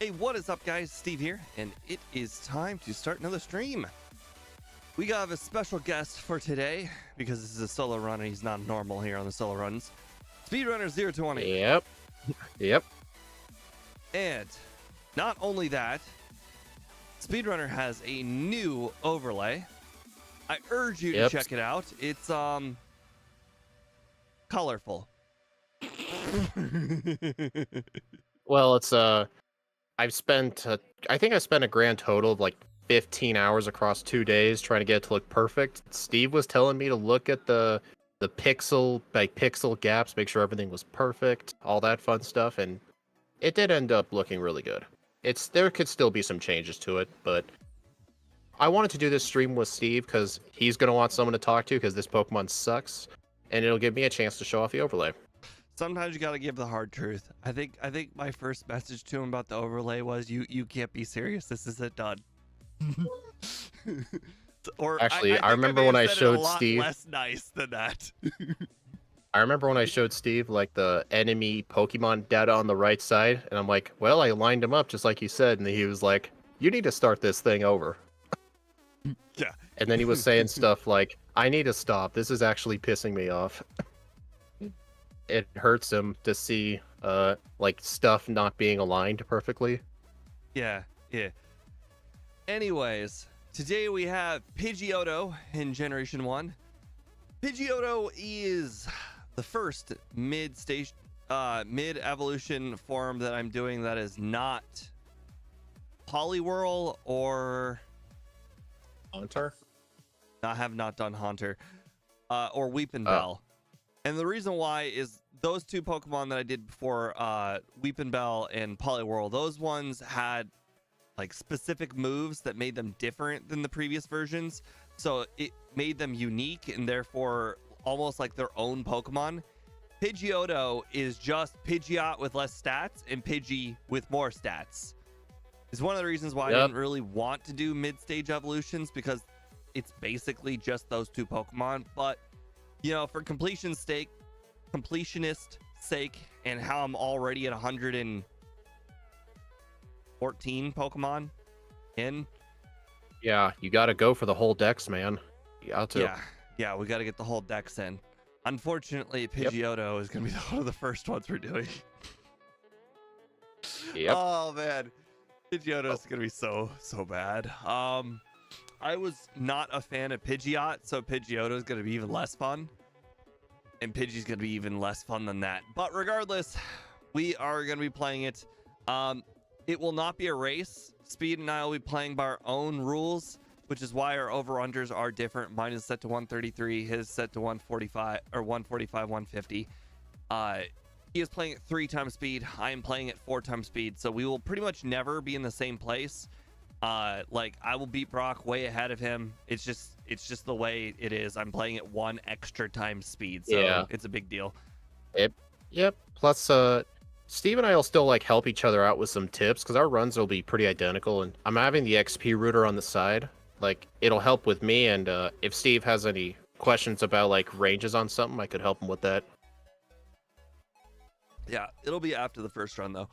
Hey, what is up, guys? Steve here, and it is time to start another stream. We got a special guest for today because this is a solo run and he's not normal here on the solo runs. Speedrunner 020. Yep. And not only that, Speedrunner has a new overlay. I urge you to check it out. It's colorful. Well, it's I've spent I think I spent a grand total of like 15 hours across 2 days trying to get it to look perfect. Steve was telling me to look at the pixel by pixel gaps, make sure everything was perfect, all that fun stuff, and it did end up looking really good. There could still be some changes to it, but I wanted to do this stream with Steve because he's gonna want someone to talk to because this Pokemon sucks, and it'll give me a chance to show off the overlay. Sometimes you gotta give the hard truth. I think my first message to him about the overlay was you can't be serious. This isn't done. Or actually, I remember when I showed Steve less nice than that. I remember when I showed Steve like the enemy Pokemon data on the right side, and I'm like, well, I lined him up just like you said, and he was like, you need to start this thing over. Yeah. And then he was saying stuff like, I need to stop. This is actually pissing me off. It hurts him to see like stuff not being aligned perfectly. Yeah. Anyways, today we have Pidgeotto in Generation 1. Pidgeotto is the first mid-evolution form that I'm doing that is not Poliwhirl or Haunter? I have not done Haunter or Weepin' Bell. And the reason why is those two Pokemon that I did before, Weepin' Bell and Poliwhirl, those ones had like specific moves that made them different than the previous versions. So it made them unique and therefore almost like their own Pokemon. Pidgeotto is just Pidgeot with less stats and Pidgey with more stats. It's one of the reasons why I didn't really want to do mid-stage evolutions because it's basically just those two Pokemon. But you know, for completionist sake, and how I'm already at 114 Pokemon in. Yeah, you gotta go for the whole dex, man. You got to. Yeah, we gotta get the whole dex in. Unfortunately, Pidgeotto is gonna be one of the first ones we're doing. Yep. Oh man, Pidgeotto is gonna be so bad. I was not a fan of Pidgeot, so Pidgeotto is going to be even less fun. And Pidgey's going to be even less fun than that. But regardless, we are going to be playing it. It will not be a race. Speed and I will be playing by our own rules, which is why our over-unders are different. Mine is set to 133, his set to 145, or 145, 150. He is playing at 3 times speed. I am playing at 4 times speed. So we will pretty much never be in the same place. Like I will beat Brock way ahead of him. It's just the way it is. I'm playing at 1 extra time speed, so it's a big deal. Yep. Plus, Steve and I will still like help each other out with some tips because our runs will be pretty identical. And I'm having the XP router on the side. Like it'll help with me. And if Steve has any questions about like ranges on something, I could help him with that. Yeah, it'll be after the first run though.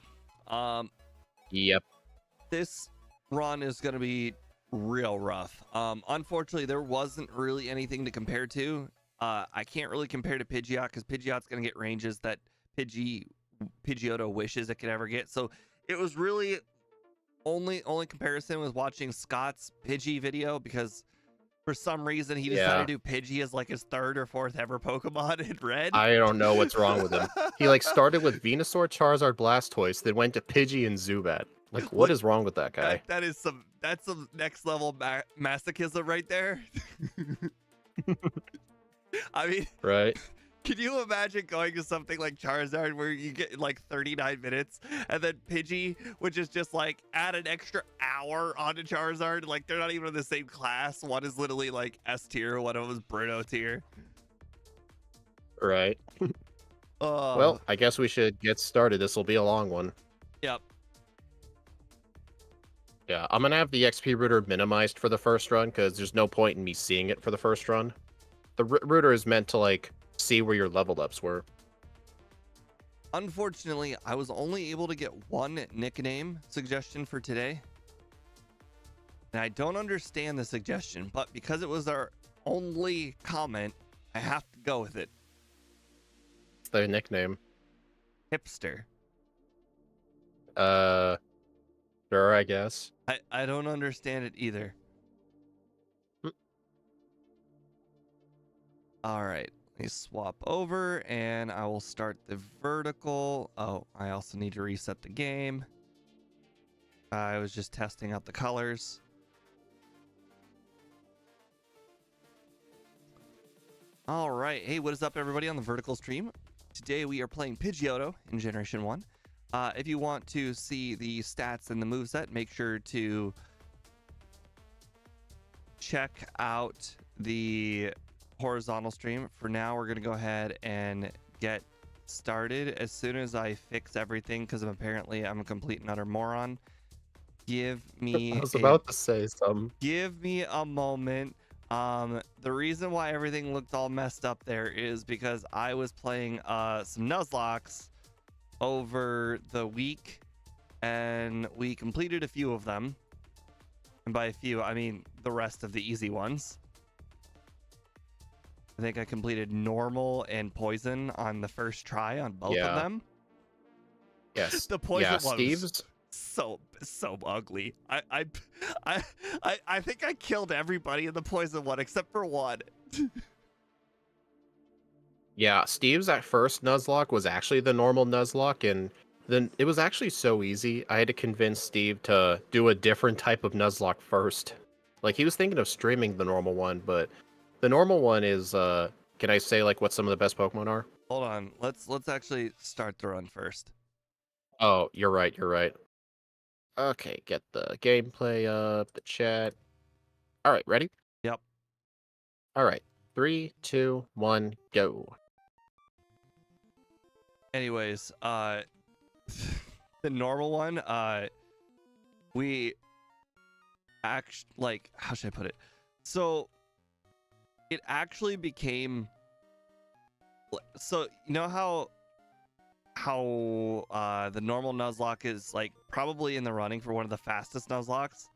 Yep. This run is going to be real rough. Unfortunately, there wasn't really anything to compare to. I can't really compare to Pidgeot because Pidgeot's going to get ranges that Pidgeotto wishes it could ever get. So it was really only comparison was watching Scott's Pidgey video because for some reason he decided to do Pidgey as like his 3rd or 4th ever Pokemon in Red. I don't know what's wrong with him. He like started with Venusaur, Charizard, Blastoise, then went to Pidgey and Zubat. Like, what is wrong with that guy? That's some next level masochism right there. I mean, right? Can you imagine going to something like Charizard where you get like 39 minutes and then Pidgey would just like add an extra hour onto Charizard? Like they're not even in the same class. One is literally like S tier, one of them is Bruno tier. Right. Well, I guess we should get started. This will be a long one. Yep. Yeah, I'm gonna have the XP router minimized for the first run because there's no point in me seeing it for the first run. The router is meant to like see where your leveled ups were. Unfortunately, I was only able to get one nickname suggestion for today. And I don't understand the suggestion, but because it was our only comment, I have to go with it. It's their nickname. Hipster. Sure, I guess. I don't understand it either. All right, let me swap over and I will start the vertical. Oh, I also need to reset the game. I was just testing out the colors. All right, hey, what is up, everybody, on the vertical stream? Today we are playing Pidgeotto in Generation 1. If you want to see the stats and the moveset, make sure to check out the horizontal stream. For now, we're going to go ahead and get started as soon as I fix everything, because apparently I'm a complete and utter moron. Give me I was about to say something. Give me a moment. The reason why everything looked all messed up there is because I was playing some Nuzlocks over the week, and we completed a few of them. And by a few, I mean the rest of the easy ones. I think I completed normal and poison on the first try on both of them. Yes. The poison one Steve's was so ugly. I think I killed everybody in the poison one except for one. Yeah, Steve's at first Nuzlocke was actually the normal Nuzlocke, and then it was actually so easy. I had to convince Steve to do a different type of Nuzlocke first. Like, he was thinking of streaming the normal one, but the normal one is, can I say, like, what some of the best Pokemon are? Hold on, let's actually start the run first. Oh, you're right, you're right. Okay, get the gameplay up, the chat. All right, ready? Yep. All right, 3, 2, 1, go. Anyways, the normal one, we actually, like, how should I put it? So it actually became, so you know how the normal Nuzlocke is like probably in the running for one of the fastest Nuzlocks?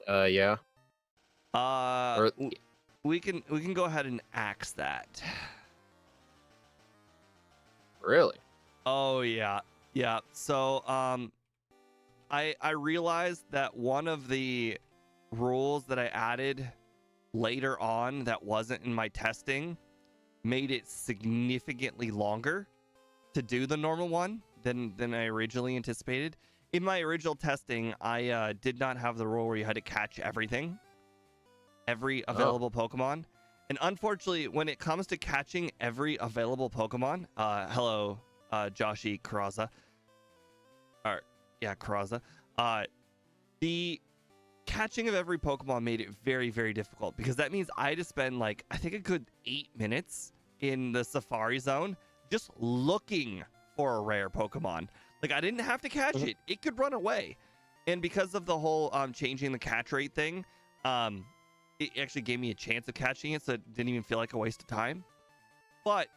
Yeah. We can go ahead and axe that. Really? Oh yeah. Yeah. So I realized that one of the rules that I added later on that wasn't in my testing made it significantly longer to do the normal one than I originally anticipated. In my original testing, I did not have the rule where you had to catch every available Pokemon. And unfortunately, when it comes to catching every available Pokemon, hello, Joshi Karaza. Karaza. The catching of every Pokemon made it very, very difficult, because that means I had to spend, like, I think a good 8 minutes in the Safari Zone just looking for a rare Pokemon. Like, I didn't have to catch it. It could run away. And because of the whole changing the catch rate thing, it actually gave me a chance of catching it, so it didn't even feel like a waste of time. But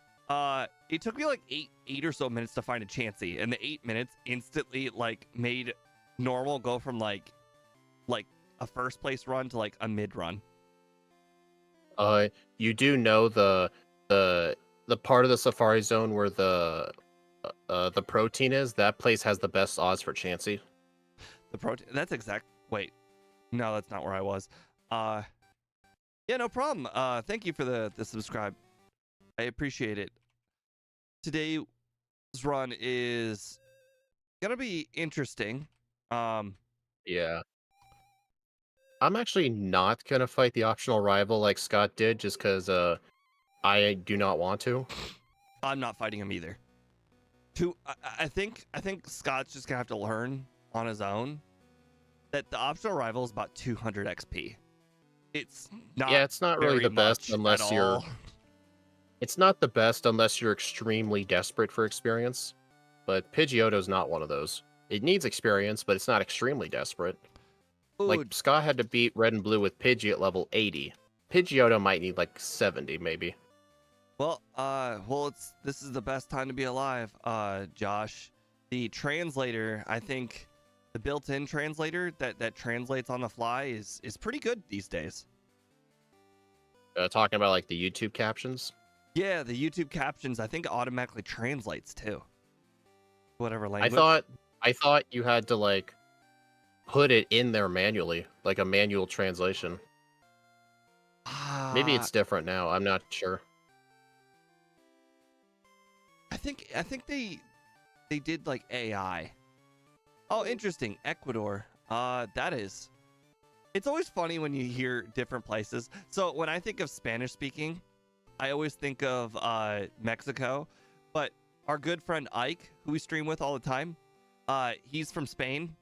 it took me like eight or so minutes to find a Chansey, and the 8 minutes instantly like made normal go from like a first place run to like a mid run. You do know the part of the Safari Zone where the protein is? That place has the best odds for Chansey. The protein. That's exact. Wait, no, that's not where I was. Yeah, no problem. Thank you for the subscribe. I appreciate it. Today's run is gonna be interesting. Yeah. I'm actually not gonna fight the optional rival like Scott did, just because I do not want to. I'm not fighting him either. I think Scott's just gonna have to learn on his own that the optional rival is about 200 XP. It's not. Yeah, it's not really the best unless you're. All. It's not the best unless you're extremely desperate for experience. But Pidgeotto's not one of those. It needs experience, but it's not extremely desperate. Ooh. Like, Scott had to beat Red and Blue with Pidgey at level 80. Pidgeotto might need like 70, maybe. Well, this is the best time to be alive, Josh. The translator, I think, the built-in translator that translates on the fly is pretty good these days. Talking about like the YouTube captions. Yeah, the YouTube captions I think automatically translates too. Whatever language. I thought you had to like put it in there manually, like a manual translation. Maybe it's different now. I'm not sure. I think they did like AI. Oh, interesting. Ecuador. That is. It's always funny when you hear different places. So when I think of Spanish speaking, I always think of Mexico. But our good friend Ike, who we stream with all the time, he's from Spain.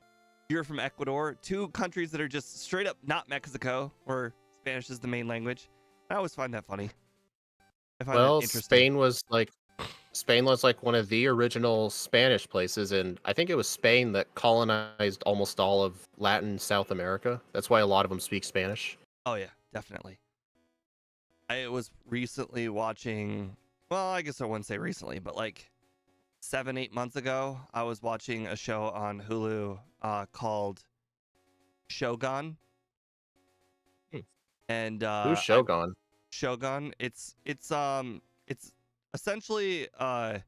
You're from Ecuador. Two countries that are just straight up not Mexico, where Spanish is the main language. I always find that funny. I find that interesting. Spain was like one of the original Spanish places, and I think it was Spain that colonized almost all of Latin South America. That's why a lot of them speak Spanish. Oh yeah, definitely. I was recently watching, well, I guess I wouldn't say recently, but like 7-8 months ago, I was watching a show on Hulu called Shogun. And Who's Shogun? Shogun. It's essentially a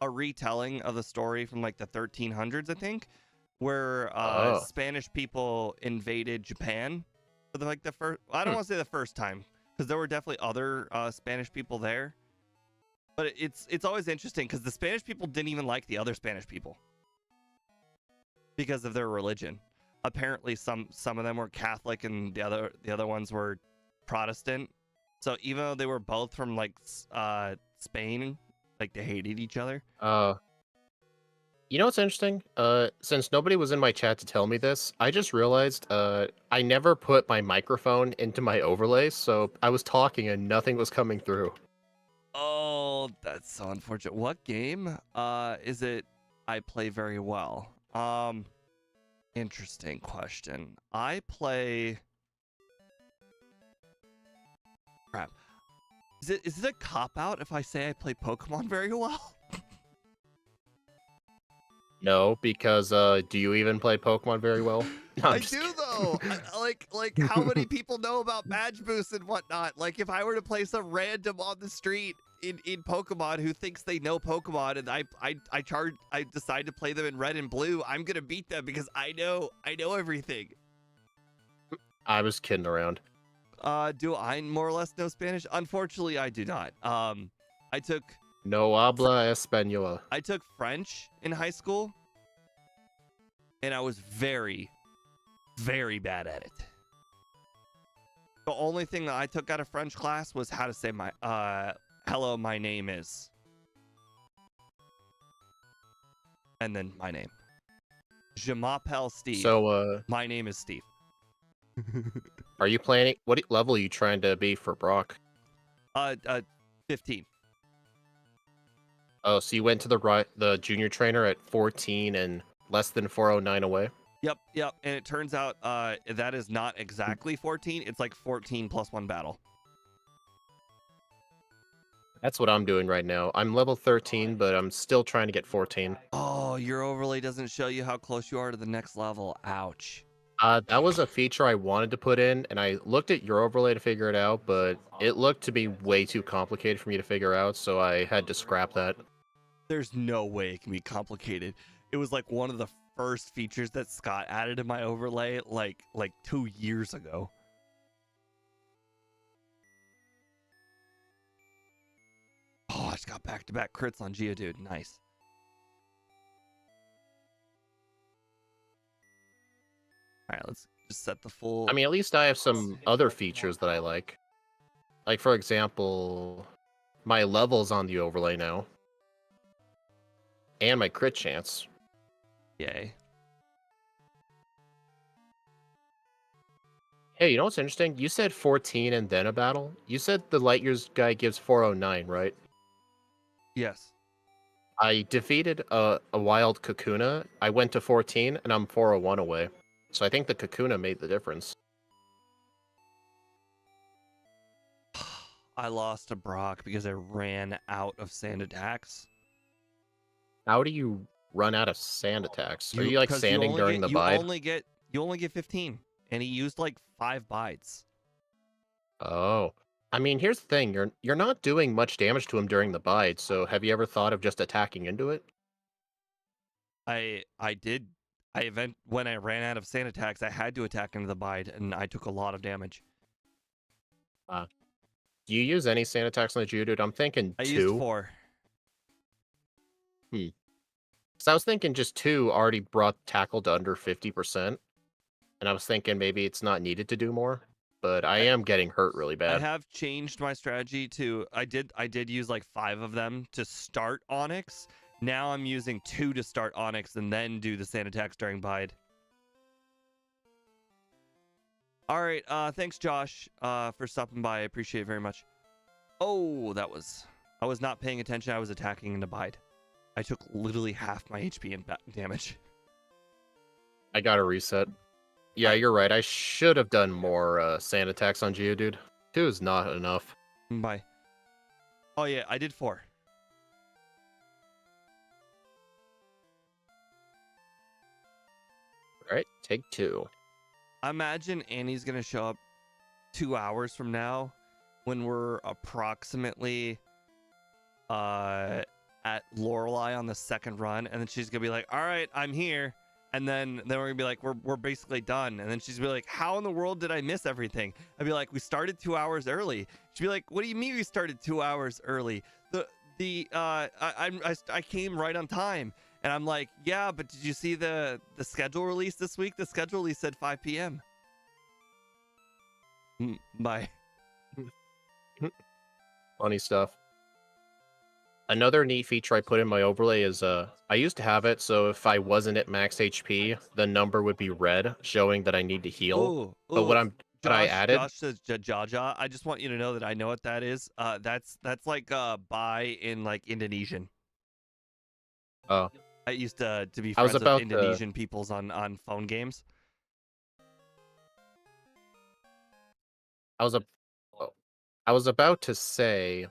retelling of the story from like the 1300s, I think, where Spanish people invaded Japan for the, like the first. I don't want to say the first time, because there were definitely other Spanish people there. But it's always interesting because the Spanish people didn't even like the other Spanish people because of their religion. Apparently, some of them were Catholic and the other ones were Protestant. So even though they were both from like Spain, like they hated each other. You know what's interesting? Since nobody was in my chat to tell me this, I just realized I never put my microphone into my overlay, so I was talking and nothing was coming through. Oh, that's so unfortunate. What game is it I play very well? Interesting question. I play... Crap. Is it a cop-out if I say I play Pokemon very well? No, because do you even play Pokemon very well? No, I do though. Like how many people know about badge boosts and whatnot? Like if I were to play some random on the street in Pokemon who thinks they know Pokemon and I decide to play them in red and blue, I'm gonna beat them because I know everything. I was kidding around. Do I more or less know Spanish? Unfortunately, I do not. I took No habla español. I took French in high school, and I was very, very bad at it. The only thing that I took out of French class was how to say my hello, my name is, and then my name. Je m'appelle Steve. So my name is Steve. Are you planning? What level are you trying to be for Brock? 15. Oh, so you went to the junior trainer at 14 and less than 409 away? Yep. And it turns out that is not exactly 14. It's like 14 plus 1 battle. That's what I'm doing right now. I'm level 13, but I'm still trying to get 14. Oh, your overlay doesn't show you how close you are to the next level. Ouch. That was a feature I wanted to put in, and I looked at your overlay to figure it out, but it looked to be way too complicated for me to figure out, so I had to scrap that. There's no way it can be complicated. It was like one of the first features that Scott added to my overlay like 2 years ago. Oh, I just got back-to-back crits on Geodude. Nice. All right, let's just set the full... I mean, at least I have some other features that I like. Like, for example, my levels on the overlay now. And my crit chance. Yay. Hey, you know what's interesting? You said 14 and then a battle. You said the Light Years guy gives 409, right? Yes. I defeated a wild Kakuna. I went to 14, and I'm 401 away. So I think the Kakuna made the difference. I lost to Brock because I ran out of sand attacks. How do you run out of sand attacks? Are you like Because sanding during the bide? you only get 15, and he used like 5 bites. Oh. I mean, here's the thing. You're not doing much damage to him during the bide, so have you ever thought of just attacking into it? I did. When I ran out of sand attacks, I had to attack into the bide, and I took a lot of damage. Do you use any sand attacks on the Geodude? I'm thinking I 2. used 4. So I was thinking just 2 already brought tackle to under 50%. And I was thinking maybe it's not needed to do more. But I am getting hurt really I bad. have changed my strategy to I did use like 5 of them to start Onyx. Now I'm using 2 to start Onyx and then do the sand attacks during bide. All right, thanks Josh for stopping by. I appreciate it very much. Oh, I was not paying attention. I was attacking into bide. I took literally half my HP in damage. I got to reset. Yeah, you're right. I should have done more sand attacks on Geodude. 2 is not enough. Bye. Oh yeah, I did 4. All right, take 2. Imagine Annie's gonna show up 2 hours from now when we're approximately at Lorelei on the second run, and then she's gonna be like, all right, I'm here, and then we're gonna be like, we're basically done, and then she's gonna be like, how in the world did I miss everything? I'd be like, we started 2 hours early. She'd be like, what do you mean we started 2 hours early? I came right on time. And I'm like, yeah, but did you see the schedule release this week? The schedule release said 5 p.m. Bye. Funny stuff. Another neat feature I put in my overlay is I used to have it so if I wasn't at max HP, the number would be red, showing that I need to heal. Ooh, but what I added. Josh says Jaja. I just want you to know that I know what that is. That's like bye in like Indonesian. Oh. I used to be friends with Indonesian peoples on phone games. I was about to say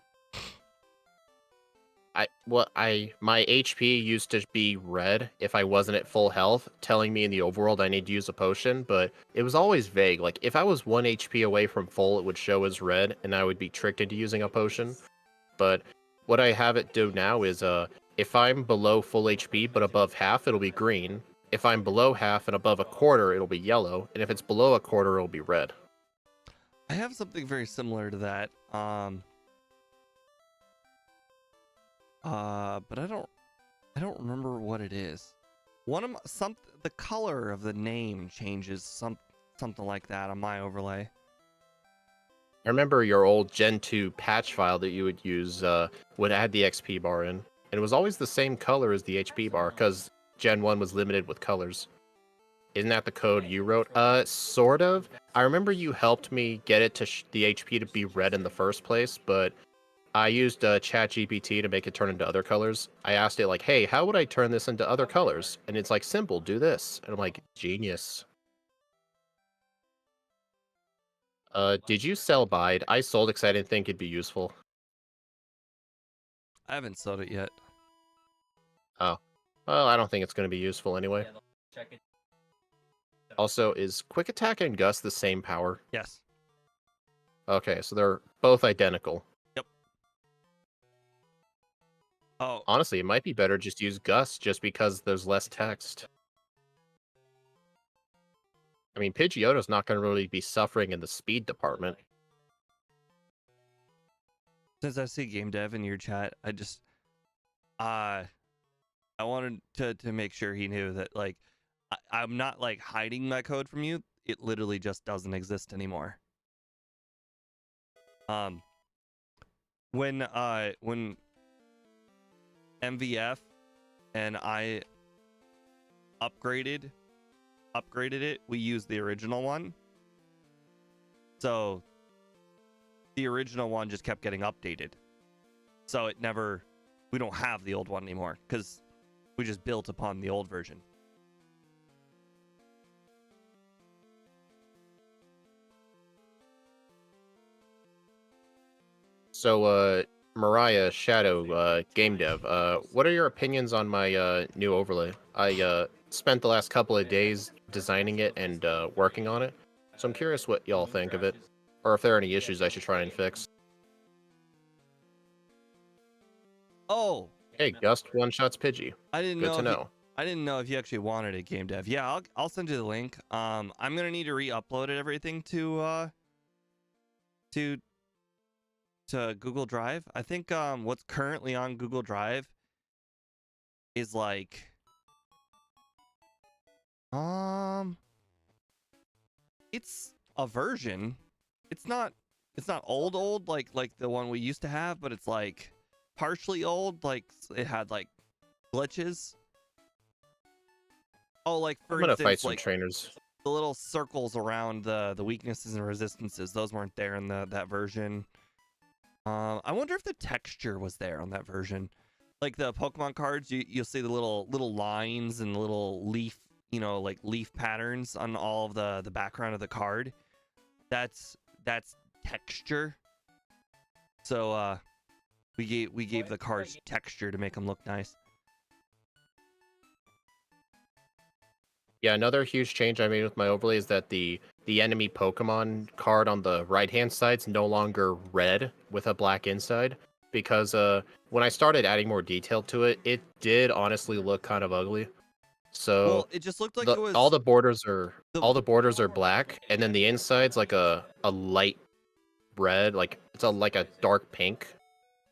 my HP used to be red if I wasn't at full health, telling me in the overworld I need to use a potion, but it was always vague. Like if I was 1 HP away from full, it would show as red and I would be tricked into using a potion. But what I have it do now is if I'm below full HP but above half, it'll be green. If I'm below half and above a quarter, it'll be yellow. And if it's below a quarter, it'll be red. I have something very similar to that. But I don't remember what it is. The color of the name changes something like that on my overlay. I remember your old Gen 2 patch file that you would use when it had the XP bar in. And it was always the same color as the HP bar, because Gen 1 was limited with colors. Isn't that the code you wrote? Sort of. I remember you helped me get it to the HP to be red in the first place, but I used ChatGPT to make it turn into other colors. I asked it like, hey, how would I turn this into other colors? And it's like, simple, do this. And I'm like, genius. Did you sell Bide? I sold because I didn't think it'd be useful. I haven't sold it yet. Oh. Well, I don't think it's going to be useful anyway. Also, is Quick Attack and Gust the same power? Yes. Okay, so they're both identical. Yep. Oh. Honestly, it might be better just use Gust just because there's less text. I mean, Pidgeotto's not going to really be suffering in the speed department. Since I see game dev in your chat, I wanted to make sure he knew that, like, I'm not, like, hiding my code from you. It literally just doesn't exist anymore. When MVF and I upgraded it, we used the original one. So the original one just kept getting updated. So we don't have the old one anymore because we just built upon the old version. So, Mariah, Shadow, game dev, what are your opinions on my new overlay? I spent the last couple of days designing it and working on it, so I'm curious what y'all think of it, or if there are any issues I should try and fix. Oh, Hey, Gust one-shots Pidgey. I didn't Good know to if you, know. I didn't know if you actually wanted a game dev. Yeah, I'll send you the link. I'm gonna need to re-upload everything to Google Drive. I think what's currently on Google Drive is like it's a version. It's not old like the one we used to have, but it's like partially old, like it had like glitches. Oh, like I'm for gonna fight instance, some like trainers. the little circles around the weaknesses and resistances, those weren't there in that version. I wonder if the texture was there on that version. Like the Pokemon cards, you'll see the little lines and little leaf, like leaf patterns on all of the background of the card. That's texture. So we gave the cards texture to make them look nice. Yeah, another huge change I made with my overlay is that the enemy Pokemon card on the right-hand side is no longer red with a black inside, because when I started adding more detail to it, it did honestly look kind of ugly. So Well, it just looked like it was all the borders are the black, and then the inside's like a light red, like it's like a dark pink.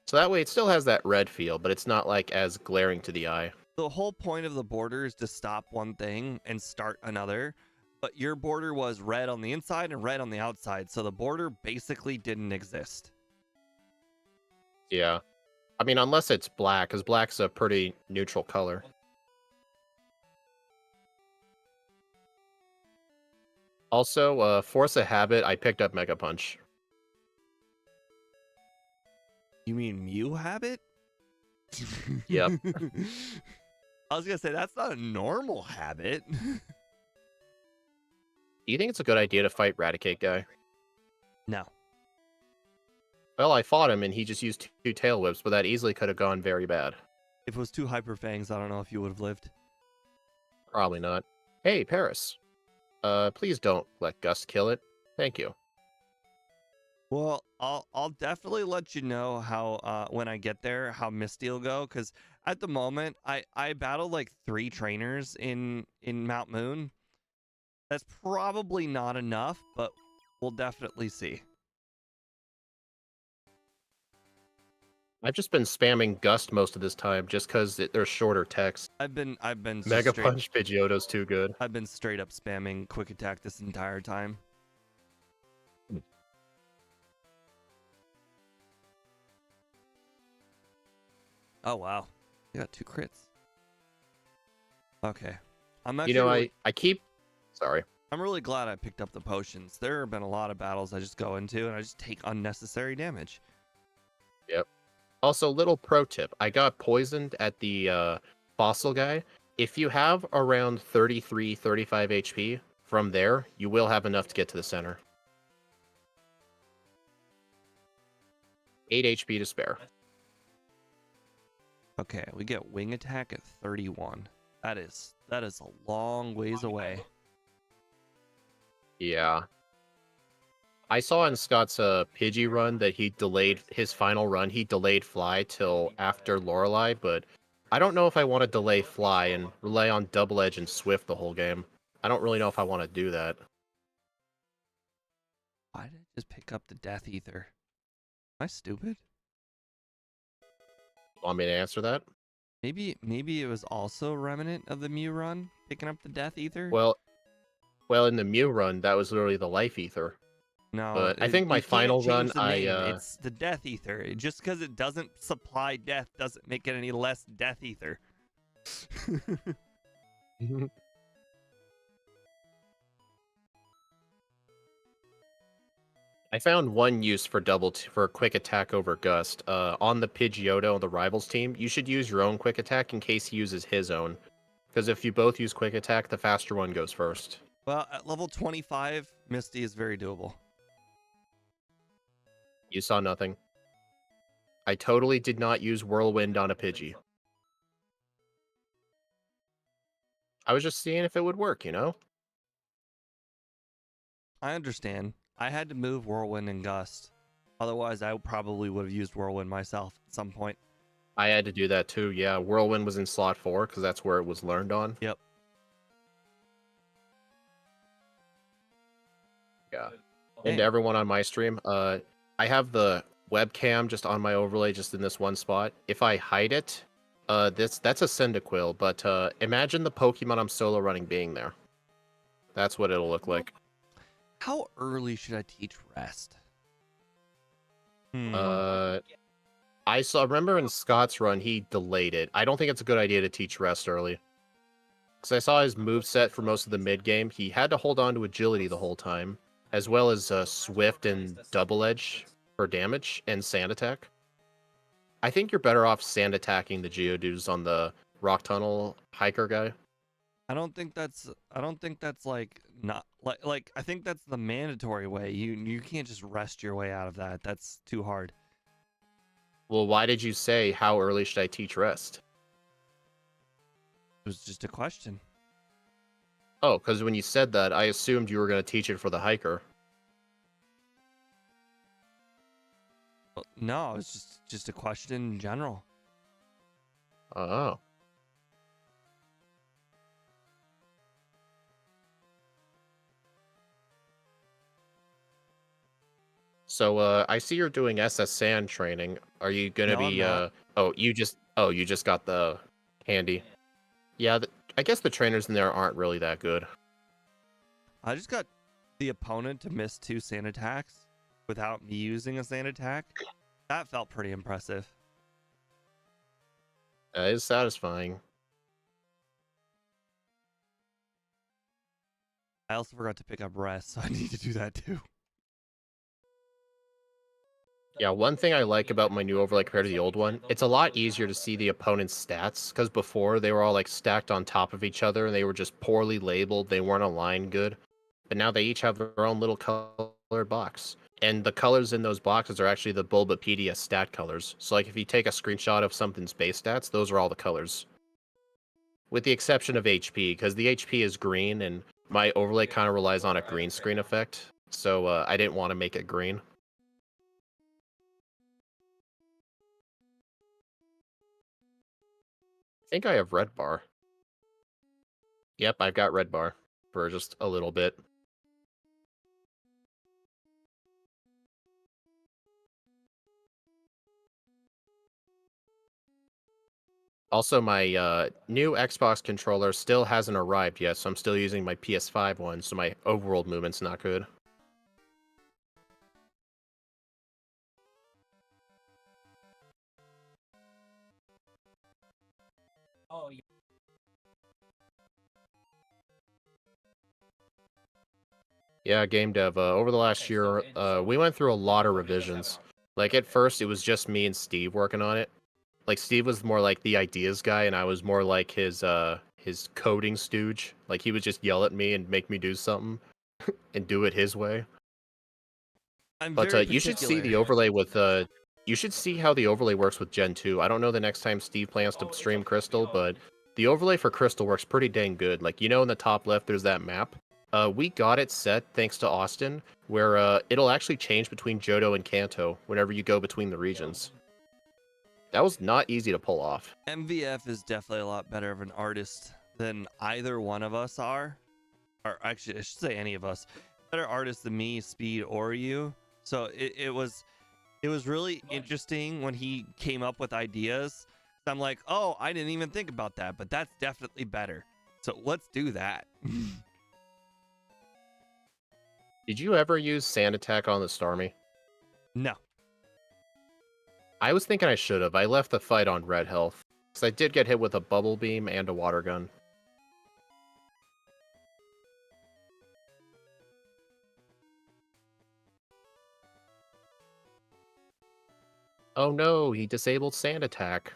So that way it still has that red feel, but it's not like as glaring to the eye. the whole point of the border is to stop one thing and start another. But your border was red on the inside and red on the outside, so the border basically didn't exist. Yeah. I mean, unless it's black, because black's a pretty neutral color. Also, Force a Habit, I picked up Mega Punch. You mean Mew habit? Yep. I was gonna say that's not a normal habit. Do you think it's a good idea to fight Raticate guy? No. Well, I fought him and he just used 2 tail whips, but that easily could have gone very bad. If it was 2 Hyper Fangs, I don't know if you would have lived. Probably not. Hey, Paris. Please don't let Gus kill it. Thank you. Well, I'll definitely let you know how when I get there how Misty will go, because at the moment I battle like 3 trainers in Mount Moon. That's probably not enough, but we'll definitely see. I've just been spamming Gust most of this time just because there's shorter text. I've been Mega Punch Pidgeotto's too good. I've been straight up spamming Quick Attack this entire time. Oh wow, you got 2 crits. Okay, I'm actually I keep. Sorry. I'm really glad I picked up the potions. There have been a lot of battles I just go into and I just take unnecessary damage. Yep. Also, little pro tip. I got poisoned at the fossil guy. If you have around 33, 35 HP, from there, you will have enough to get to the center. 8 HP to spare. Okay, we get wing attack at 31. That is a long ways away. Yeah. I saw in Scott's Pidgey run that he delayed his final run. He delayed Fly till after Lorelei, but I don't know if I want to delay Fly and rely on Double Edge and Swift the whole game. I don't really know if I want to do that. Why did I just pick up the Death Ether? Am I stupid? Want me to answer that? Maybe it was also remnant of the Mew run, picking up the Death Ether? Well, in the Mew run, that was literally the Life Ether. No, But I think my final run, it's the Death Ether. Just because it doesn't supply death doesn't make it any less Death Ether. I found one use for for quick attack over Gust. On the Pidgeotto on the rivals team, you should use your own quick attack in case he uses his own. Because if you both use quick attack, the faster one goes first. Well, at level 25, Misty is very doable. You saw nothing. I totally did not use Whirlwind on a Pidgey. I was just seeing if it would work, you know? I understand. I had to move Whirlwind and Gust. Otherwise, I probably would have used Whirlwind myself at some point. I had to do that too, yeah. Whirlwind was in slot 4, because that's where it was learned on. Yep. Yeah. Hey. And to everyone on my stream, I have the webcam just on my overlay, just in this one spot. If I hide it, that's a Cyndaquil, but imagine the Pokemon I'm solo running being there. That's what it'll look like. How early should I teach rest? I remember in Scott's run, he delayed it. I don't think it's a good idea to teach rest early. Because I saw his moveset for most of the mid-game. He had to hold on to agility the whole time, as well as Swift and Double Edge for damage, and Sand Attack. I think you're better off Sand Attacking the Geodudes on the Rock Tunnel Hiker guy. I don't think that's like not like I think that's the mandatory way. You can't just rest your way out of that. That's too hard. Well, why did you say, how early should I teach rest? It was just a question. Oh, because when you said that, I assumed you were going to teach it for the hiker. Well, no, it's just a question in general. Oh. So, I see you're doing SS Sand training. Are you gonna No, I'm be, not. oh, you just got the handy. Yeah, I guess the trainers in there aren't really that good. I just got the opponent to miss 2 sand attacks without me using a sand attack. That felt pretty impressive. It is satisfying. I also forgot to pick up rest, so I need to do that too. Yeah, one thing I like about my new overlay compared to the old one, it's a lot easier to see the opponent's stats, because before they were all like stacked on top of each other and they were just poorly labeled, they weren't aligned good. But now they each have their own little color box. And the colors in those boxes are actually the Bulbapedia stat colors. So like if you take a screenshot of something's base stats, those are all the colors. With the exception of HP, because the HP is green and my overlay kind of relies on a green screen effect. So I didn't want to make it green. I think I have red bar. Yep, I've got red bar for just a little bit. Also, my new Xbox controller still hasn't arrived yet, so I'm still using my PS5 one, so my overworld movement's not good. Yeah, game dev. Over the last year, we went through a lot of revisions. Like, at first, it was just me and Steve working on it. Like, Steve was more like the ideas guy, and I was more like his coding stooge. Like, he would just yell at me and make me do something, and do it his way. But you should see the overlay with you should see how the overlay works with Gen 2. I don't know the next time Steve plans to stream Crystal, but the overlay for Crystal works pretty dang good. Like, you know, in the top left, there's that map. We got it set thanks to Austin, where it'll actually change between Johto and Kanto whenever you go between the regions. That was not easy to pull off. MVF is definitely a lot better of an artist than either one of us are. Or actually, I should say any of us. Better artist than me, Speed, or you. So it was really interesting when he came up with ideas. I'm like, oh, I didn't even think about that, but that's definitely better. So let's do that. Did you ever use Sand Attack on the Starmie? No. I was thinking I should have. I left the fight on red health, because I did get hit with a Bubble Beam and a Water Gun. Oh no, he disabled Sand Attack.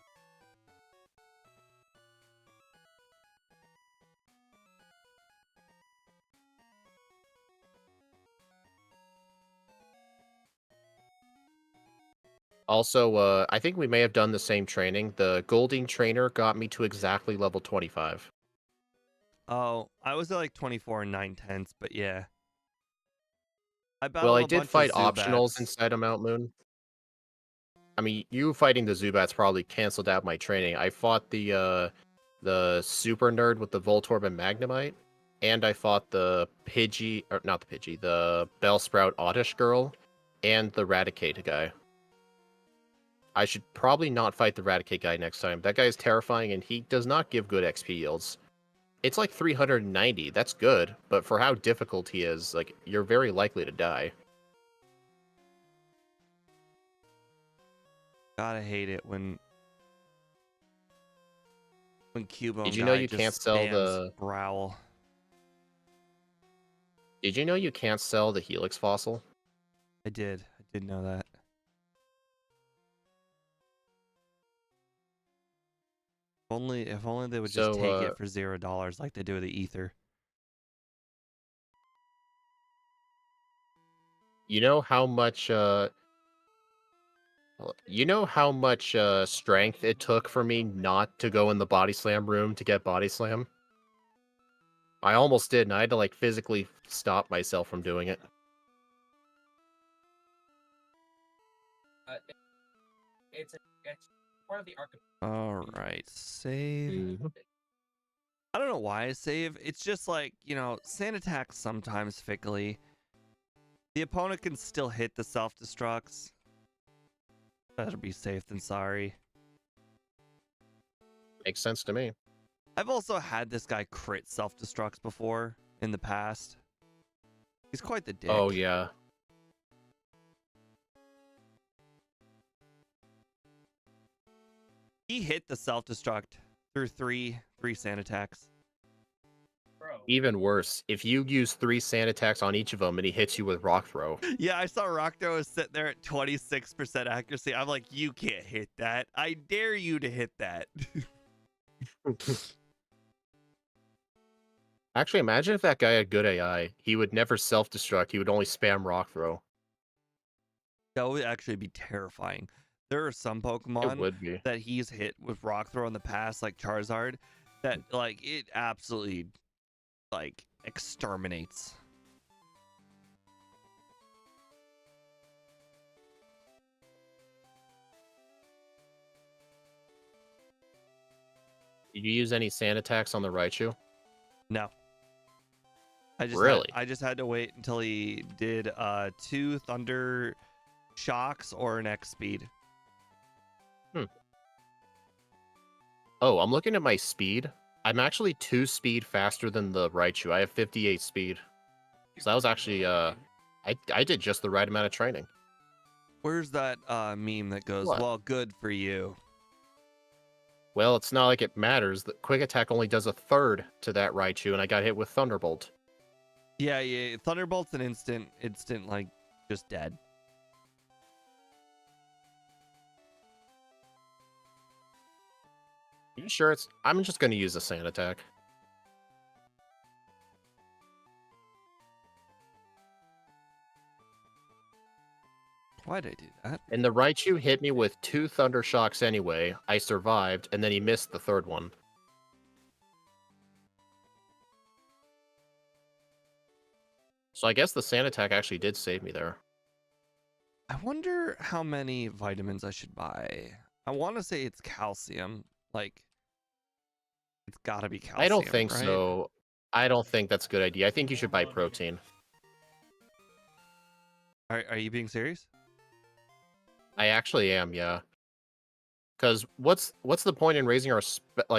Also, I think we may have done the same training. The Golding trainer got me to exactly level 25. Oh, I was at like 24 and 9/10, but yeah. I Well, I battled a did bunch of fight optionals Zubats. inside of Mount Moon. I mean, you fighting the Zubats probably canceled out my training. I fought the super nerd with the Voltorb and Magnemite, and I fought the Pidgey, or not the Pidgey, the Bellsprout Oddish girl, and the Raticate guy. I should probably not fight the Raticate guy next time. That guy is terrifying, and he does not give good XP yields. It's like 390. That's good, but for how difficult he is, like, you're very likely to die. Gotta hate it when Cubone Did you know guy you can't just sell spams the... growl. Did you know you can't sell the Helix fossil? I did know that. If only they would just So, take it for $0 like they do with the ether. you know how much, strength it took for me not to go in the body slam room to get body slam? I almost did, and I had to, like, physically stop myself from doing it. It's part of the arc. Alright, save. Mhm. I don't know why I save. It's just like, sand attacks sometimes fickly. The opponent can still hit the self-destructs. Better be safe than sorry. Makes sense to me. I've also had this guy crit self-destructs before in the past. He's quite the dick. Oh, yeah. He hit the self-destruct through three sand attacks. Bro. Even worse, if you use 3 sand attacks on each of them and he hits you with Rock Throw. Yeah, I saw Rock Throw was sitting there at 26% accuracy. I'm like, you can't hit that. I dare you to hit that. Actually, imagine if that guy had good AI. He would never self-destruct. He would only spam Rock Throw. That would actually be terrifying. There are some It Pokemon would be. that he's hit with Rock Throw in the past, like Charizard, that like it absolutely like exterminates. Did you use any sand attacks on the Raichu? No. Really? I just had to wait until he did 2 Thunder Shocks or an X speed. Oh, I'm looking at my speed. I'm actually 2 speed faster than the Raichu. I have 58 speed. So that was actually, I did just the right amount of training. Where's that meme that goes, What? well, good for you? Well, it's not like it matters. The Quick Attack only does 1/3 to that Raichu, and I got hit with Thunderbolt. Yeah. Thunderbolt's an instant, like, just dead. You sure it's... I'm just going to use a sand attack. Why'd I do that? And the Raichu hit me with 2 Thunder Shocks anyway. I survived, and then he missed the 3rd one. So I guess the sand attack actually did save me there. I wonder how many vitamins I should buy. I want to say it's calcium. Like, it's gotta be calcium. I don't think right? so. I don't think that's a good idea. I think you should buy protein. Are you being serious? I actually am, yeah. Because what's the point in raising our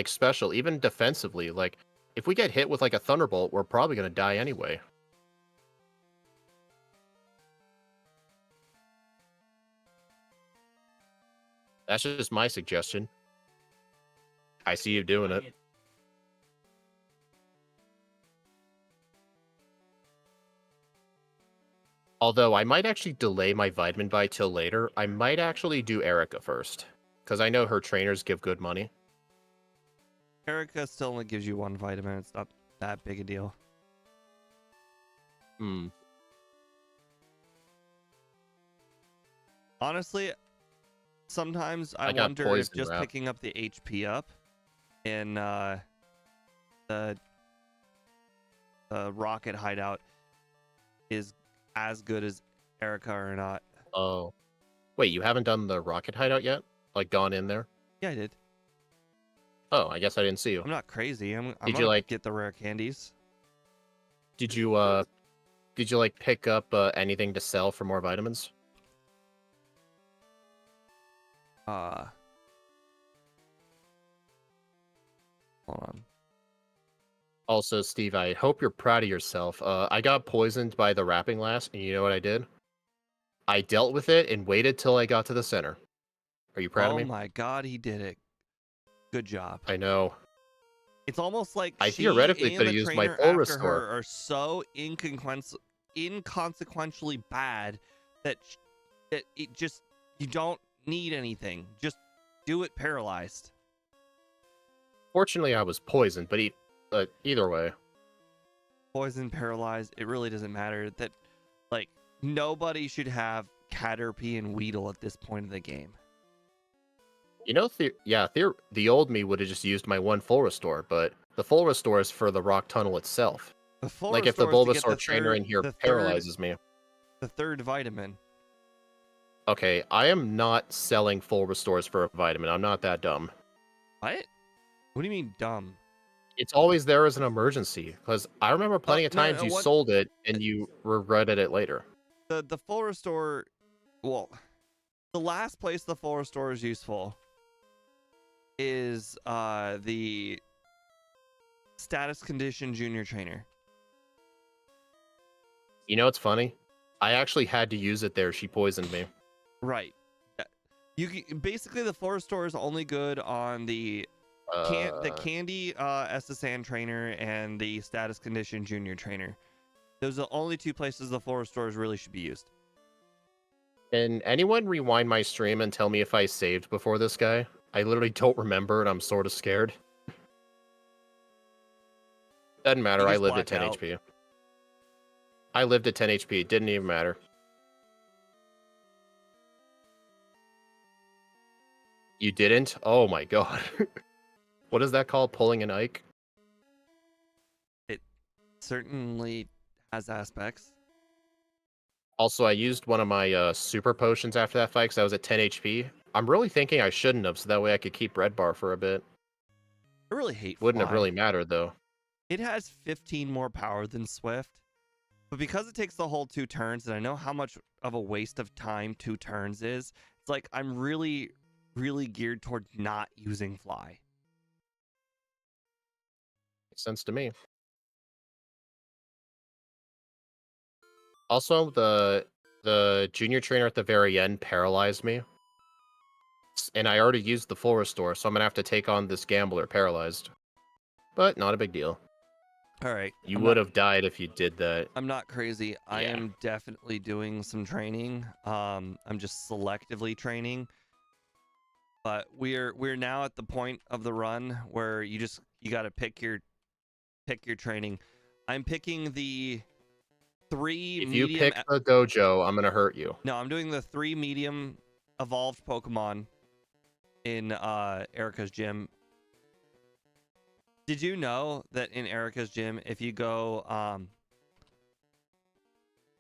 special, even defensively? Like, if we get hit with like a Thunderbolt, we're probably gonna die anyway. That's just my suggestion. I see you doing it. Although I might actually delay my vitamin buy till later. I might actually do Erica first. Because I know her trainers give good money. Erica still only gives you 1 vitamin. It's not that big a deal. Hmm. Honestly, sometimes I got wonder if poison just wrap. picking up the HP up in the rocket hideout is as good as Erica or not. Oh. Wait, you haven't done the rocket hideout yet? Like gone in there? Yeah, I did. Oh, I guess I didn't see you. I'm not crazy. I'm Did gonna you, like- get the rare candies. Did you like pick up anything to sell for more vitamins? Hold on. Also, Steve, I hope you're proud of yourself. I got poisoned by the wrapping last, and you know what I did? I dealt with it and waited till I got to the center. Are you proud of Oh me? my god, he did it. Good job. I know. It's almost like I she theoretically and coulda the used my trainer full after restore. her are so inconsequentially bad that that it just you don't need anything. Just do it paralyzed. Fortunately, I was poisoned, but either way. Poison, paralyzed, it really doesn't matter. That like nobody should have Caterpie and Weedle at this point of the game. You know, the old me would have just used my one full restore, but the full restore is for the rock tunnel itself. The full Like if the restore is to get Bulbasaur trainer in here paralyzes me. the third vitamin. Okay, I am not selling full restores for a vitamin. I'm not that dumb. What? What do you mean dumb? It's always there as an emergency, because I remember plenty of no, times you sold it and you regretted it later. The full restore, well, the last place the full restore is useful is the status condition junior trainer. You know what's funny? I actually had to use it there. She poisoned me. Right. You can, basically the full restore is only good on the candy SSN trainer and the status condition junior trainer. Those are the only two places the full restores really should be used. Can anyone rewind my stream and tell me if I saved before this guy? I literally don't remember and I'm sort of scared. Doesn't matter, You I just lived at black 10 out. HP. I lived at 10 HP, it didn't even matter. You didn't? Oh my god. What is that called? Pulling an Ike? It certainly has aspects. Also, I used one of my super potions after that fight because I was at 10 HP. I'm really thinking I shouldn't have, so that way I could keep Red Bar for a bit. I really hate Wouldn't have Fly. really mattered, though. It has 15 more power than Swift, but because it takes the whole 2 turns, and I know how much of a waste of time 2 turns is, it's like I'm really, really geared toward not using Fly. Makes sense to me. Also, the junior trainer at the very end paralyzed me. And I already used the full restore, so I'm gonna have to take on this gambler paralyzed. But not a big deal. All right. You would have died if you did that. I'm not crazy. I Yeah. am definitely doing some training. I'm just selectively training. But we're now at the point of the run where you got to pick your training. I'm picking the 3 If medium. you pick the dojo, I'm gonna hurt you. No, I'm doing the 3 medium evolved Pokemon in Erica's gym. Did you know that in Erica's gym, if you go,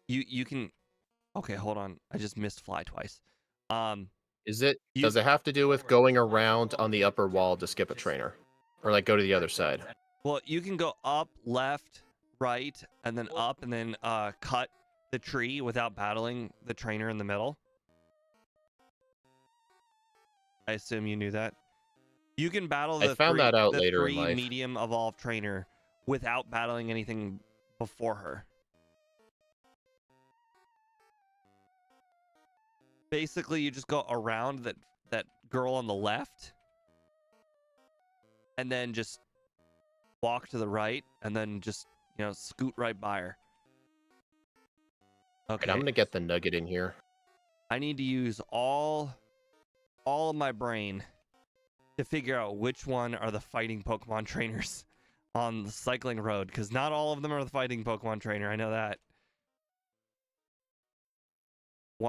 you can. Okay, hold on. I just missed Fly twice. Does it have to do with going around on the upper wall to skip a trainer? Or like go to the other side? Well, you can go up, left, right, and then up, and then cut the tree without battling the trainer in the middle. I assume you knew that. You can battle I found that out later in 3 life. medium evolved trainer without battling anything before her. Basically, you just go around that girl on the left, and then just walk to the right, and then just scoot right by her. Okay. And I'm gonna get the nugget in here. I need to use all of my brain to figure out which one are the fighting Pokemon trainers on the cycling road, because not all of them are the fighting Pokemon trainer. I know that.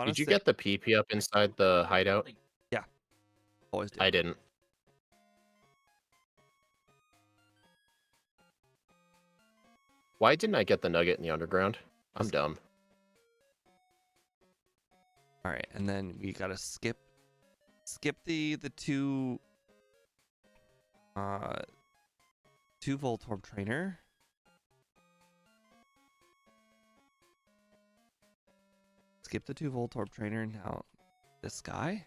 Did you get the PP up inside the hideout? Yeah. Always do. I didn't. Why didn't I get the nugget in the underground? I'm dumb. All right, and then we gotta skip the two Voltorb trainer. Skip the 2 Voltorb trainer. Now this guy.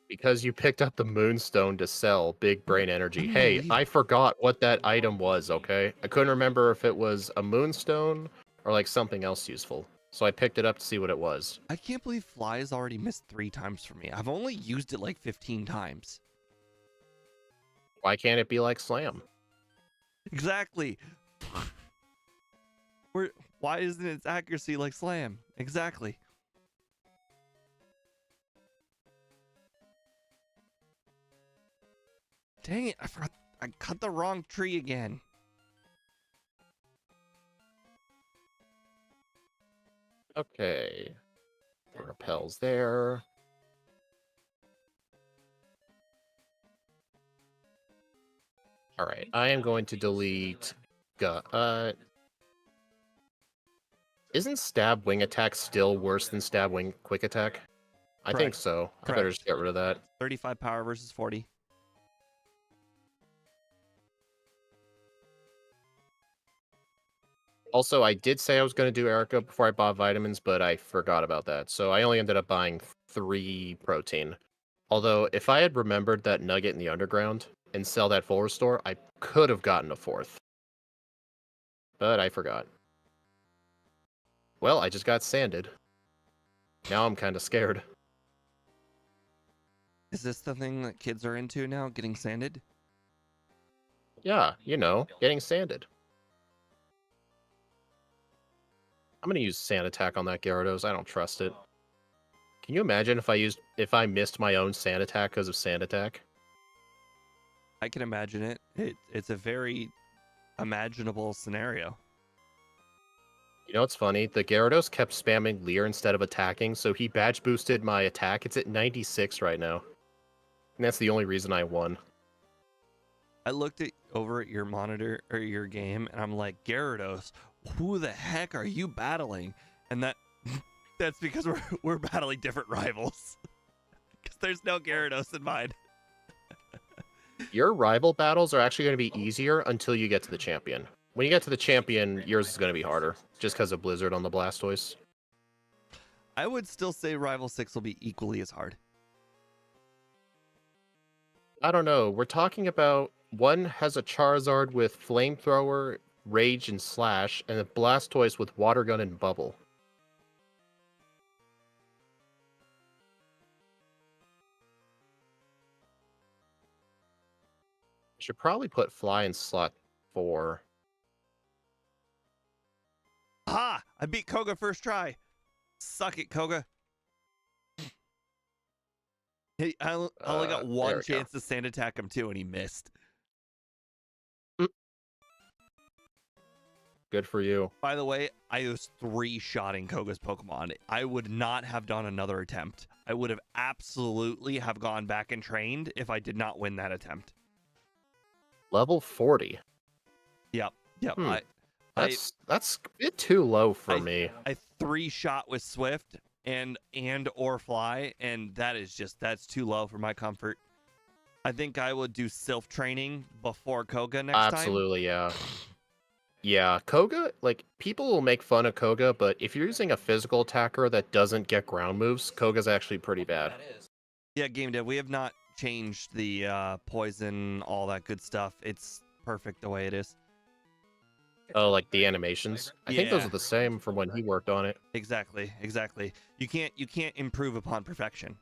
Because you picked up the Moonstone to sell Big Brain Energy. Hey, I forgot what that item was, okay? I couldn't remember if it was a Moonstone or like something else useful. So I picked it up to see what it was. I can't believe Fly has already missed 3 times for me. I've only used it like 15 times. Why can't it be like Slam? Exactly. Why isn't its accuracy like Slam? Exactly. Dang it, I forgot. I cut the wrong tree again. Okay. Repels there. Alright, I am going to delete... Isn't Stab Wing Attack still worse than Stab Wing Quick Attack? I think Correct. so. I better Correct. just get rid of that. 35 power versus 40. Also, I did say I was going to do Erica before I bought vitamins, but I forgot about that. So I only ended up buying 3 protein. Although, if I had remembered that nugget in the underground and sell that full restore, I could have gotten a 4th. But I forgot. Well, I just got sanded. Now I'm kind of scared. Is this the thing that kids are into now, getting sanded? Yeah, you know, getting sanded. I'm gonna use Sand Attack on that Gyarados. I don't trust it. Can you imagine if I missed my own Sand Attack because of Sand Attack? I can imagine it. It's a very imaginable scenario. You know what's funny? The Gyarados kept spamming Leer instead of attacking, so he badge boosted my attack. It's at 96 right now. And that's the only reason I won. I looked over at your monitor or your game, and I'm like, Gyarados, who the heck are you battling? And that's because we're battling different rivals. Because there's no Gyarados in mine. Your rival battles are actually going to be easier until you get to the champion. When you get to the champion, yours is going to be harder, just because of Blizzard on the Blastoise. I would still say Rival 6 will be equally as hard. I don't know. We're talking about one has a Charizard with Flamethrower, Rage, and Slash, and a Blastoise with Water Gun and Bubble. Should probably put Fly in slot 4. Aha! I beat Koga first try. Suck it, Koga. Hey, I only got one chance to sand attack him too, and he missed. Good for you. By the way, I was 3-shotting Koga's Pokemon. I would not have done another attempt. I would have absolutely have gone back and trained if I did not win that attempt. Level 40. Yep. That's a bit too low for me. I 3-shot with Swift and or Fly, and that's too low for my comfort. I think I would do Sylph training before Koga next time. Absolutely, yeah. Yeah, Koga, like, people will make fun of Koga, but if you're using a physical attacker that doesn't get ground moves, Koga's actually pretty bad. Yeah, Game Dev, we have not changed the poison, all that good stuff. It's perfect the way it is. Oh, like the animations? I think those are the same from when he worked on it. Exactly. You can't improve upon perfection.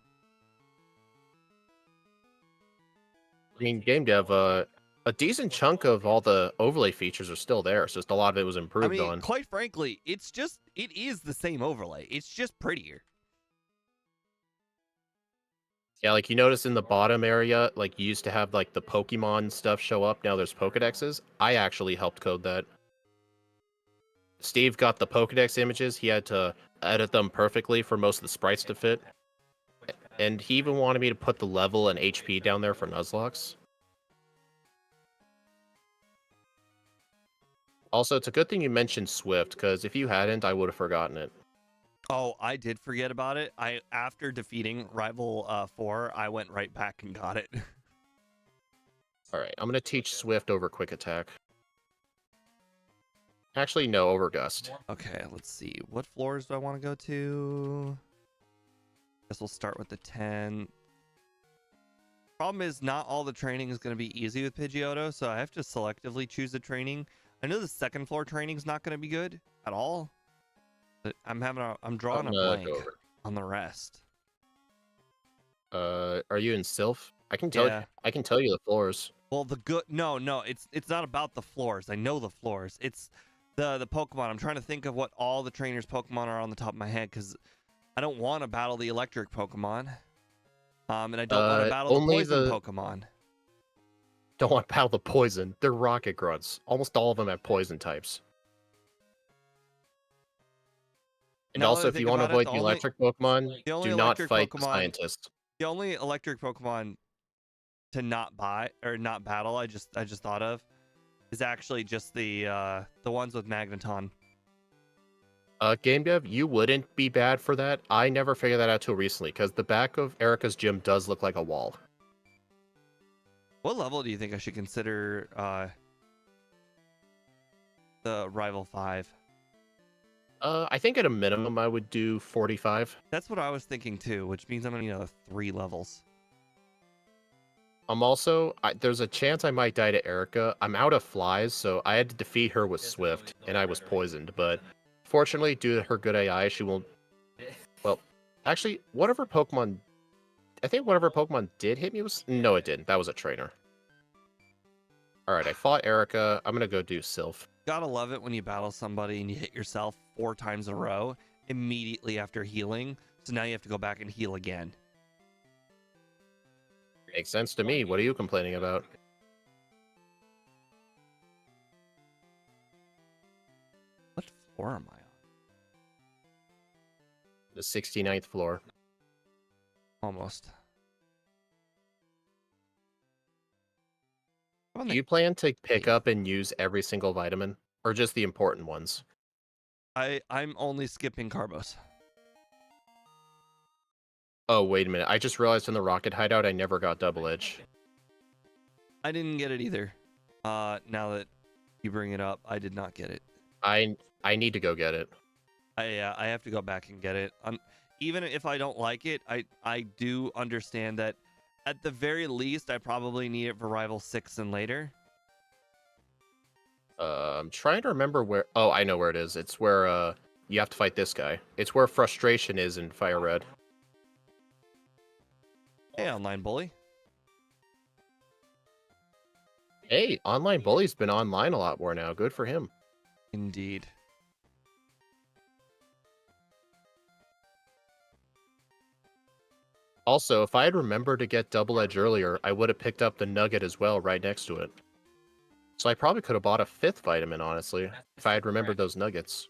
I mean, Game Dev, a decent chunk of all the overlay features are still there. It's just a lot of it was improved on. Quite frankly, it is the same overlay. It's just prettier. Yeah, like you notice in the bottom area, like you used to have like the Pokemon stuff show up. Now there's Pokedexes. I actually helped code that. Steve got the Pokedex images. He had to edit them perfectly for most of the sprites to fit. And he even wanted me to put the level and HP down there for Nuzlocke. Also, it's a good thing you mentioned Swift, because if you hadn't, I would have forgotten it. Oh, I did forget about it. After defeating Rival 4, I went right back and got it. Alright, I'm going to teach Swift over Quick Attack. Actually, no, over Gust. Okay, let's see. What floors do I want to go to? Guess we'll start with the 10. Problem is, not all the training is going to be easy with Pidgeotto, so I have to selectively choose the training. I know the second floor training is not going to be good at all. But I'm drawing a blank on the rest. Are you in Sylph? I can tell you the floors. Well, no, it's not about the floors. I know the floors. It's the Pokemon. I'm trying to think of what all the trainers' Pokemon are on the top of my head, because I don't want to battle the electric Pokemon. And I don't want to battle the poison Pokemon. Don't want to battle the poison. They're rocket grunts. Almost all of them have poison types. And Now also, that I if you think want to about it, avoid the electric Pokemon, the do not fight the scientist. The only electric Pokemon to not buy or not battle, I just thought of, is actually just the ones with Magneton. Game Dev, you wouldn't be bad for that. I never figured that out till recently, because the back of Erica's gym does look like a wall. What level do you think I should consider the Rival 5? I think at a minimum I would do 45. That's what I was thinking too, which means I'm gonna need another 3 levels. I'm also, there's a chance I might die to Erica. I'm out of flies, so I had to defeat her with Swift, and I was poisoned, but fortunately, due to her good AI, she won't... Well, actually, one of her Pokemon... I think one of her Pokemon did hit me with... No, it didn't. That was a trainer. Alright, I fought Erica. I'm gonna go do Sylph. Gotta love it when you battle somebody and you hit yourself 4 times in a row immediately after healing, so now you have to go back and heal again. Makes sense to me. What are you complaining about? What floor am I on? The 69th floor. Almost. Do you plan to pick up and use every single vitamin? Or just the important ones? I'm only skipping Carbos. Oh, wait a minute. I just realized in the Rocket Hideout I never got Double Edge. I didn't get it either. Now that you bring it up, I did not get it. I need to go get it. I have to go back and get it. Even if I don't like it, I do understand that at the very least I probably need it for Rival 6 and later. I'm trying to remember where... Oh, I know where it is. It's where you have to fight this guy. It's where Frustration is in Fire Red. Hey, Online Bully. Hey, Online Bully's been online a lot more now. Good for him. Indeed. Also, if I had remembered to get Double Edge earlier, I would have picked up the Nugget as well right next to it. So I probably could have bought a 5th vitamin, honestly, if I had remembered those nuggets.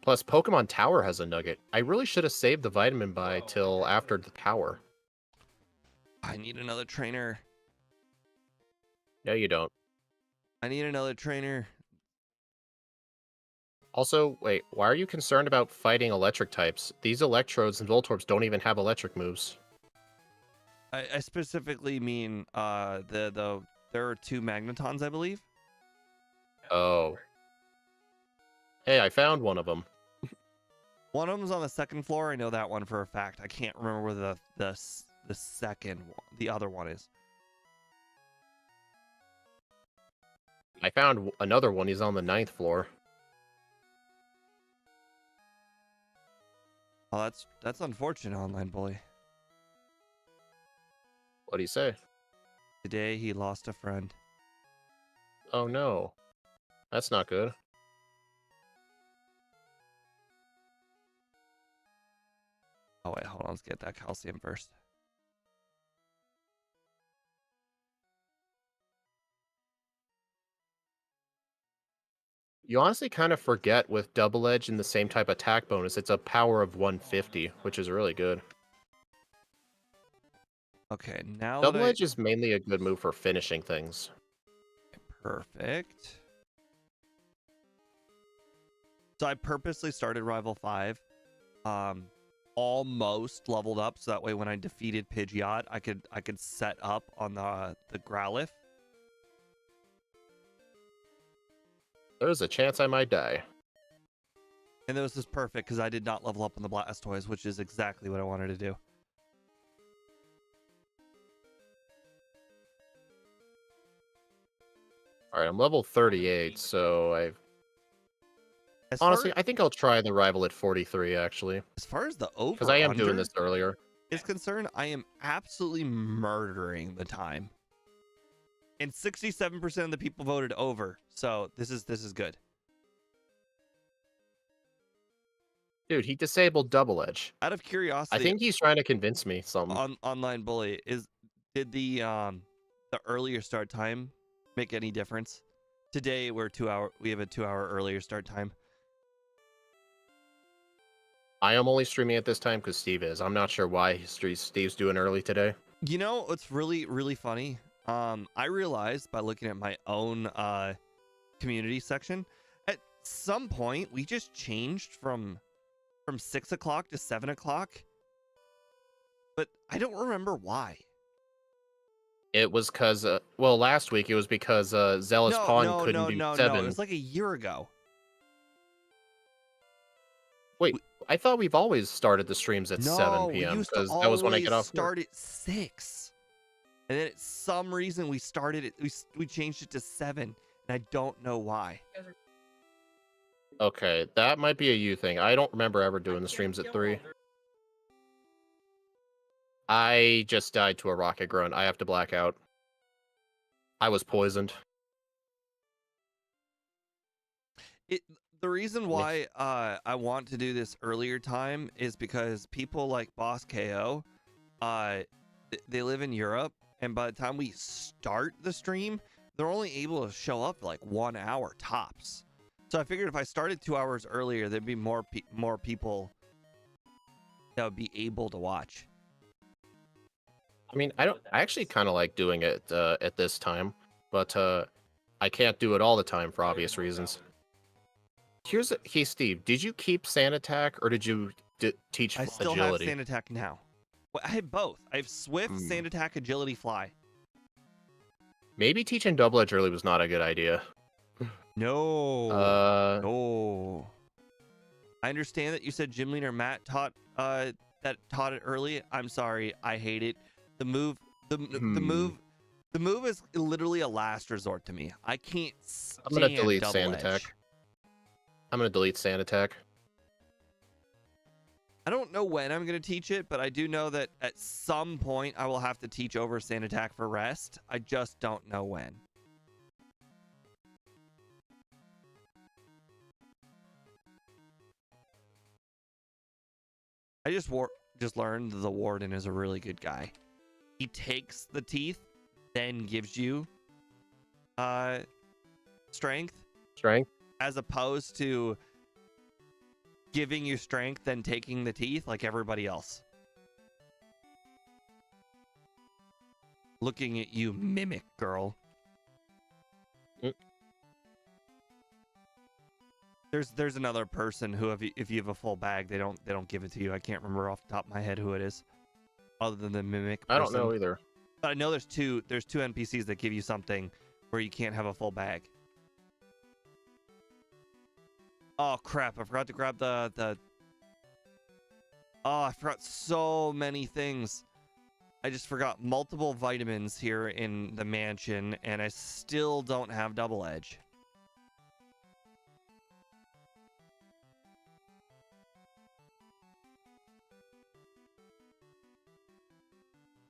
Plus, Pokemon Tower has a nugget. I really should have saved the vitamin buy till after the tower. I need another trainer. No, you don't. I need another trainer. Also, wait, why are you concerned about fighting electric types? These Electrodes and Voltorbs don't even have electric moves. I specifically mean there are 2 Magnetons, I believe. Oh. Hey, I found one of them. One of them's on the 2nd floor. I know that one for a fact. I can't remember where the second one, the other one is. I found another one. He's on the 9th floor. Oh, that's unfortunate, Online Bully. What do you say? Today he lost a friend. Oh no. That's not good. Oh wait, hold on. Let's get that calcium first. You honestly kind of forget with double edge and the same type attack bonus, it's a power of 150, which is really good. Okay, now that Double I edge is mainly a good move for finishing things. perfect. So I purposely started Rival 5, almost leveled up, so that way when I defeated Pidgeot, I could set up on the Growlithe. There's a chance I might die. And this is perfect because I did not level up on the Blastoise, which is exactly what I wanted to do. Alright, I'm level 38, so I've... As Honestly, far, I think I'll try the rival at 43, actually. as far as the Because I am over-under doing this earlier. is concerned, I am absolutely murdering the time. And 67% of the people voted over, so this is good. Dude, he disabled double edge. Out of curiosity, I think he's trying to convince me something. online bully did the earlier start time make any difference? Today we have a 2-hour earlier start time. I am only streaming at this time because Steve is. I'm not sure why Steve's doing early today. You know what's really funny? I realized by looking at my own community section, at some point we just changed from 6 o'clock to 7 o'clock, but I don't remember why. It was because, well, last week it was because Zealous Pawn couldn't do 7. No, it was like a year ago. Wait, I thought we've always started the streams at 7 we p.m. used to because that was when I get always off work. start at 6. And then at some reason we started it, we changed it to 7, and I don't know why. Okay, that might be a you thing. I don't remember ever doing the streams at 3. I just died to a rocket grunt. I have to black out. I was poisoned. The reason why I want to do this earlier time is because people like Boss KO, they live in Europe, and by the time we start the stream, they're only able to show up for like 1 hour tops. So I figured if I started 2 hours earlier, there'd be more people that would be able to watch. I mean, I actually kind of like doing it at this time, but I can't do it all the time for obvious reasons. Hey, Steve, did you keep Sand Attack or did you teach I still Agility? have Sand Attack now. Well, I have both. I have Swift, Sand Attack, Agility, Fly. Maybe teaching Double Edge early was not a good idea. No. No. I understand that you said gym leader Matt taught it early. I'm sorry. I hate it. The move is literally a last resort to me. I can't stand I'm gonna delete double Sand edge. Attack. I'm gonna delete Sand Attack. I don't know when I'm going to teach it, but I do know that at some point I will have to teach over Sand Attack for rest. I just don't know when. I just learned the Warden is a really good guy. He takes the teeth, then gives you strength. Strength? As opposed to giving you strength, then taking the teeth like everybody else. Looking at you, mimic girl. There's another person who, if you have a full bag, they don't give it to you. I can't remember off the top of my head who it is, other than the mimic person. I don't know either. But I know there's two NPCs that give you something where you can't have a full bag. Oh crap! I forgot to grab the. Oh, I forgot so many things. I just forgot multiple vitamins here in the mansion, and I still don't have double edge.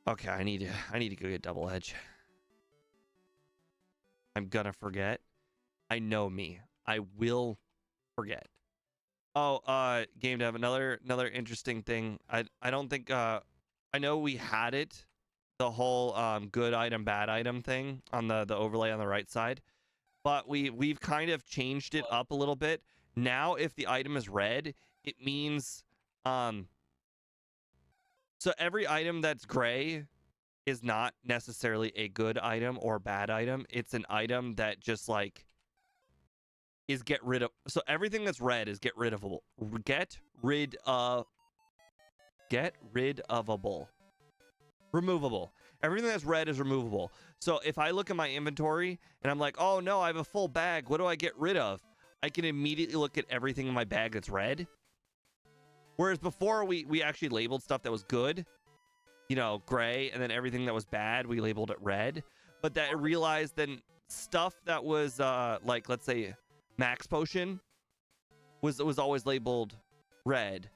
Okay, I need to go get double edge. I'm gonna forget. I know me. I will forget. Oh, game dev, another interesting thing. I don't think I know we had it, the whole good item bad item thing on the overlay on the right side. but we've kind of changed it up a little bit. Now, if the item is red, it means so every item that's gray is not necessarily a good item or bad item. It's an item that just like is get rid of. So everything that's red is get rid ofable. Removable. Everything that's red is removable. So if I look at my inventory and I'm like, oh no, I have a full bag. What do I get rid of? I can immediately look at everything in my bag that's red. Whereas before we actually labeled stuff that was good, you know, gray, and then everything that was bad, we labeled it red. But that I realized then stuff that was like, let's say max potion was always labeled red.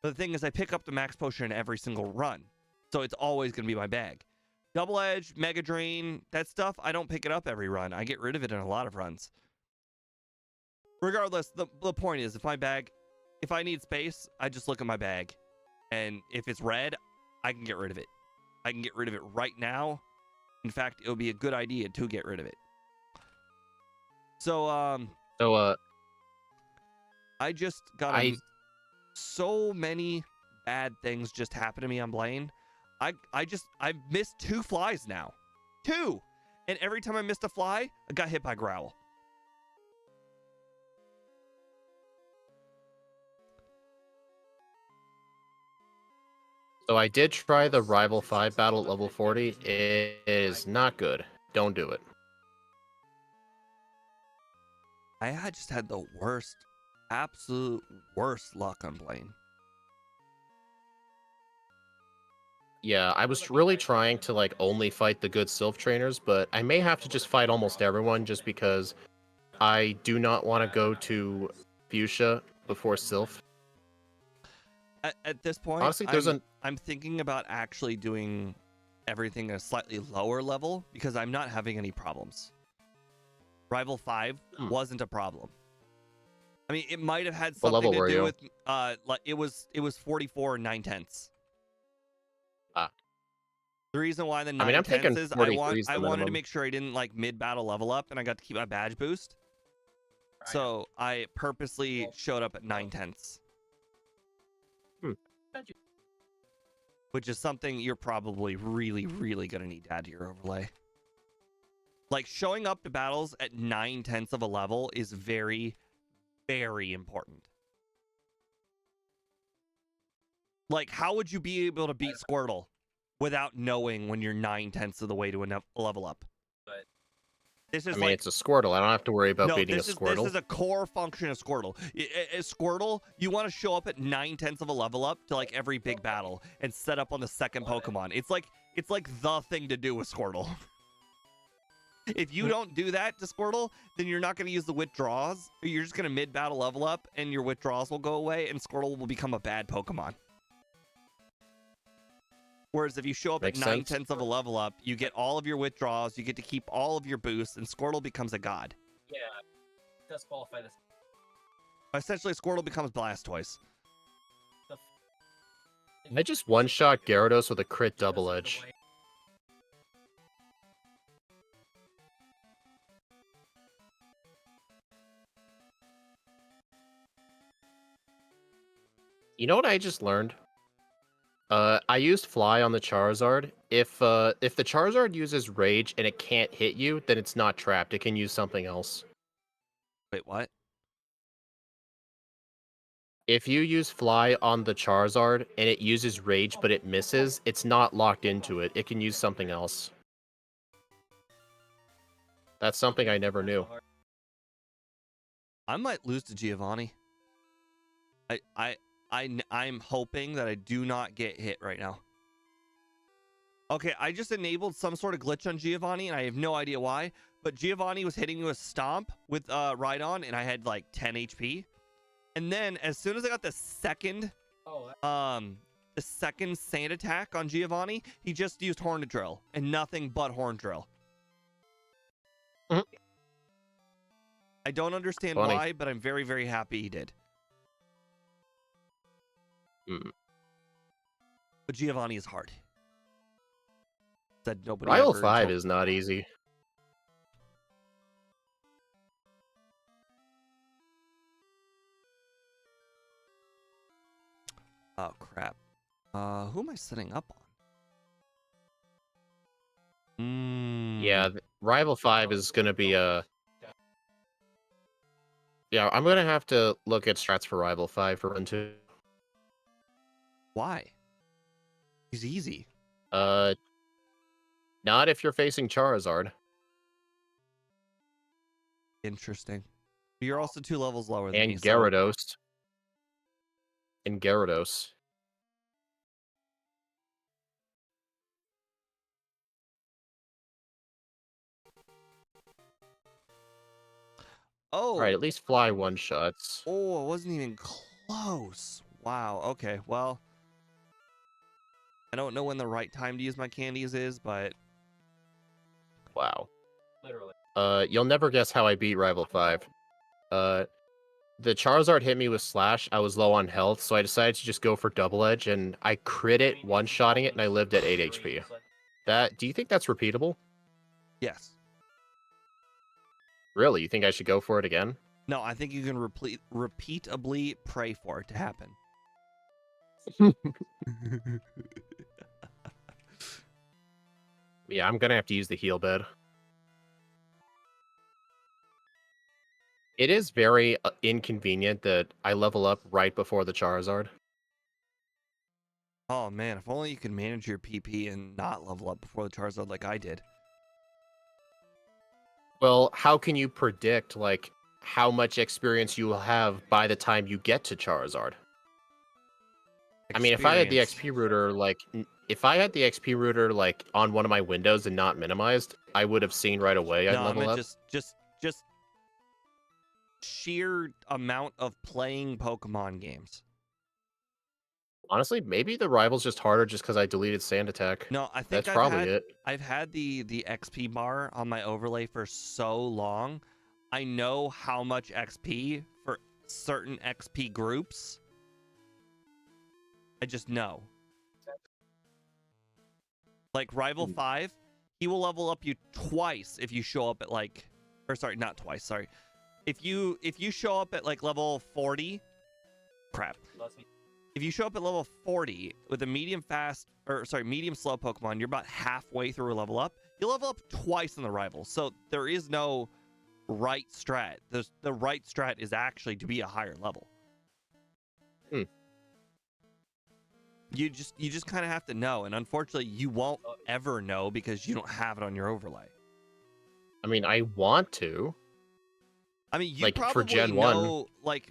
But the thing is I pick up the max potion in every single run. So it's always going to be my bag. Double Edge, Mega Drain, that stuff, I don't pick it up every run. I get rid of it in a lot of runs. Regardless, the point is, if I need space, I just look at my bag. And if it's red, I can get rid of it. I can get rid of it right now. In fact, it would be a good idea to get rid of it. So, I just got so many bad things just happen to me on Blaine. I've missed 2 flies now. 2! And every time I missed a fly, I got hit by Growl. So I did try the Rival 5 battle at level 40. It is not good. Don't do it. I just had the worst, absolute worst luck on Blaine. Yeah, I was really trying to like only fight the good Sylph trainers, but I may have to just fight almost everyone just because I do not want to go to Fuchsia before Sylph. At this point, Honestly, I'm thinking about actually doing everything at a slightly lower level because I'm not having any problems. Rival 5 wasn't a problem. I mean, it might have had something to do with like it was 44 and 9/10. The reason why the 9/10 is I wanted to make sure I didn't like mid-battle level up and I got to keep my badge boost. So I purposely showed up at 9/10. Which is something you're probably really, really going to need to add to your overlay. Like, showing up to battles at 9/10 of a level is very, very important. Like, how would you be able to beat Squirtle without knowing when you're 9/10 of the way to a level up? This is it's a Squirtle. I don't have to worry about beating a Squirtle. This is a core function of Squirtle. Squirtle, you want to show up at 9/10 of a level up to like every big battle and set up on the second Pokemon. It's like the thing to do with Squirtle. If you don't do that to Squirtle, then you're not going to use the withdrawals. You're just going to mid-battle level up and your withdrawals will go away and Squirtle will become a bad Pokemon. Whereas if you show up at 9/10 of a level up, you get all of your withdrawals, you get to keep all of your boosts, and Squirtle becomes a god. Yeah, it does qualify this. Essentially, Squirtle becomes Blastoise. I just one-shot Gyarados with a crit double edge. You know what I just learned? I used Fly on the Charizard. If the Charizard uses Rage and it can't hit you, then it's not trapped. It can use something else. Wait, what? If you use Fly on the Charizard and it uses Rage but it misses, it's not locked into it. It can use something else. That's something I never knew. I might lose to Giovanni. I'm hoping that I do not get hit right now. Okay, I just enabled some sort of glitch on Giovanni, and I have no idea why. But Giovanni was hitting me with Stomp with Rhydon, and I had like 10 HP. And then as soon as I got the second sand attack on Giovanni, he just used Horn Drill and nothing but Horn Drill. I don't understand why, but I'm very, very happy he did. But Giovanni is hard. Said nobody. Rival 5 is not easy. Oh crap. Who am I setting up on? Yeah, Rival 5 is going to be a... Yeah, I'm going to have to look at strats for Rival 5 for Run 2. Why? He's easy. Not if you're facing Charizard. Interesting. You're also 2 levels lower than And me. So... Gyarados. And Gyarados. Oh. Alright, at least fly one-shots. Oh, it wasn't even close. Wow. Okay. Well, I don't know when the right time to use my candies is, but Wow. Literally. You'll never guess how I beat Rival 5. The Charizard hit me with Slash. I was low on health, so I decided to just go for Double Edge, and I crit it, one-shotting it, and I lived at 8 HP. Do you think that's repeatable? yes. Really? You think I should go for it again? No, I think you can repeatably pray for it to happen. Yeah, I'm gonna have to use the heal bed. It is very inconvenient that I level up right before the Charizard. Oh man, if only you could manage your PP and not level up before the Charizard like I did. Well, how can you predict, like, how much experience you will have by the time you get to Charizard? I mean, if I had the Experience. XP router, if I had the XP router, on one of my windows and not minimized, I would have seen right away I'd No, I level meant up. just sheer amount of playing Pokemon games. Honestly, maybe the rival's just harder just because I deleted Sand Attack. No, I think That's probably it. I've had the XP bar on my overlay for so long. I know how much XP for certain XP groups. I just know. Like Rival 5, he will level up you twice if you show up at not twice, sorry. If you show up at level 40, crap. If you show up at level 40 with a medium slow Pokemon, you're about halfway through a level up. You level up twice in the rival. So there is no right strat. The right strat is actually to be a higher level. You just kind of have to know, and unfortunately you won't ever know because you don't have it on your overlay. I mean, I want to. I mean, you probably for Gen know,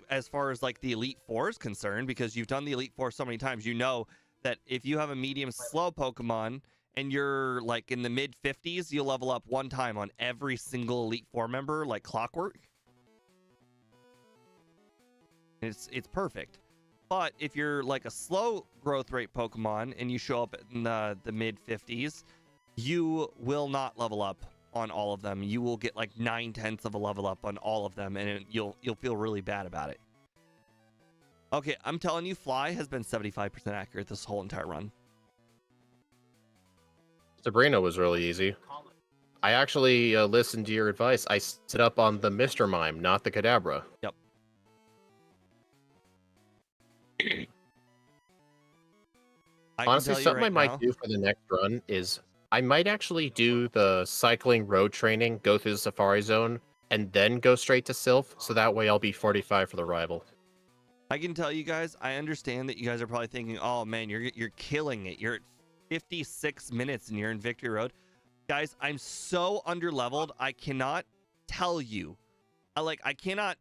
as far as the Elite Four is concerned, because you've done the Elite Four so many times, you know that if you have a medium slow Pokemon and you're in the mid 50s, you'll level up one time on every single Elite Four member, like clockwork. It's perfect. But if you're a slow growth rate Pokemon and you show up in the mid 50s, you will not level up on all of them. You will get 9/10 of a level up on all of them, and you'll feel really bad about it. Okay, I'm telling you, Fly has been 75% accurate this whole entire run. Sabrina was really easy. I actually listened to your advice. I set up on the Mr. Mime, not the Kadabra. Yep. Honestly, something I might do for the next run is I might actually do the cycling road training, go through the Safari Zone, and then go straight to Sylph, so that way I'll be 45 for the rival. I can tell you guys, I understand that you guys are probably thinking, oh man, you're killing it. You're at 56 minutes and you're in Victory Road. Guys, I'm so underleveled, I cannot tell you. I cannot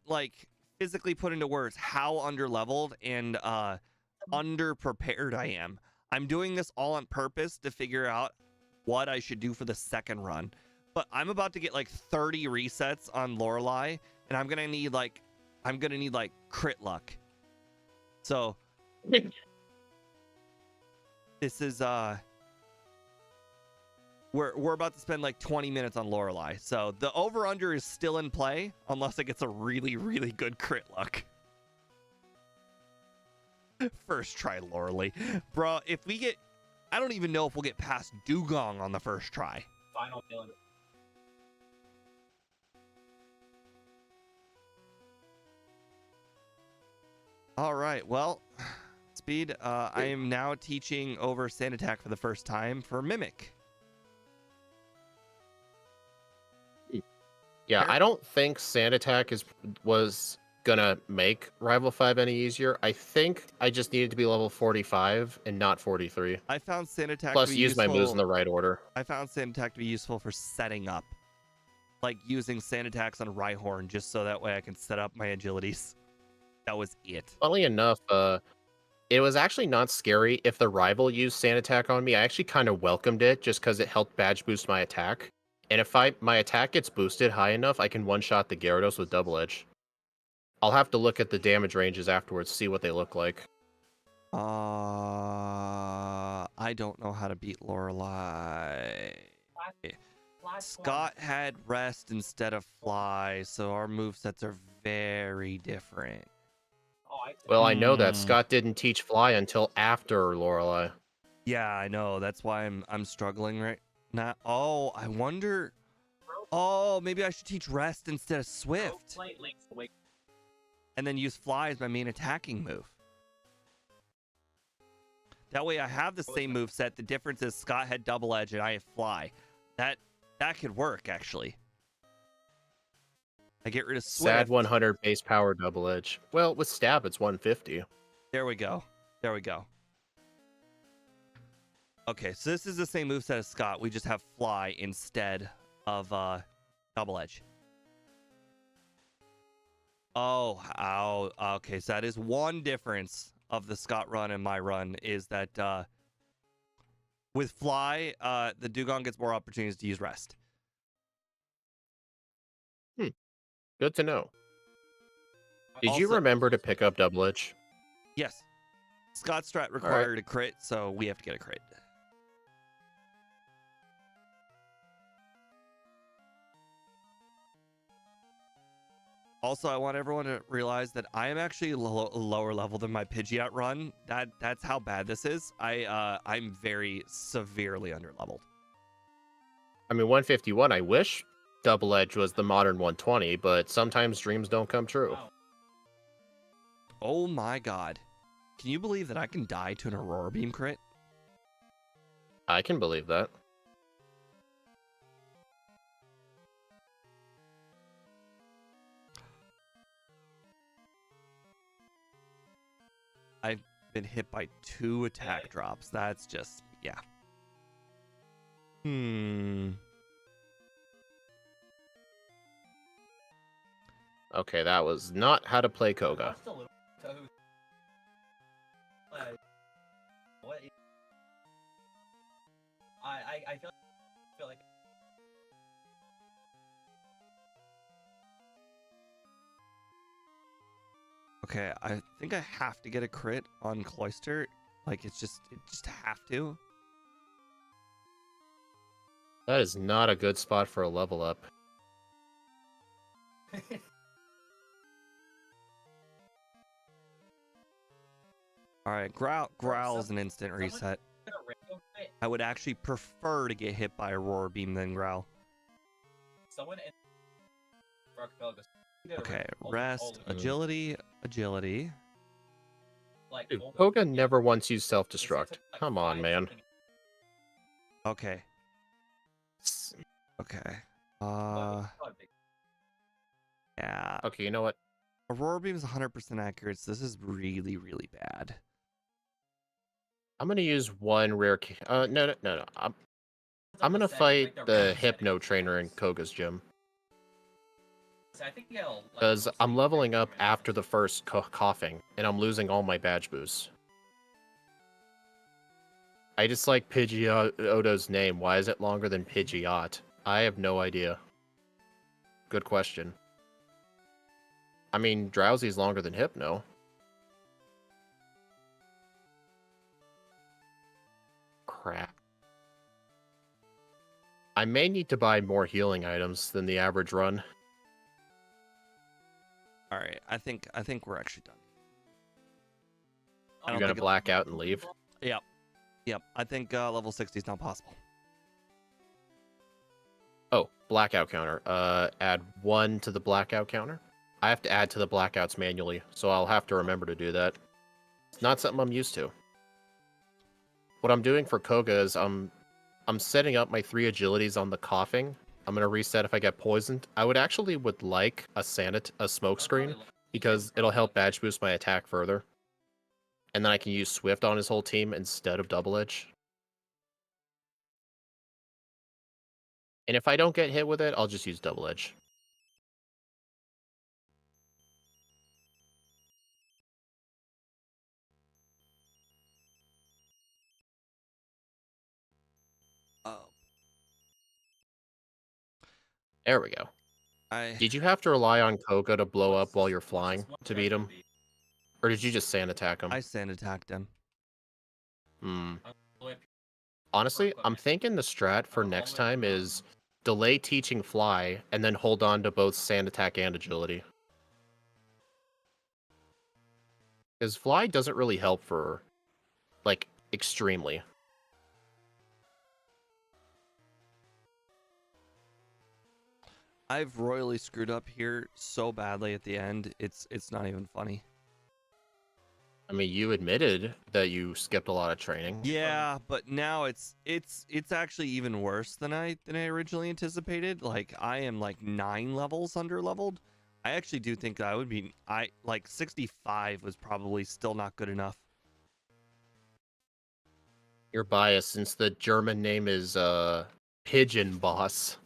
physically put into words how underleveled and underprepared I am. I'm doing this all on purpose to figure out what I should do for the second run. But I'm about to get 30 resets on Lorelei, and I'm gonna need crit luck. So this is we're about to spend 20 minutes on Lorelei. So the over under is still in play unless it gets a really, really good crit luck. First try Lorelei. Bro, if we get, I don't even know if we'll get past Dugong on the first try. Final feeling. All right, well, Speed. I am now teaching over Sand Attack for the first time for Mimic. Yeah, Fair. I don't think Sand Attack was gonna make Rival 5 any easier. I think I just needed to be level 45 and not 43. I found Sand Attack to Plus, be use my moves in the right order. I found Sand Attack to be useful for setting up. Like using Sand Attacks on Rhyhorn just so that way I can set up my agilities. That was it. Funnily enough, it was actually not scary if the rival used Sand Attack on me. I actually kind of welcomed it just because it helped badge boost my attack. And if my attack gets boosted high enough, I can one-shot the Gyarados with Double Edge. I'll have to look at the damage ranges afterwards, see what they look like. I don't know how to beat Lorelei. Flash Scott had Rest instead of Fly, so our movesets are very different. Oh, Well, I know that Hmm. Scott didn't teach Fly until after Lorelei. Yeah, I know. That's why I'm struggling right now. Oh, I wonder. Oh, maybe I should teach Rest instead of Swift, and then use Fly as my main attacking move. That way I have the same move set. The difference is Scott had Double Edge and I have Fly. That could work, actually. I get rid of Swift. Sad 100 base power Double Edge. Well, with Stab, it's 150. There we go. There we go. Okay, so this is the same moveset as Scott. We just have Fly instead of Double Edge. Oh, ow. Okay, so that is one difference of the Scott run and my run is that with Fly, the Dugong gets more opportunities to use Rest. Good to know. Did you Also- remember to pick up Double Edge? Yes. Scott strat required a crit, so we have to get a crit. Also, I want everyone to realize that I am actually lower level than my Pidgeot run. That's how bad this is. I'm very severely underleveled. I mean, 151, I wish Double Edge was the modern 120, but sometimes dreams don't come true. Oh my god. Can you believe that I can die to an Aurora Beam crit? I can believe that. I've been hit by 2 attack drops. That's just, yeah. Okay, that was not how to play Koga. What? I feel like Okay, I think I have to get a crit on Cloyster. Like, it just have to. That is not a good spot for a level up. All right, Growl is an instant reset. I would actually prefer to get hit by Aurora Beam than Growl. Someone in Okay, Rest, Agility. Like, Dude, Koga never once used self-destruct. Come on, man. Okay. Okay. Yeah. Okay, you know what? Aurora Beam is 100% accurate, so this is really, really bad. I'm gonna use one rare. No. I'm gonna fight the Hypno Trainer in Koga's gym. Because I'm leveling up after the first coughing, and I'm losing all my badge boosts. I just like Pidgeotto's name. Why is it longer than Pidgeot? I have no idea. Good question. I mean, Drowsy's longer than Hypno. Crap. I may need to buy more healing items than the average run. All right, I think we're actually done. You're gonna black out and leave? Yep. I think level 60 is not possible. Oh, blackout counter. Add 1 to the blackout counter. I have to add to the blackouts manually, so I'll have to remember to do that. not something I'm used to. What I'm doing for Koga is I'm setting up my 3 agilities on the coughing. I'm gonna reset if I get poisoned. I would like a smoke screen because it'll help badge boost my attack further. And then I can use Swift on his whole team instead of Double Edge. And if I don't get hit with it, I'll just use Double Edge. Oh, There we go. Did you have to rely on Koga to blow up while you're flying to beat him? Or did you just sand attack him? I sand attacked him. Hmm. Honestly, I'm thinking the strat for next time is delay teaching Fly and then hold on to both sand attack and agility. Because Fly doesn't really help for, like, extremely. I've royally screwed up here so badly at the end. It's not even funny. I mean, you admitted that you skipped a lot of training. Yeah, but now it's actually even worse than I originally anticipated. Like I am like 9 levels under leveled. I actually do think I would be 65 was probably still not good enough. You're biased since the German name is Pigeon Boss.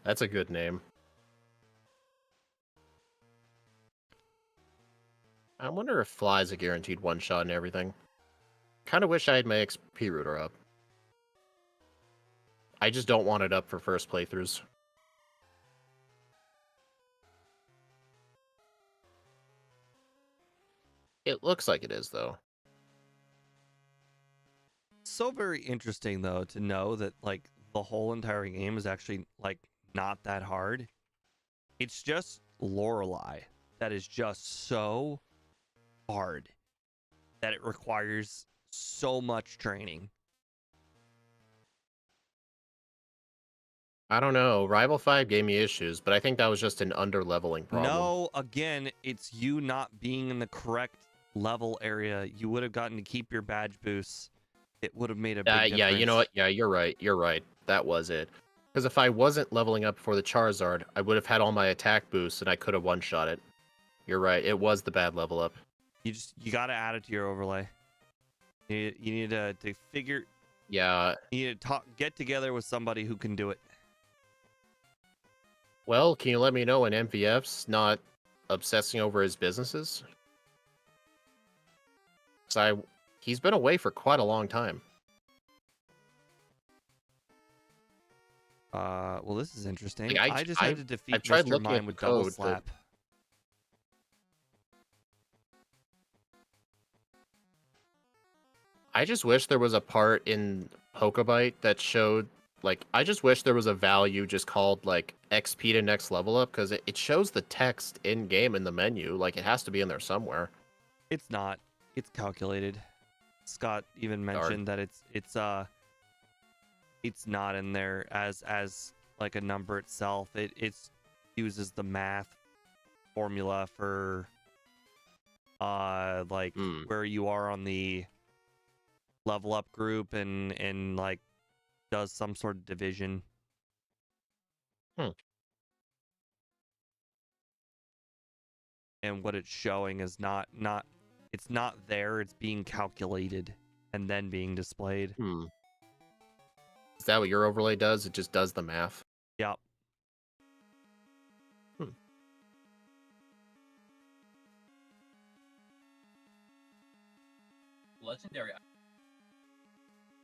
That's a good name. I wonder if Fly's a guaranteed one-shot and everything. Kind of wish I had my XP router up. I just don't want it up for first playthroughs. It looks like it is, though. So very interesting though to know that like the whole entire game is actually like not that hard. It's just Lorelei that is just so hard that it requires so much training. I don't know. Rival 5 gave me issues, but I think that was just an under-leveling problem. No, again, it's you not being in the correct level area. You would have gotten to keep your badge boosts. It would have made a big difference. Yeah, you know what? Yeah, you're right. You're right. That was it. Because if I wasn't leveling up for the Charizard, I would have had all my attack boosts and I could have one-shot it. You're right. It was the bad level up. You got to add it to your overlay. You need to figure. Yeah. You need to get together with somebody who can do it. Well, can you let me know when MVF's not obsessing over his businesses? Because he's been away for quite a long time. Well, this is interesting. Like, I just had to defeat I've tried Mr. looking Mime at with the double code, slap. I just wish there was a part in Pokebite that showed, like, I just wish there was a value just called, like, XP to next level up, because it shows the text in-game in the menu. Like, it has to be in there somewhere. It's not. It's calculated. Scott even mentioned that it's not in there as like a number itself. It uses the math formula for where you are on the level up group and like does some sort of division. And what it's showing is not it's not there, it's being calculated and then being displayed. Is that what your overlay does? It just does the math? Yep. Legendary.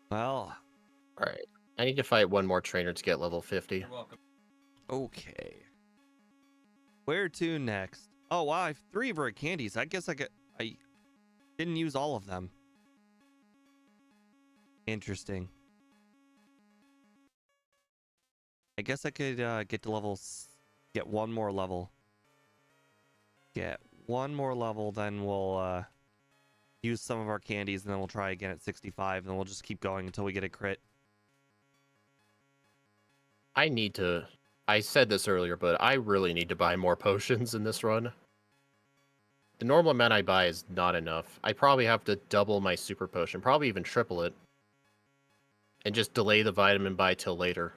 Well, Alright. I need to fight one more trainer to get level 50. You're welcome. okay. Where to next? Oh wow, I have 3 of our candies. I guess I didn't use all of them. Interesting. I guess I could get to get one more level. Get one more level, then we'll use some of our candies, and then we'll try again at 65, and then we'll just keep going until we get a crit. I said this earlier, but I really need to buy more potions in this run. The normal amount I buy is not enough. I probably have to double my super potion, probably even triple it. And just delay the vitamin buy till later.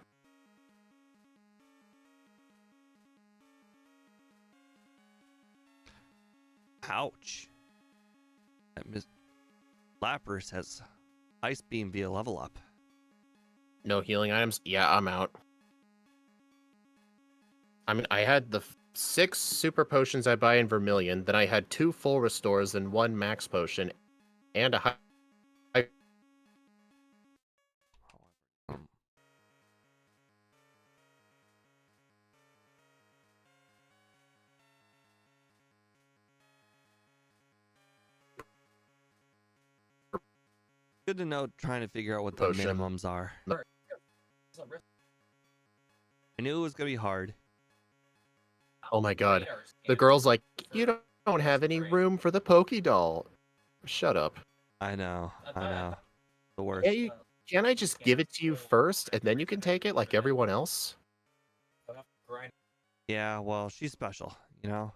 Ouch. Lapras has Ice Beam via level up. No healing items? Yeah, I'm out. I mean, I had the 6 super potions I buy in Vermilion, then I had 2 full restores and 1 max potion, and a high... Good to know, trying to figure out what the Potion. minimums are. I knew it was going to be hard. Oh my god. The girl's like, you don't have any room for the Pokédoll. Shut up. I know. The worst. Can't I just give it to you first, and then you can take it like everyone else? Yeah, well, she's special, you know?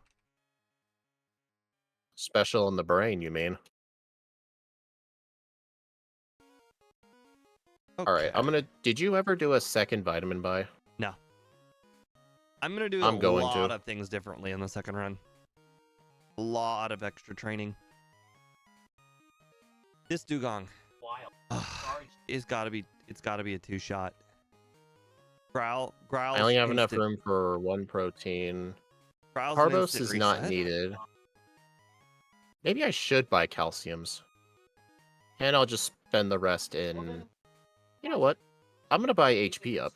Special in the brain, you mean? Alright, I'm gonna... Did you ever do a second vitamin buy? No. I'm gonna do I'm a going lot to. of things differently in the second run. A lot of extra training. This Dugong. It's gotta be a 2-shot. Growl. I only have enough room for 1 protein. Growl's Carbos is not needed. Maybe I should buy calciums. And I'll just spend the rest in... You know what? I'm gonna buy HP up.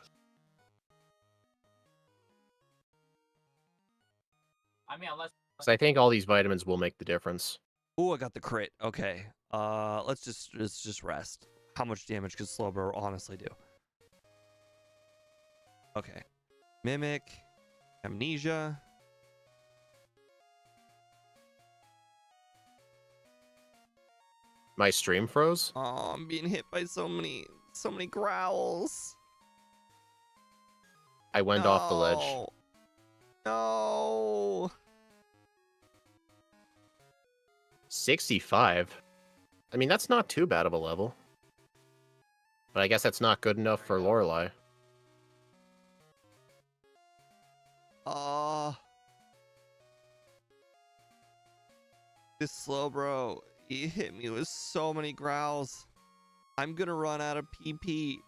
I mean, unless... Because I think all these vitamins will make the difference. Oh, I got the crit. Okay. Let's just rest. How much damage could Slowbro honestly do? Okay. Mimic. Amnesia. My stream froze? Oh, I'm being hit by so many growls. I went off the ledge. No. 65? I mean, that's not too bad of a level. But I guess that's not good enough for Lorelei. This Slowbro, he hit me with so many growls. I'm gonna run out of PP.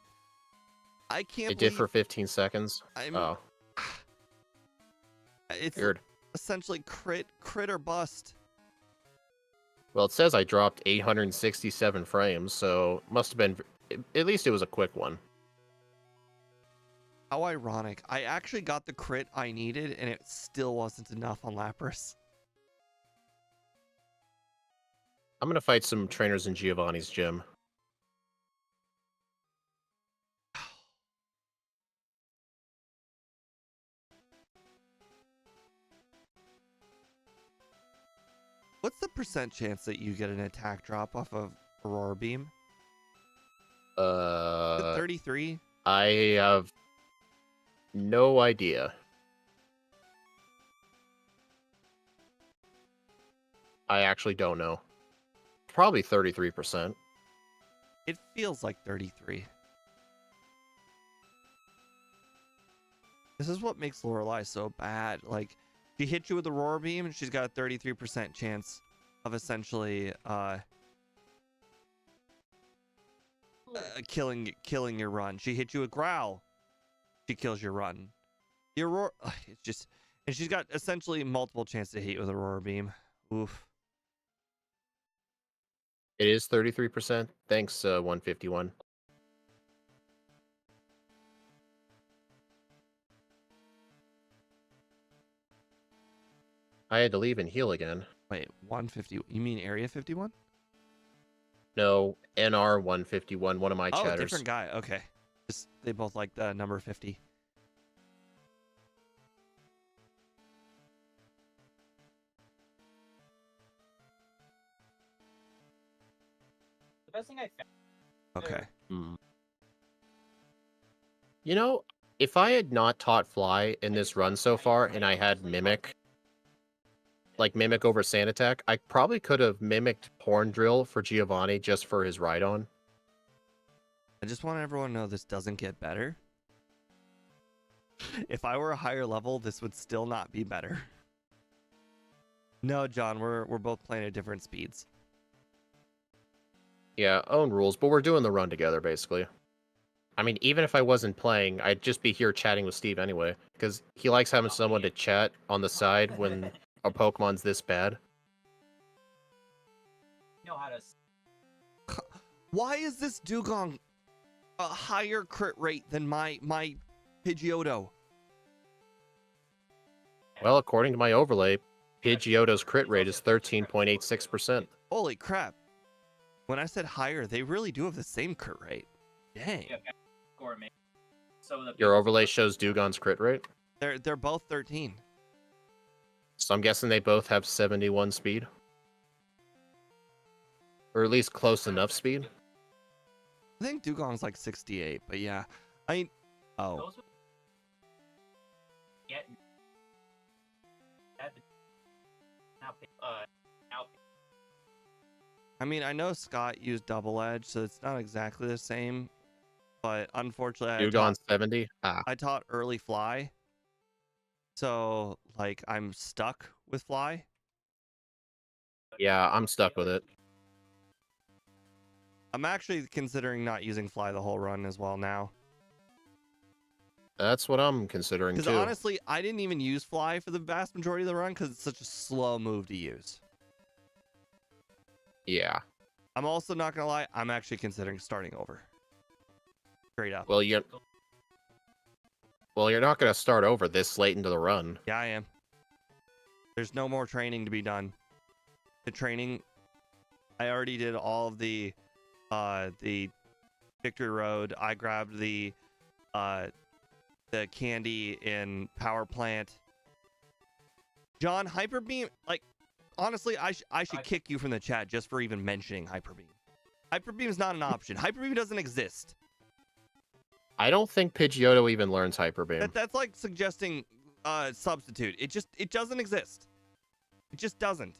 I can't. It did for 15 seconds. Oh. It's Weird. essentially crit or bust. Well, it says I dropped 867 frames, so must have been... At least it was a quick one. How ironic. I actually got the crit I needed, and it still wasn't enough on Lapras. I'm gonna fight some trainers in Giovanni's gym. What's the % chance that you get an attack drop off of Aurora Beam? 33? I have no idea. I actually don't know. Probably 33%. It feels like 33. This is what makes Lorelei so bad. Like, she hits you with the Roar Beam, and she's got a 33% chance of essentially killing your run. She hits you with Growl, she kills your run. Your Roar, it's just, and she's got essentially multiple chances to hit you with a Roar Beam. Oof. It is 33%. Thanks, 151. I had to leave and heal again. Wait, 150? You mean Area 51? No, NR 151, one of my Oh, chatters. different guy. Okay. Just, they both like the number 50. The best thing I found. Okay. You know, if I had not taught Fly in this run so far, and I had Mimic, like Mimic over Sand Attack, I probably could have mimicked Horn Drill for Giovanni just for his ride-on. I just want everyone to know this doesn't get better. If I were a higher level, this would still not be better. No, John, we're both playing at different speeds. Yeah, own rules, but we're doing the run together, basically. I mean, even if I wasn't playing, I'd just be here chatting with Steve anyway, because he likes having someone to chat on the side when a Pokemon's this bad. You know how to. Why is this Dugong a higher crit rate than my Pidgeotto? Well, according to my overlay, Pidgeotto's crit rate is 13.86%. Holy crap. When I said higher, they really do have the same crit rate. Dang. Yeah, score me. So the Your overlay shows Dugong's crit rate? They're both 13. So I'm guessing they both have 71 speed? Or at least close enough speed? I think Dugong's like 68, but yeah. Oh. Those get now I mean, I know Scott used double edge, so it's not exactly the same. But unfortunately, Dugong's 70? I taught early fly. So, like, I'm stuck with fly. Yeah, I'm stuck with it. I'm actually considering not using fly the whole run as well now. That's what I'm considering Because too. honestly, I didn't even use fly for the vast majority of the run because it's such a slow move to use. Yeah. I'm also not going to lie, I'm actually considering starting over. Straight up. Well, you're not going to start over this late into the run. Yeah, I am. There's no more training to be done. The training, I already did all of the Victory Road. I grabbed the candy in Power Plant. John, Hyper Beam, like, honestly, I should kick you from the chat just for even mentioning Hyper Beam. Hyper Beam is not an option. Hyper Beam doesn't exist. I don't think Pidgeotto even learns Hyper Beam. That's like suggesting substitute. It doesn't exist. It just doesn't.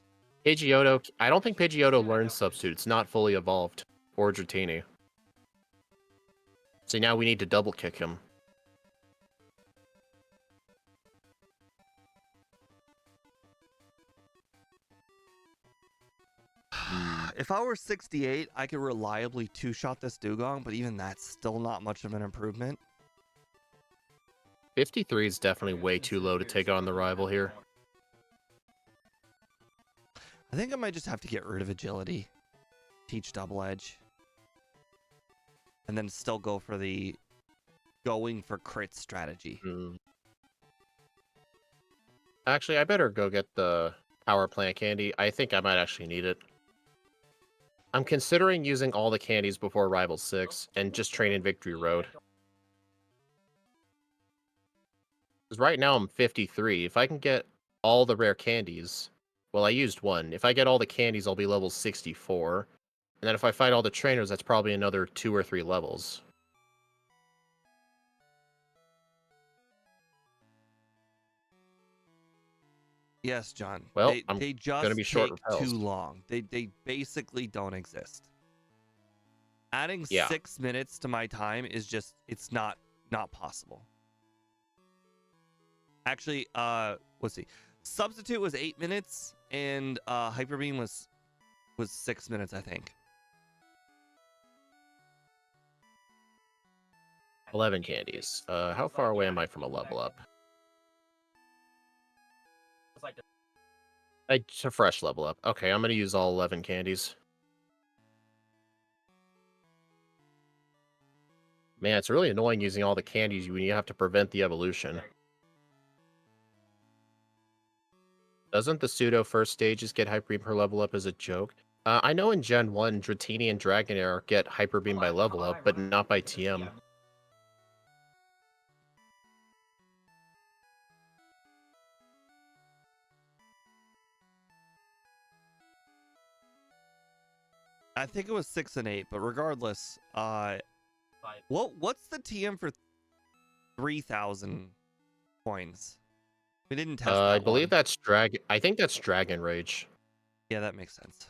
Pidgeotto, I don't think Pidgeotto learns substitute. It's not fully evolved. Or Dratini. See, now we need to double kick him. If I were 68, I could reliably two-shot this Dugong, but even that's still not much of an improvement. 53 is definitely way too low to take on the rival here. I think I might just have to get rid of agility, teach double edge, and then still go for the going for crit strategy. Actually, I better go get the power plant candy. I think I might actually need it. I'm considering using all the candies before Rival 6 and just training Victory Road. Because right now I'm 53. If I can get all the rare candies, well, I used one. If I get all the candies, I'll be level 64. And then if I fight all the trainers, that's probably another 2 or 3 levels. Yes, John. Well, they I'm just gonna be short take repels. too long. They basically don't exist. Adding Yeah. 6 minutes to my time is just it's not possible. Actually, let's see. Substitute was 8 minutes, and Hyper Beam was 6 minutes, I think. 11 candies. How far away am I from a level up? It's like It's a fresh level up. Okay, I'm gonna use all 11 candies. Man, it's really annoying using all the candies when you have to prevent the evolution. Doesn't the pseudo first stages get Hyper Beam per level up as a joke? I know in Gen 1, Dratini and Dragonair get Hyper Beam by level up, but not by TM. I think it was 6 and 8, but regardless, what's the TM for 3,000 coins? We didn't test I that believe one. that's Dragon. I think that's Dragon Rage. Yeah, that makes sense.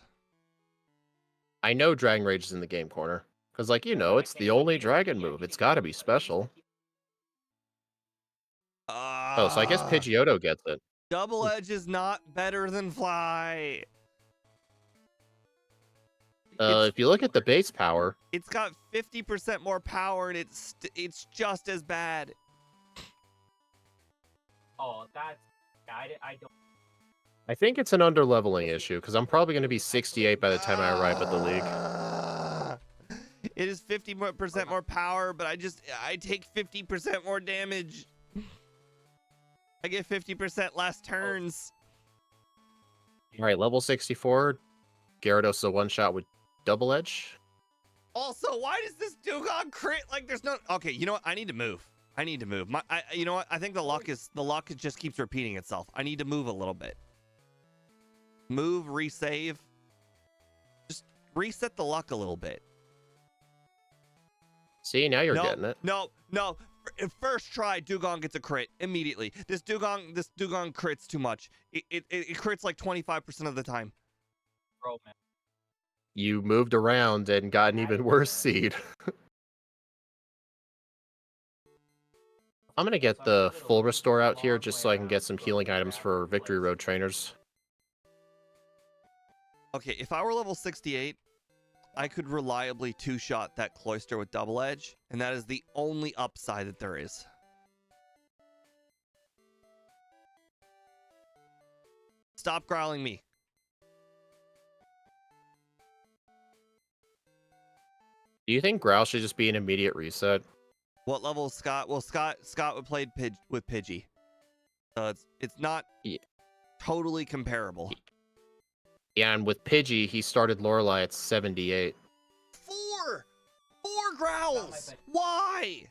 I know Dragon Rage is in the game corner. Because, like, it's the only dragon move. It's got to be special. Oh, so I guess Pidgeotto gets it. Double Edge is not better than Fly. If you look at the base power, It's got 50% more power, and it's just as bad. Oh, that's I don't. I think it's an underleveling issue, because I'm probably going to be 68 by the time I arrive at the league. It is 50% more power, but I take 50% more damage. I get 50% less turns. Alright, level 64. Gyarados a one-shot with Double Edge. Also, why does this Dugong crit? Like, there's no... Okay, you know what? I need to move. You know what? I think the luck just keeps repeating itself. I need to move a little bit. Move, resave. Just reset the luck a little bit. See, now you're getting it. No. First try, Dugong gets a crit immediately. This Dugong crits too much. It crits like 25% of the time. Bro, man. You moved around and got an even worse seed. I'm going to get the full restore out here just so I can get some healing items for Victory Road trainers. Okay, if I were level 68, I could reliably two-shot that Cloyster with Double Edge, and that is the only upside that there is. Stop growling me. Do you think Growl should just be an immediate reset? What level is Scott? Well, Scott would play with Pidgey. So it's not totally comparable. Yeah, and with Pidgey, he started Lorelei at 78. Four growls. Why?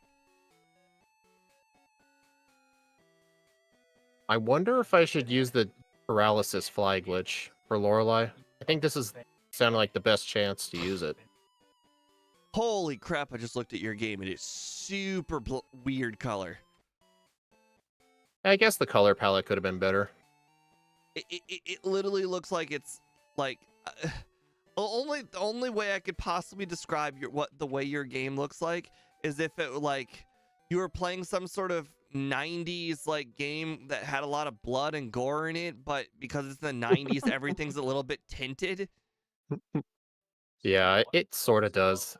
I wonder if I should use the paralysis fly glitch for Lorelei. I think this is sounding like the best chance to use it. Holy crap, I just looked at your game and it's super weird color. I guess the color palette could have been better. It literally looks like it's like the only way I could possibly describe the way your game looks like is if it like you were playing some sort of 90s like game that had a lot of blood and gore in it, but because it's the 90s everything's a little bit tinted. Yeah, it sort of does.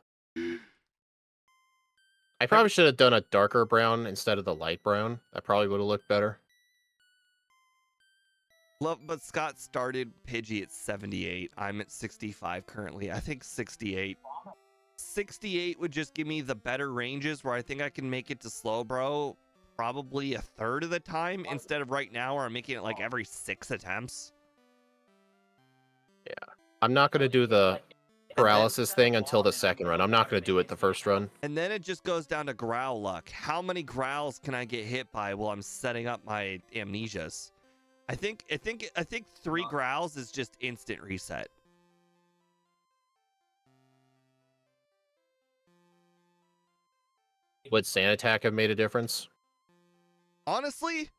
I probably should have done a darker brown instead of the light brown. That probably would have looked better. But Scott started Pidgey at 78. I'm at 65 currently. I think 68 would just give me the better ranges where I think I can make it to Slowbro probably a third of the time instead of right now where I'm making it like every 6 attempts. Yeah. I'm not going to do the paralysis thing until the second run. I'm not going to do it the first run. And then it just goes down to growl luck. How many growls can I get hit by while I'm setting up my amnesias? I think 3 growls is just instant reset. Would Sand Attack have made a difference? Honestly,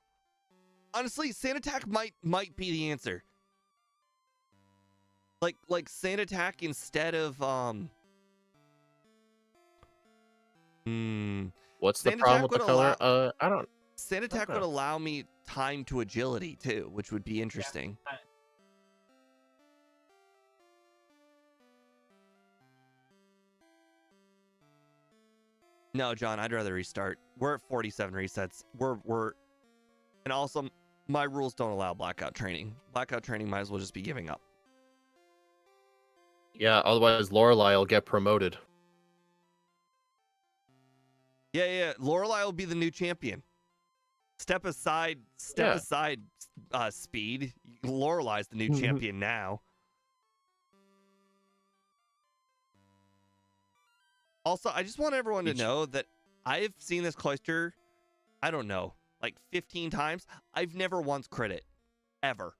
Sand Attack might be the answer. Like Sand Attack instead of What's the Sand problem Attack with the would color? I don't. Sand Attack would allow me time to agility too, which would be interesting. Yeah. No, John, I'd rather restart. We're at 47 resets. We're and also my rules don't allow blackout training. Blackout training might as well just be giving up. Yeah, otherwise Lorelei will get promoted. Yeah. Lorelei will be the new champion. Step aside, speed. Lorelei's the new champion now. Also, I just want everyone to know that I've seen this Cloyster, I don't know, like 15 times. I've never once crit it. Ever.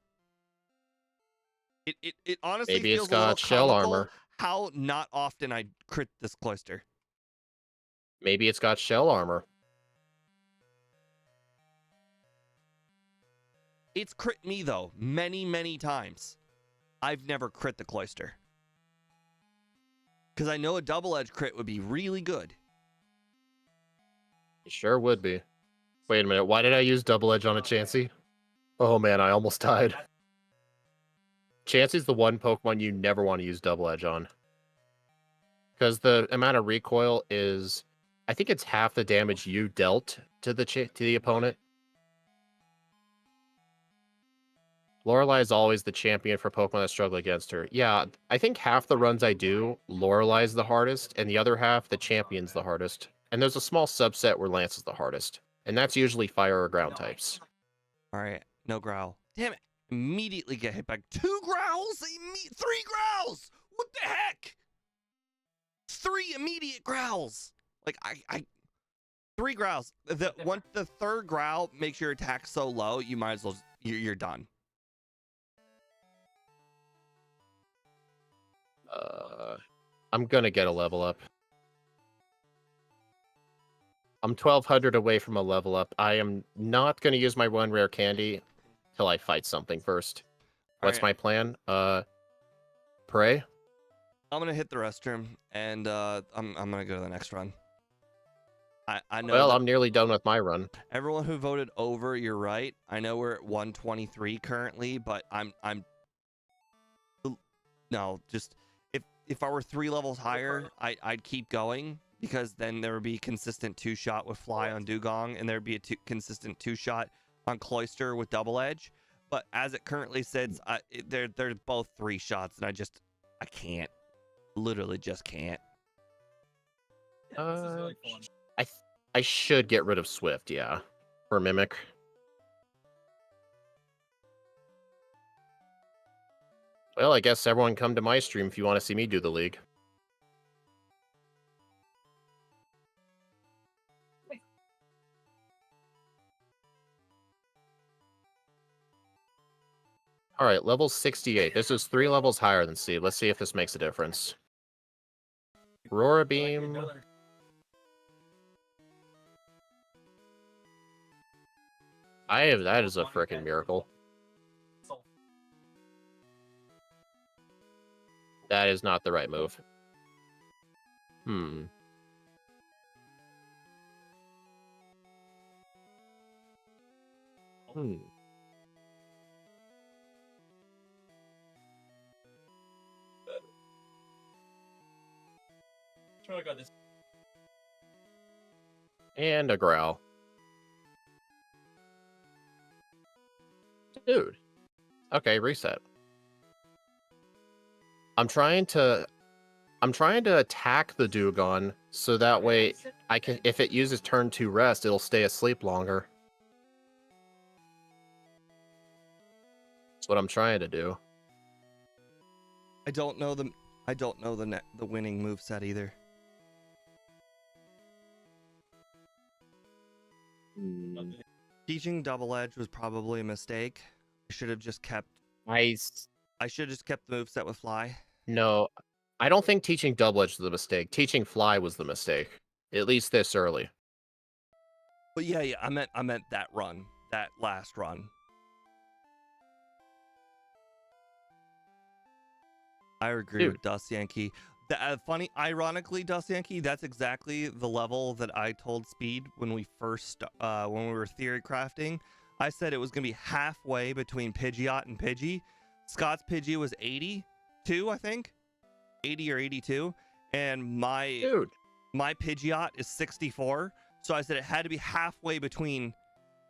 It honestly Maybe feels it's got a little shell comical armor. how not often I crit this Cloyster. Maybe it's got shell armor. It's crit me though, many times. I've never crit the Cloyster. Because I know a double edge crit would be really good. It sure would be. Wait a minute, why did I use double edge on a Chansey? Oh man, I almost died. Chansey's the one Pokemon you never want to use double edge on. Because the amount of recoil is, I think it's half the damage you dealt to the opponent. Lorelei is always the champion for Pokemon that struggle against her. Yeah, I think half the runs I do, Lorelei's the hardest, and the other half, the champion's the hardest. And there's a small subset where Lance is the hardest. And that's usually fire or ground types. Alright, no growl. Damn it. Immediately get hit by 2 growls? 3 growls! What the heck? 3 immediate growls. Like, I 3 growls. Once the 3rd growl makes your attack so low, you might as well, you're done. I'm gonna get a level up. I'm 1200 away from a level up. I am not gonna use my 1 rare candy till I fight something first. What's my plan? Pray? I'm gonna hit the restroom, and I'm gonna go to the next run. I know. Well, I'm nearly done with my run. Everyone who voted over, you're right. I know we're at 123 currently, but I'm no, just if I were 3 levels higher, I'd keep going, because then there would be consistent 2-shot with Fly on Dugong, and there'd be a consistent 2-shot on Cloyster with Double Edge. But as it currently sits, they're both 3 shots, and I can't, literally just can't. I should get rid of Swift, yeah, for Mimic. Well, I guess everyone come to my stream if you want to see me do the league. All right, level 68. This is 3 levels higher than Steve. Let's see if this makes a difference. Aurora Beam. That is a frickin' miracle. That is not the right move. Hmm. And a growl. Dude. Okay, reset. I'm trying to attack the Dugong so that way I can, if it uses turn 2 rest, it'll stay asleep longer. That's what I'm trying to do. I don't know the winning moveset either. Teaching Double Edge was probably a mistake. I should have just kept I should have just kept the moveset with Fly. No, I don't think teaching Double Edge was the mistake. Teaching Fly was the mistake. At least this early. But yeah, I meant that run. That last run. I agree with Dust Yankee. Ironically, Dust Yankee, that's exactly the level that I told Speed when we were theory crafting. I said it was gonna be halfway between Pidgeot and Pidgey. Scott's Pidgey was 82, I think, 80 or 82, and my Pidgeot is 64. So I said it had to be halfway between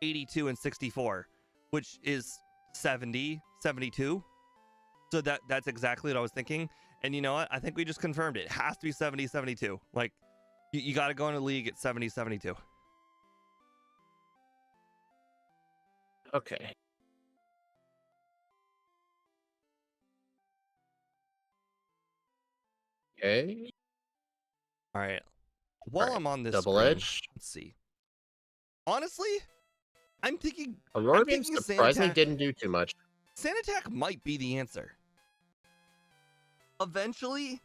82 and 64, which is 70, 72. So that's exactly what I was thinking. And you know what? I think we just confirmed it. It has to be 70, 72. Like, you got to go in a league at 70, 72. Okay. Okay. All right. While I'm on this Double Edge. Let's see. Honestly, I'm thinking Aurora Beam surprisingly didn't do too much. Sand Attack might be the answer. Eventually,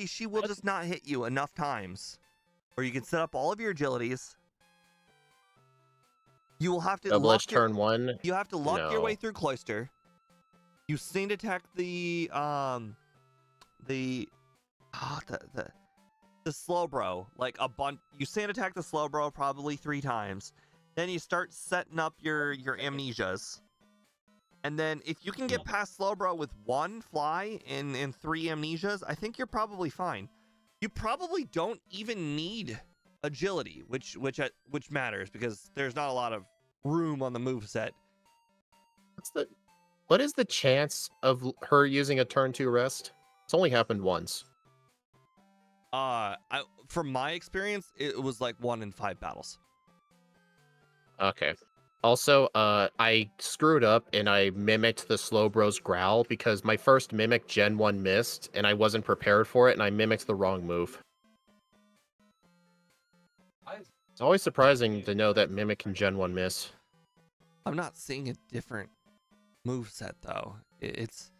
she will just not hit you enough times, or you can set up all of your agilities, You will have to Double luck edge turn 1. You have to luck your No. way through Cloister. You sand attack the Slowbro, like a bunch. You sand attack the Slowbro probably 3 times. Then you start setting up your amnesias. And then if you can get past Slowbro with 1 fly and 3 amnesias, I think you're probably fine. You probably don't even need agility, which matters because there's not a lot of room on the moveset. What is the chance of her using a turn 2 rest? It's only happened once. From my experience, it was like 1 in 5 battles. Okay. Also, I screwed up and I mimicked the Slowbro's growl because my first mimic Gen 1 missed and I wasn't prepared for it and I mimicked the wrong move. It's always surprising to know that mimic can Gen 1 miss. I'm not seeing a different moveset though. It's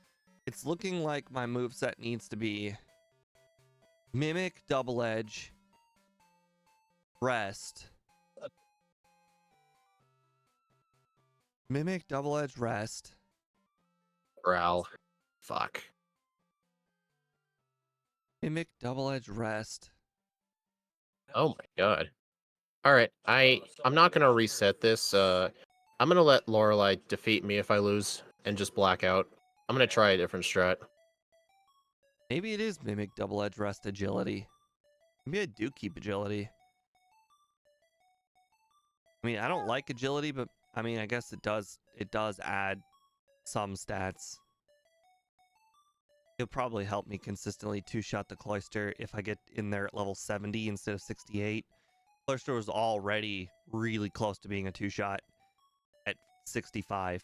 looking like my moveset needs to be mimic, double edge, rest. Mimic, double edge, rest. Growl. Fuck. Mimic, double edge, rest. Oh my god. Alright, I'm not gonna reset this. I'm gonna let Lorelei defeat me if I lose and just black out. I'm gonna try a different strat. Maybe it is mimic, double edge, rest, agility. Maybe I do keep agility. I mean, I don't like agility, but I mean, I guess it does add some stats. It'll probably help me consistently 2-shot the Cloister if I get in there at level 70 instead of 68. Cloister was already really close to being a 2-shot at 65.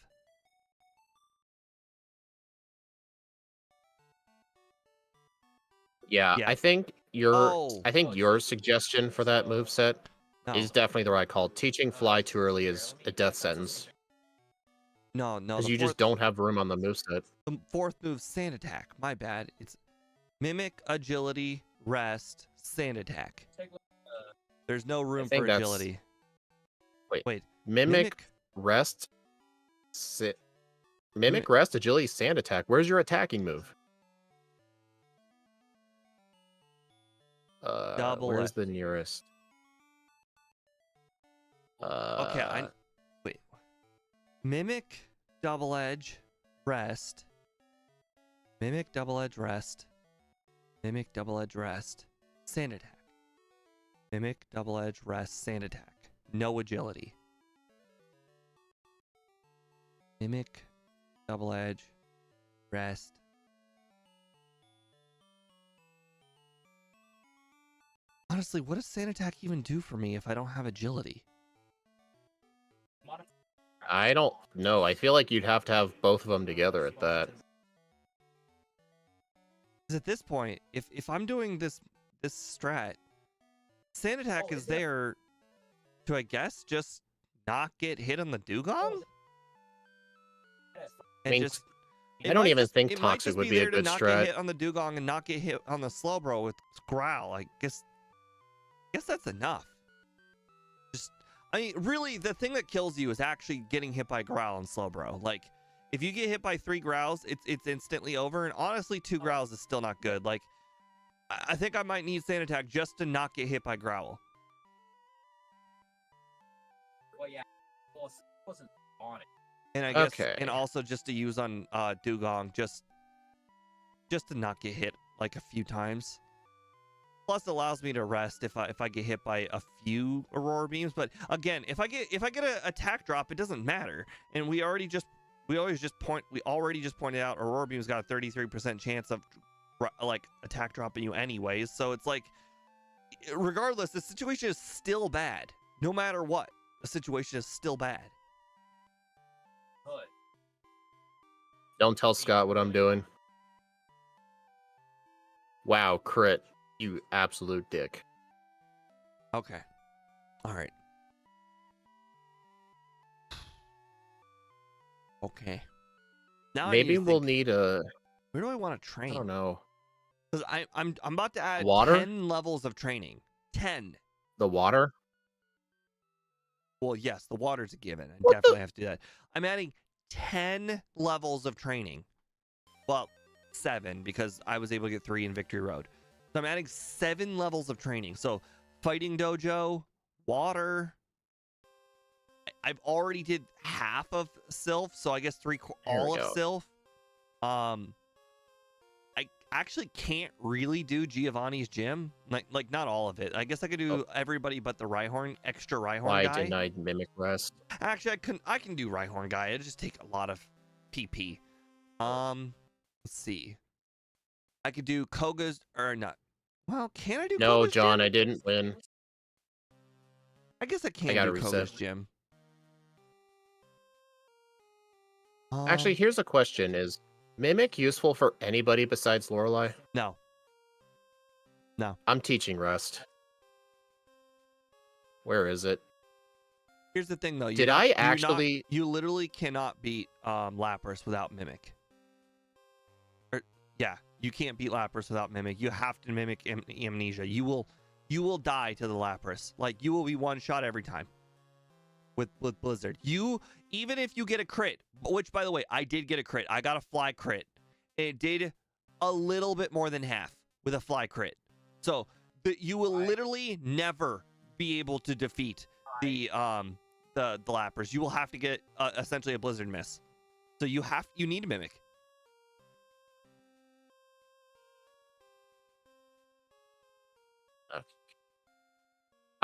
Yeah, Yeah. I think your suggestion for that moveset No, is definitely the right call. Teaching fly too early is a death sentence. no. Because The you just don't have room on the moveset. the 4th move, sand attack. My bad. It's mimic, agility, rest, sand attack. There's no room think for that's- agility. Wait. Mimic, rest, mimic, rest, agility, sand attack. Where's your attacking move? Double Where's edge. the nearest? Okay, wait. Mimic, double edge, rest. Mimic, double edge, rest. Mimic, double edge, rest. Sand attack. Mimic, double edge, rest, sand attack. No agility. Mimic, double edge, rest. Honestly, what does sand attack even do for me if I don't have agility? I don't know. I feel like you'd have to have both of them together at that. Because at this point, if I'm doing this strat, sand attack is there to, I guess, just not get hit on the dugong? I mean, It I don't might even just- think it might toxic just would be a there to good not get strat. hit on the dugong and not get hit on the Slowbro with growl. I guess that's enough. I mean, really, the thing that kills you is actually getting hit by growl and Slowbro. Like, if you get hit by 3 growls, it's instantly over. And honestly, 2 growls is still not good. Like, I think I might need sand attack just to not get hit by growl. Well, yeah, wasn't on it. And I guess, Okay. and also just to use on dugong, just to not get hit like a few times. Plus, it allows me to rest if I get hit by a few aurora beams. But again, if I get an attack drop, it doesn't matter. And we already just pointed out aurora beams got a 33% chance of like attack dropping you anyways. So it's like, regardless, the situation is still bad. No matter what, the situation is still bad. But Don't tell Scott what I'm doing. Wow, crit. You absolute dick. Okay. All right. Okay. Now Maybe I need to we'll think, need a... where do I want to I train? don't know. Because I'm about to add Water? 10 levels of training. 10. The water? Well, yes, the water's a given. I What definitely have to do that. I'm adding 10 levels of training. Well, 7 because I was able to get 3 in Victory Road. So I'm adding 7 levels of training. So fighting dojo, water. I've already did half of Sylph, so I guess all of Sylph. I actually can't really do Giovanni's gym, like not all of it. I guess I could do everybody but the extra Rhyhorn Why guy. didn't I mimic rest? Actually, I can do Rhyhorn guy. It just take a lot of PP. Let's see. I could do Koga's or not. Well, can I do? No, Koga's John, gym? I didn't win. I guess I can't gotta do reset. Koga's gym. Actually, here's a question: is mimic useful for anybody besides Lorelei? No. I'm teaching rest. Where is it? Here's the thing, though. You literally cannot beat Lapras without Mimic. Yeah, you can't beat Lapras without Mimic. You have to mimic Amnesia. You will die to the Lapras. Like, you will be one shot every time with Blizzard. Even if you get a crit, which, by the way, I did get a crit. I got a fly crit. It did a little bit more than half with a fly crit. So you will literally never be able to defeat the Lapras. You will have to get essentially a Blizzard miss. So you need to mimic.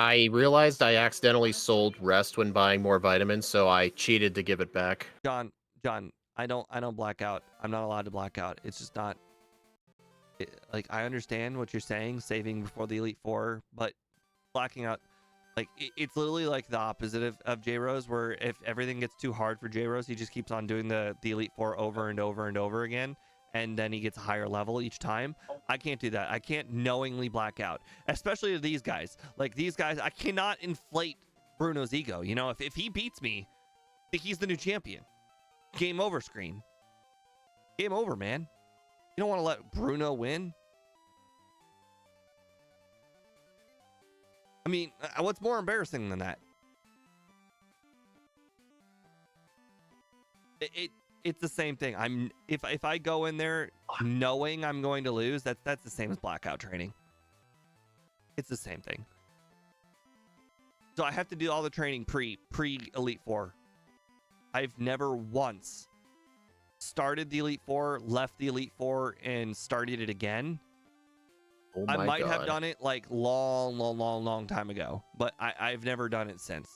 I realized I accidentally sold rest when buying more vitamins, so I cheated to give it back. John, I don't black out. I'm not allowed to black out. It's just not. Like, I understand what you're saying, saving before the Elite Four, but blacking out, like, it's literally like the opposite of J-Rose, where if everything gets too hard for J-Rose, he just keeps on doing the Elite Four over and over and over again, and then he gets a higher level each time. I can't do that. I can't knowingly black out, especially to these guys. Like, these guys, I cannot inflate Bruno's ego. You know, if he beats me, he's the new champion. Game over screen. Game over, man. You don't want to let Bruno win. I mean, what's more embarrassing than that? It's the same thing. If I go in there knowing I'm going to lose, that's the same as blackout training. It's the same thing. So I have to do all the training pre Elite Four. I've never once started the Elite Four, left the Elite Four, and started it again. Oh I my might God. have done it like long time ago, but I've never done it since.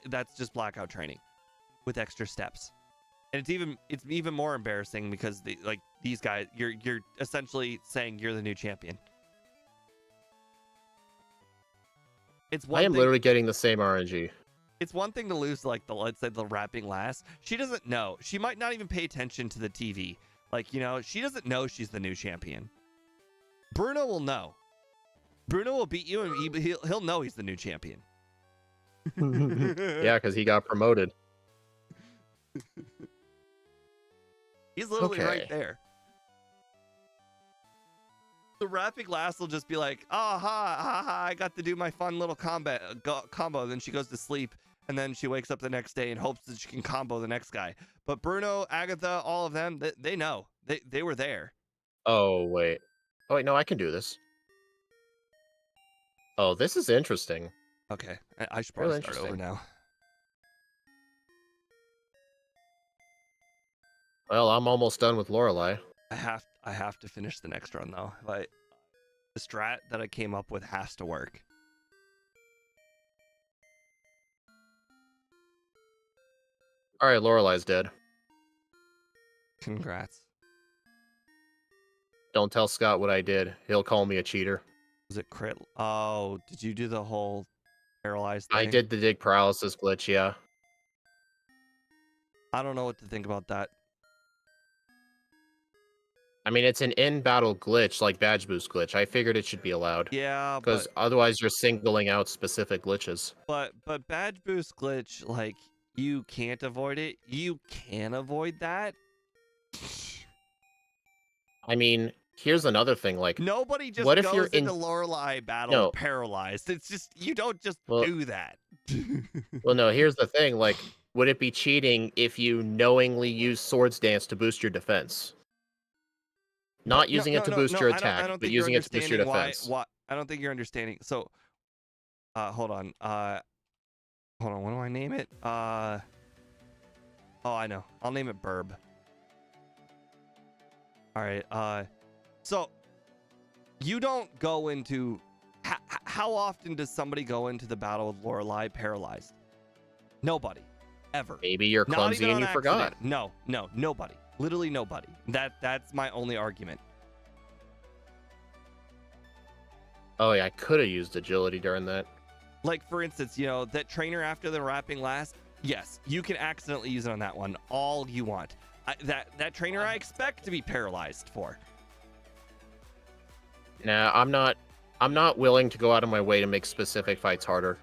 That's just blackout training with extra steps. And it's even more embarrassing because these guys, you're essentially saying you're the new champion. I am literally getting the same RNG. It's one thing to lose like let's say the wrapping last. She doesn't know. She might not even pay attention to the TV. Like, you know, she doesn't know she's the new champion. Bruno will know. Bruno will beat you, and he'll know he's the new champion. Yeah, because he got promoted. He's literally right there. The wrapping last will just be like, oh, ha, I got to do my fun little combo. Then she goes to sleep, and then she wakes up the next day and hopes that she can combo the next guy. But Bruno, Agatha, all of them, they know. They were there. Oh, wait. Oh, wait, no, I can do this. Oh, this is interesting. Okay, I should probably start over now. Well, I'm almost done with Lorelei. I have to finish the next run though. Like, the strat that I came up with has to work. All right, Lorelei's dead. Congrats. Don't tell Scott what I did. He'll call me a cheater. Was it crit? Oh, did you do the whole paralyzed thing? I did the dig paralysis glitch, yeah. I don't know what to think about that. I mean, it's an in-battle glitch, like badge boost glitch. I figured it should be allowed. Yeah, because otherwise you're singling out specific glitches. But badge boost glitch, like, you can't avoid it. You can avoid that. I mean, here's another thing. Like, nobody just what if goes you're into Lorelei battle paralyzed. It's just, you don't just do that. Well, no, here's the thing. Like, would it be cheating if you knowingly use Swords Dance to boost your defense? Not using it to boost your I attack, don't but think you're using it to boost your understanding defense. why. I don't think you're understanding. So, hold on. Hold on. What do I name it? Oh, I know. I'll name it Burb. All right. So you don't go into. How often does somebody go into the battle with Lorelei paralyzed? Nobody, ever. Maybe you're clumsy and you forgot. No, nobody. Literally nobody. That's my only argument. Oh yeah, I could have used agility during that. Like for instance, you know that trainer after the wrapping last. Yes, you can accidentally use it on that one all you want. That trainer I expect to be paralyzed for. Nah, I'm not willing to go out of my way to make specific fights harder.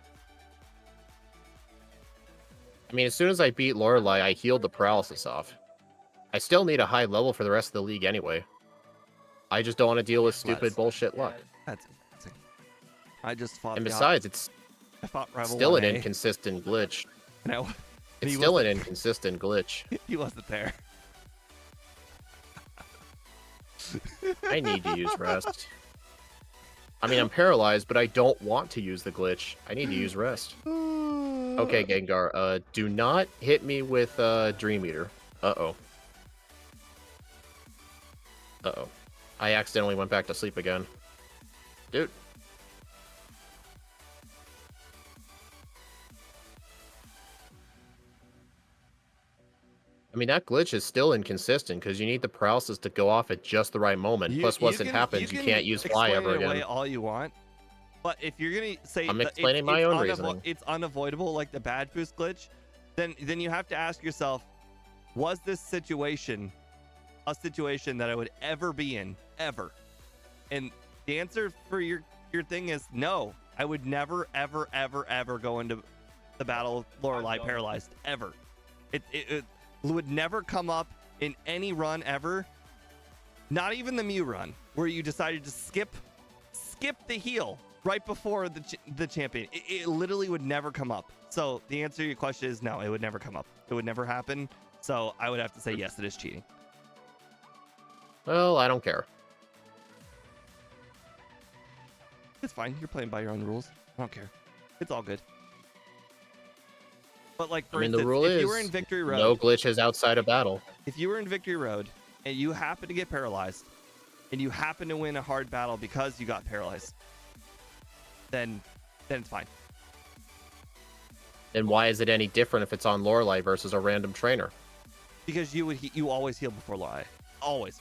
I mean, as soon as I beat Lorelei, I healed the paralysis off. I still need a high level for the rest of the league anyway. I just don't want to deal with stupid bullshit luck. That's amazing. I just fought. And besides, it's still an inconsistent glitch. No, it's still an inconsistent glitch. He wasn't there. I need to use rest. I mean, I'm paralyzed, but I don't want to use the glitch. I need to use rest. Okay, Gengar, do not hit me with Dream Eater. Uh-oh. Uh-oh. I accidentally went back to sleep again. Dude. I mean, that glitch is still inconsistent because you need the paralysis to go off at just the right moment. Plus, once it happens, you can't use Fly ever again. Away all you want, but if you're gonna say I'm explaining my own reasoning, it's unavoidable, like the badge boost glitch, then you have to ask yourself, was this situation a situation that I would ever be in, ever? And the answer for your thing is no. I would never, ever, ever, ever go into the battle of Lorelei paralyzed, ever. It would never come up in any run ever. Not even the Mew run, where you decided to skip the heal right before the champion. It literally would never come up. So the answer to your question is no, it would never come up. It would never happen. So I would have to say yes, it is cheating. Well, I don't care. It's fine. You're playing by your own rules. I don't care. It's all good. But like, for instance, the rule is you were in Victory Road, no glitches outside of battle. If you were in Victory Road and you happen to get paralyzed and you happen to win a hard battle because you got paralyzed, then it's fine. Then why is it any different if it's on Lorelei versus a random trainer? Because you always heal before Lorelei. Always.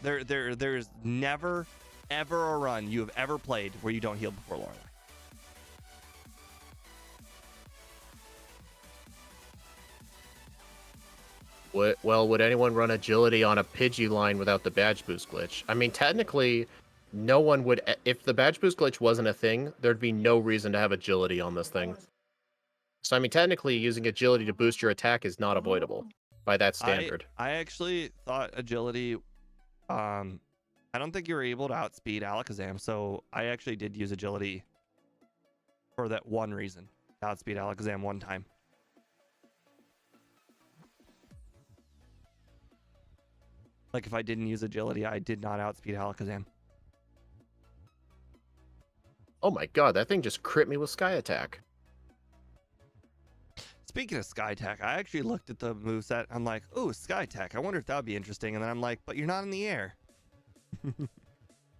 There's never ever a run you have ever played where you don't heal before Lorelei. Would anyone run agility on a Pidgey line without the badge boost glitch? I mean, technically, no one would. If the badge boost glitch wasn't a thing, there'd be no reason to have agility on this thing. So, I mean, technically, using agility to boost your attack is not avoidable by that standard. I actually thought agility. I don't think you were able to outspeed Alakazam, so I actually did use agility for that one reason. To outspeed Alakazam one time. Like, if I didn't use agility, I did not outspeed Alakazam. Oh my god, that thing just crit me with Sky Attack. Speaking of Sky Attack, I actually looked at the moveset. I'm like, ooh, Sky Attack. I wonder if that would be interesting. And then I'm like, but you're not in the air.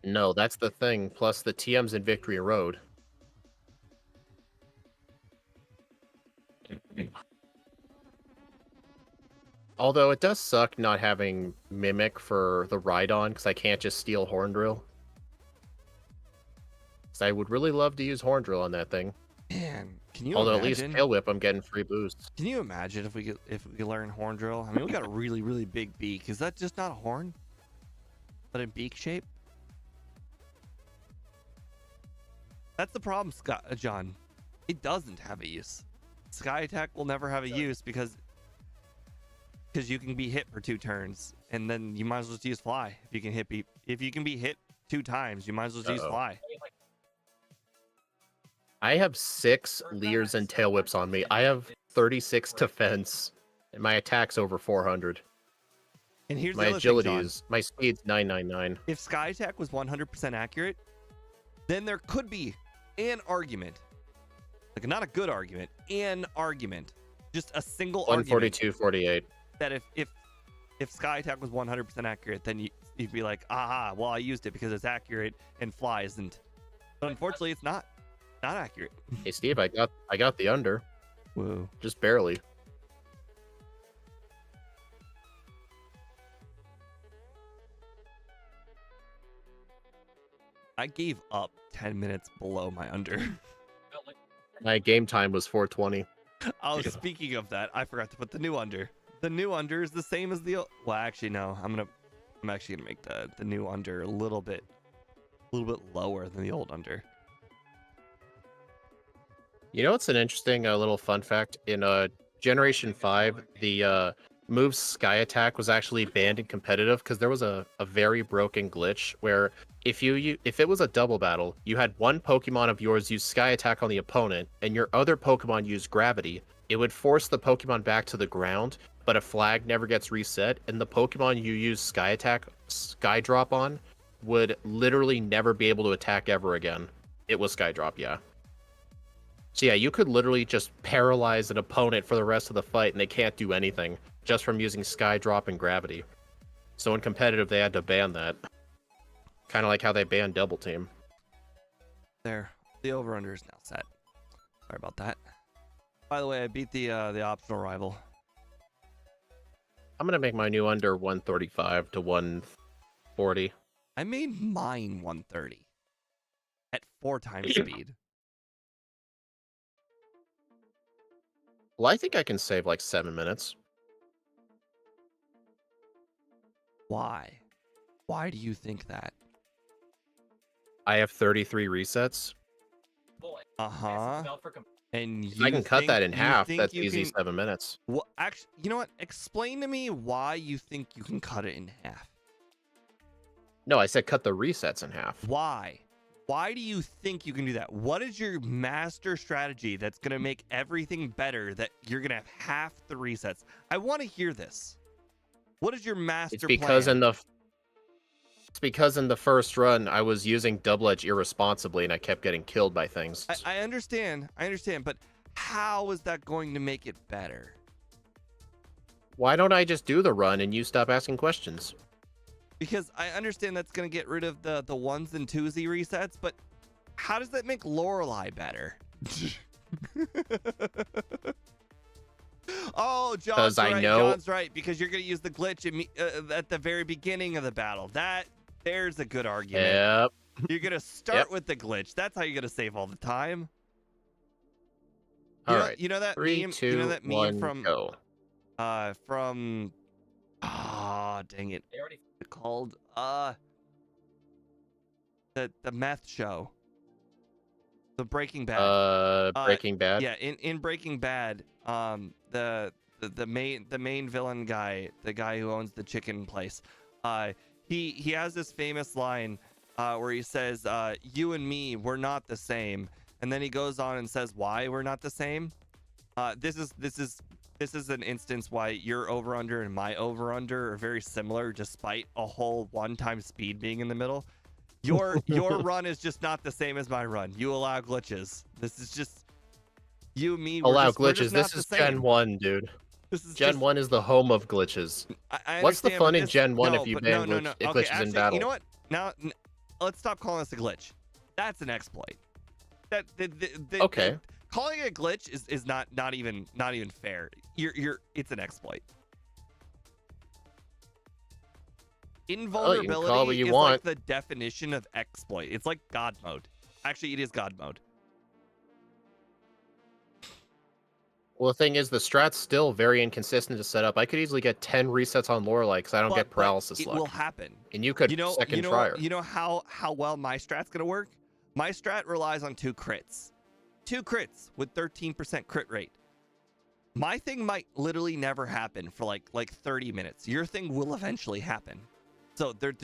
No, that's the thing. Plus the TM's in Victory Road. Although it does suck not having Mimic for the Rhydon, because I can't just steal Horn Drill. So I would really love to use Horn Drill on that thing. Man, can you Although imagine? at least Tail Whip, I'm getting free boosts. Can you imagine if we could learn Horn Drill? I mean, we got a really, really big beak. Is that just not a horn? But in beak shape? That's the problem, John. It doesn't have a use. Sky Attack will never have a use because you can be hit for 2 turns, and then you might as well just use Fly. If you can be hit 2 times, you might as well just use Fly. I have 6 leers and tail whips on me. I have 36 defense, and my attack's over 400. And here's My the other agility thing, John. is my speed's 999. If Sky Attack was 100% accurate, then there could be an argument, like not a good argument, an argument, just a single argument 142.48. that if Sky Attack was 100% accurate, then you'd be like, aha, well, I used it because it's accurate and Fly isn't. But unfortunately, it's not accurate. Hey Steve, I got the under, Whoa. just barely. I gave up 10 minutes below my under. My game time was 420. Oh, speaking of that, I forgot to put the new under. The new under is the same as the old. Well, actually, no. I'm actually gonna make the new under a little bit lower than the old under. You know what's an interesting little fun fact? In Generation 5, the move Sky Attack was actually banned in competitive because there was a very broken glitch where if it was a double battle, you had one Pokemon of yours use Sky Attack on the opponent, and your other Pokemon used Gravity. It would force the Pokemon back to the ground, but a flag never gets reset, and the Pokemon you use Sky Attack, Sky Drop on, would literally never be able to attack ever again. It was Sky Drop, yeah. So yeah, you could literally just paralyze an opponent for the rest of the fight, and they can't do anything just from using Sky Drop and Gravity. So in competitive, they had to ban that. Kind of like how they banned Double Team. There, the over/under is now set. Sorry about that. By the way, I beat the optional rival. I'm gonna make my new under 135 to 140. I made mine 130 at 4 times speed. Well, I think I can save like 7 minutes. Why? Why do you think that? I have 33 resets. Uh-huh. And If I can cut that in half, that's you easy can... 7 minutes. Well, actually, you know what? Explain to me why you think you can cut it in half. No, I said cut the resets in half. Why? Why do you think you can do that? What is your master strategy that's going to make everything better that you're going to have half the resets? I want to hear this. What is your master plan? It's because in the first run, I was using Double Edge irresponsibly, and I kept getting killed by things. I understand, but how is that going to make it better? Why don't I just do the run and you stop asking questions? Because I understand that's going to get rid of the ones and twosy resets, but how does that make Lorelei better? Oh, John's right. John's right, because you're going to use the glitch at the very beginning of the battle. There's a good argument. Yep. You're going to start with the glitch. That's how you're going to save all the time. All right. You know that 3, meme? 2, You know that meme 1, from go. Dang it. Called the meth show. The Breaking Bad. Breaking Bad. Yeah, in Breaking Bad, the main villain guy, the guy who owns the chicken place, he has this famous line where he says, "You and me, we're not the same," and then he goes on and says why we're not the same. This is an instance why your over under and my over under are very similar, despite a whole one-time speed being in the middle. Your run is just not the same as my run. You allow glitches. This is just you and me. Allow glitches. This is Gen 1, dude. Gen 1 is the home of glitches. What's the fun in Gen 1 if you ban glitches in battle? You know what? Now, let's stop calling this a glitch. That's an exploit. Okay. Calling it a glitch is not even fair. It's an exploit. Invulnerability is like the definition of exploit. It's like God mode. Actually, it is God mode. Well, the thing is, the strat's still very inconsistent to set up. I could easily get 10 resets on Lorelei because I don't get paralysis luck. It will happen. And you could second try her. You know how well my strat's gonna work? My strat relies on 2 crits. 2 crits with 13% crit rate. My thing might literally never happen for like 30 minutes. Your thing will eventually happen. So they're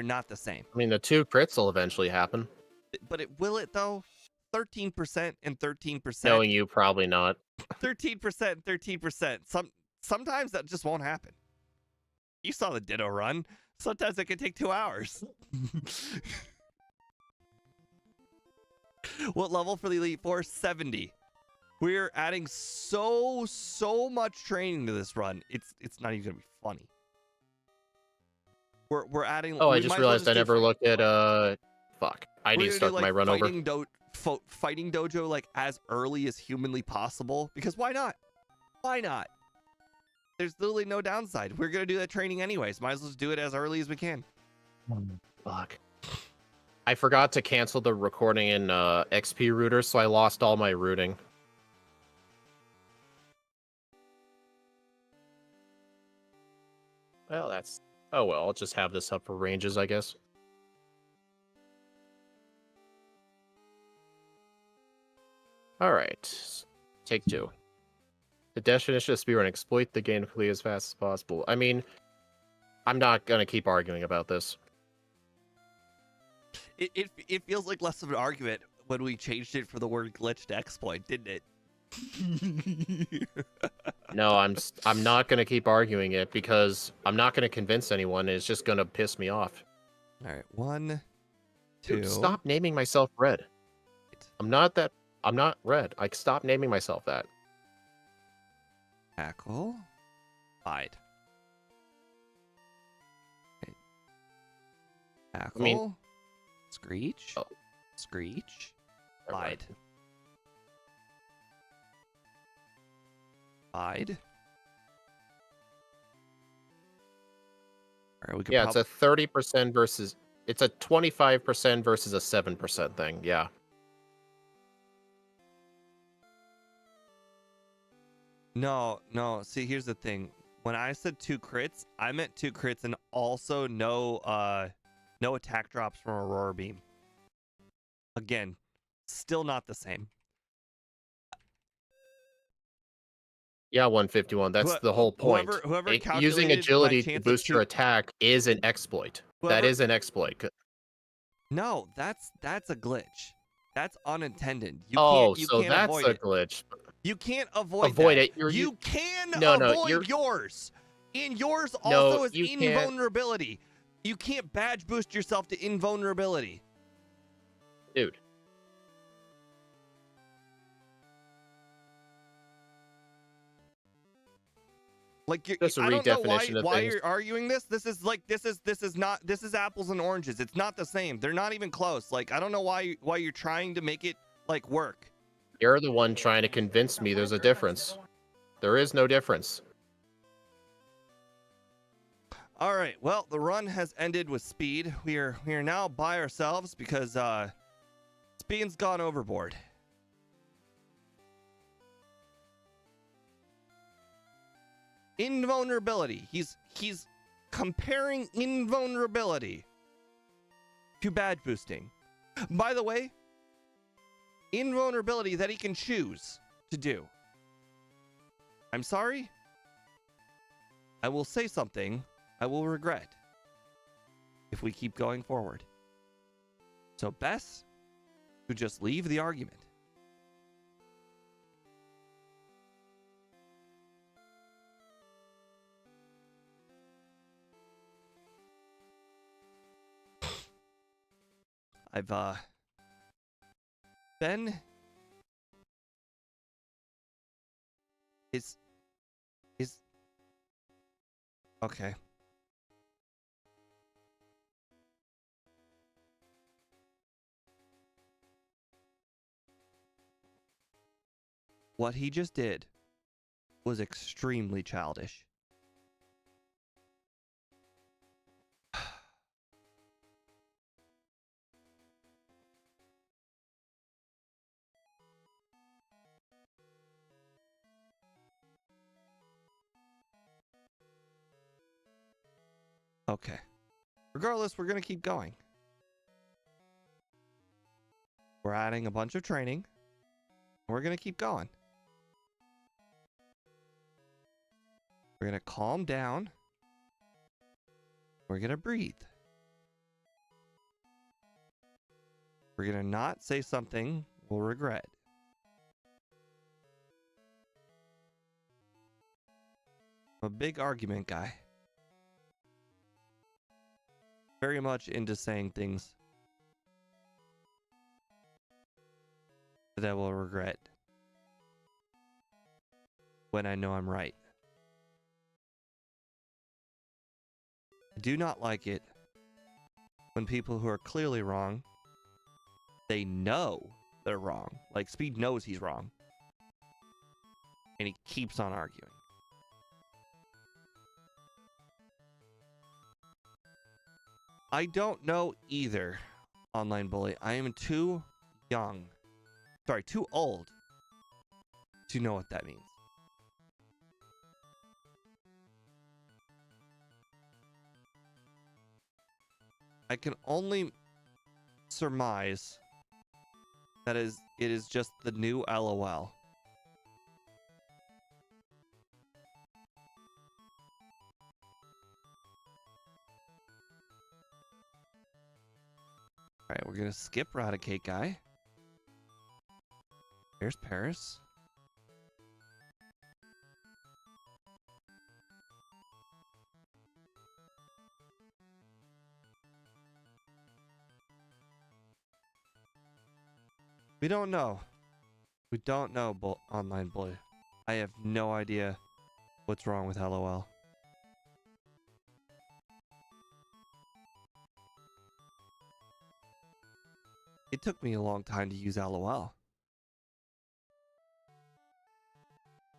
not the same. I mean, the 2 crits will eventually happen. But will it though? 13% and 13%. Knowing you, probably not. 13% and 13%. Sometimes that just won't happen. You saw the Ditto run. Sometimes it can take 2 hours. What level for the Elite Four? 70. We're adding so much training to this run. It's not even gonna be funny. We're adding. Oh, I we just might as well realized I do never looked at fuck. I we're need to gonna do, start like, my run over. fighting dojo like as early as humanly possible, because why not? Why not? There's literally no downside. We're gonna do that training anyways. Might as well just do it as early as we can. Fuck. I forgot to cancel the recording in XP router, so I lost all my routing. Well, that's... Oh well, I'll just have this up for ranges, I guess. Alright. Take 2. The definition of speedrun: exploit the game to complete as fast as possible. I mean, I'm not gonna keep arguing about this. It feels like less of an argument when we changed it for the word glitch to exploit, didn't it? No, I'm not gonna keep arguing it because I'm not gonna convince anyone. It's just gonna piss me off. All right, 1, 2. Dude, stop naming myself Red. I'm not Red. I stop naming myself that. Tackle. Hide. Okay. Tackle. I mean- Screech. Oh. Screech. Never mind. Hide. Hide. All right, we could Yeah, it's a 30% versus... It's a 25% versus a 7% thing, yeah. No. See, here's the thing. When I said 2 crits, I meant 2 crits and also no attack drops from Aurora Beam. Again, still not the same. Yeah, 151. That's the whole point. Whoever Using calculated my agility to chance of boost your 2 attack is an exploit. That Whoever- is an exploit. No, that's a glitch. That's unintended. You Oh, can't so that's avoid a it. You You can't avoid avoid that. it. You can No, avoid yours. And yours No, also is you can't. invulnerability. You can't badge boost yourself to invulnerability. Dude. Like, Just a I don't know redefinition of why things. you're arguing this. This is apples and oranges. It's not the same. They're not even close. Like, I don't know why you're trying to make it like work. You're the one trying to convince me there's a difference. There is no difference. All right. Well, the run has ended with Speed. We are now by ourselves because Speed's gone overboard. Invulnerability. He's comparing invulnerability to badge boosting. By the way, invulnerability that he can choose to do. I'm sorry. I will say something I will regret if we keep going forward. So best to just leave the argument. I've Ben is okay. What he just did was extremely childish. Okay. Regardless, we're going to keep going. We're adding a bunch of training. We're going to keep going. We're going to calm down. We're going to breathe. We're going to not say something will regret. I'm a big argument guy. Very much into saying things that I will regret when I know I'm right. I do not like it when people who are clearly wrong, they know they're wrong. Like Speed knows he's wrong. And he keeps on arguing. I don't know either, online bully. I am too old to know what that means. I can only surmise that it is just the new LOL. Alright, we're gonna skip Raticate guy. There's Paris. We don't know. We don't know, online bully. I have no idea what's wrong with LOL. It took me a long time to use LOL.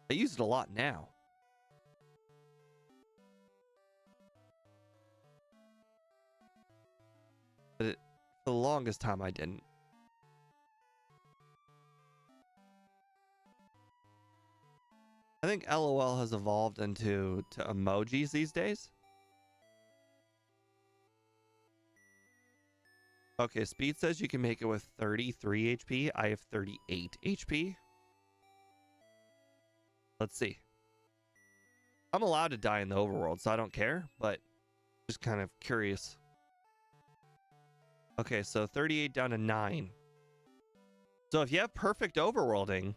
I use it a lot now. But for the longest time I didn't. I think LOL has evolved into emojis these days. Okay, Speed says you can make it with 33 HP. I have 38 HP. Let's see. I'm allowed to die in the overworld, so I don't care, but just kind of curious. Okay, so 38 down to 9. So if you have perfect overworlding, it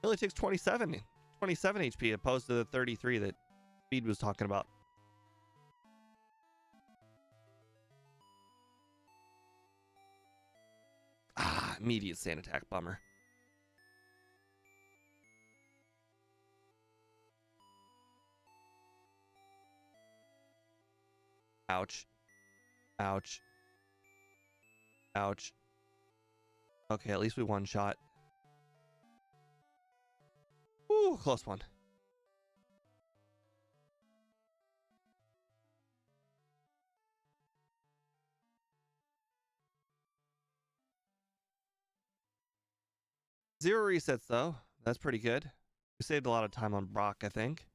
only takes 27 HP opposed to the 33 that Speed was talking about. Ah, immediate sand attack, bummer. Ouch. Ouch. Ouch. Okay, at least we one shot. Ooh, close one. Zero resets, though. That's pretty good. We saved a lot of time on Brock, I think.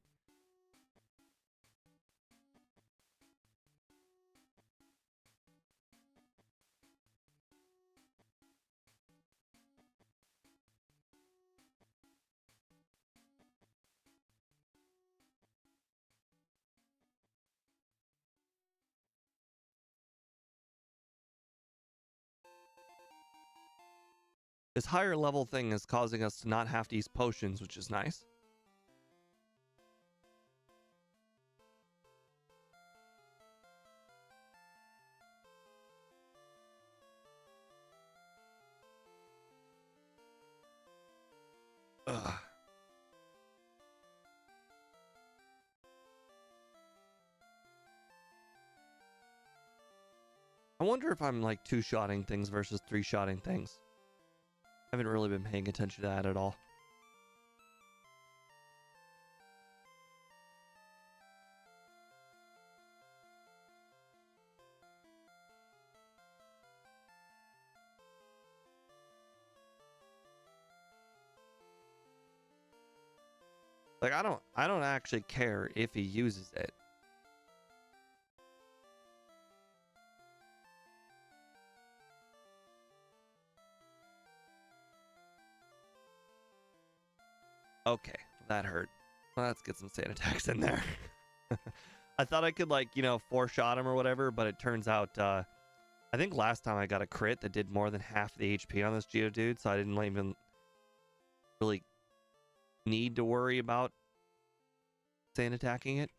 This higher level thing is causing us to not have to use potions, which is nice. Ugh. I wonder if I'm like two-shotting things versus three-shotting things. I haven't really been paying attention to that at all. Like I don't actually care if he uses it. Okay, that hurt. Well, let's get some sand attacks in there. I thought I could like, you know, four-shot him or whatever, but it turns out I think last time I got a crit that did more than half the HP on this Geodude, so I didn't even really need to worry about sand attacking it.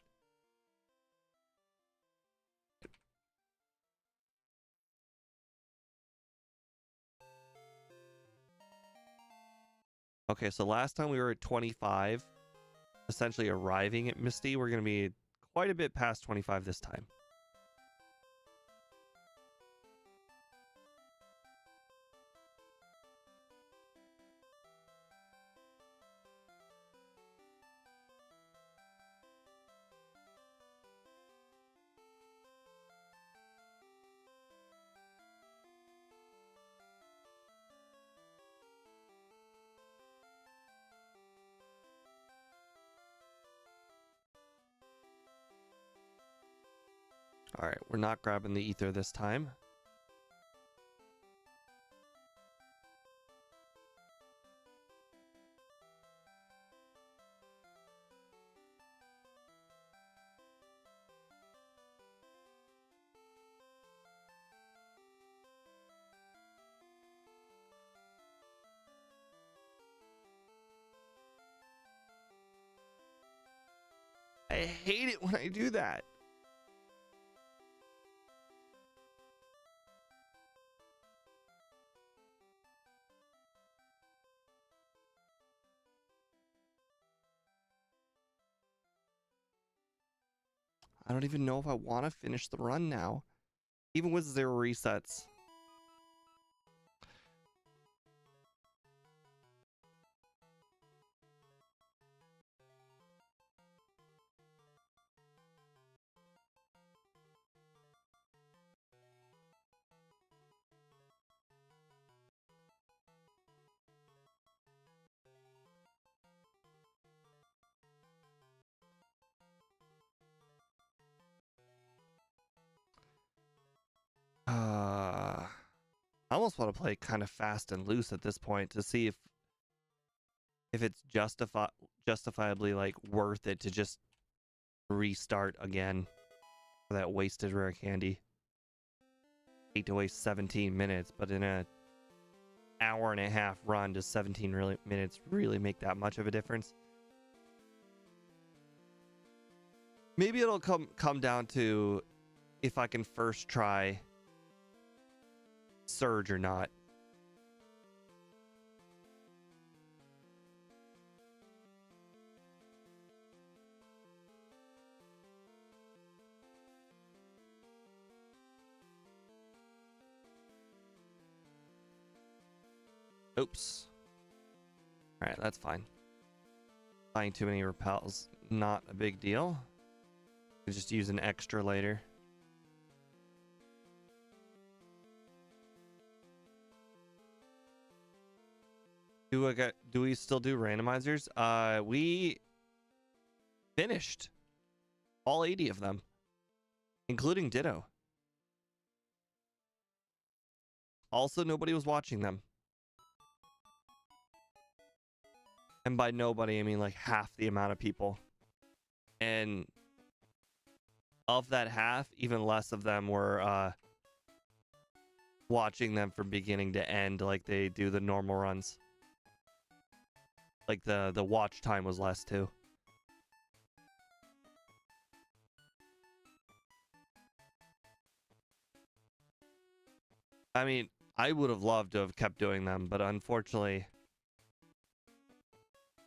Okay, so last time we were at 25, essentially arriving at Misty. We're going to be quite a bit past 25 this time. All right, we're not grabbing the ether this time. I hate it when I do that. I don't even know if I want to finish the run now, even with 0 resets. I almost want to play kind of fast and loose at this point to see if it's justifiably like worth it to just restart again for that wasted rare candy. Hate to waste 17 minutes, but in a hour and a half run, does 17 minutes really make that much of a difference? Maybe it'll come down to if I can first try Surge or not. Oops. All right, that's fine. Buying too many repels, not a big deal. You just use an extra later. Do we still do randomizers? We finished all 80 of them, including Ditto. Also, nobody was watching them. And by nobody, I mean like half the amount of people. And of that half, even less of them were watching them from beginning to end like they do the normal runs. Like the watch time was less too. I mean, I would have loved to have kept doing them, but unfortunately,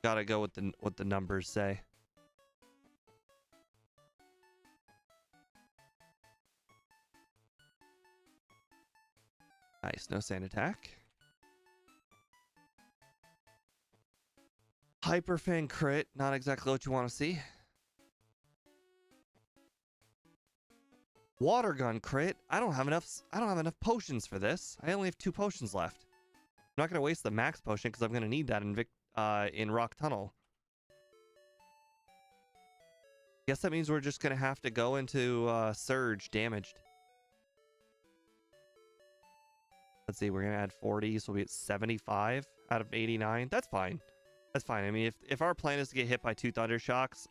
gotta go with what the numbers say. Nice, no sand attack. Hyperfang crit, not exactly what you want to see. Water gun crit. I don't have enough potions for this. I only have 2 potions left. I'm not gonna waste the max potion because I'm gonna need that in Rock Tunnel. Guess that means we're just gonna have to go into Surge damaged. Let's see, we're gonna add 40, so we'll be at 75 out of 89. That's fine. That's fine. I mean, if our plan is to get hit by 2 Thunder Shocks,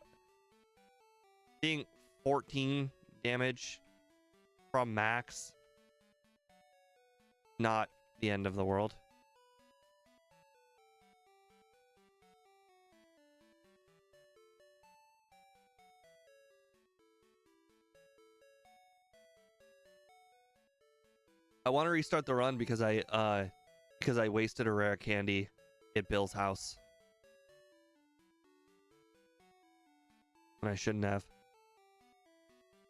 being 14 damage from max not the end of the world. I want to restart the run because I wasted a rare candy at Bill's house. When I shouldn't have.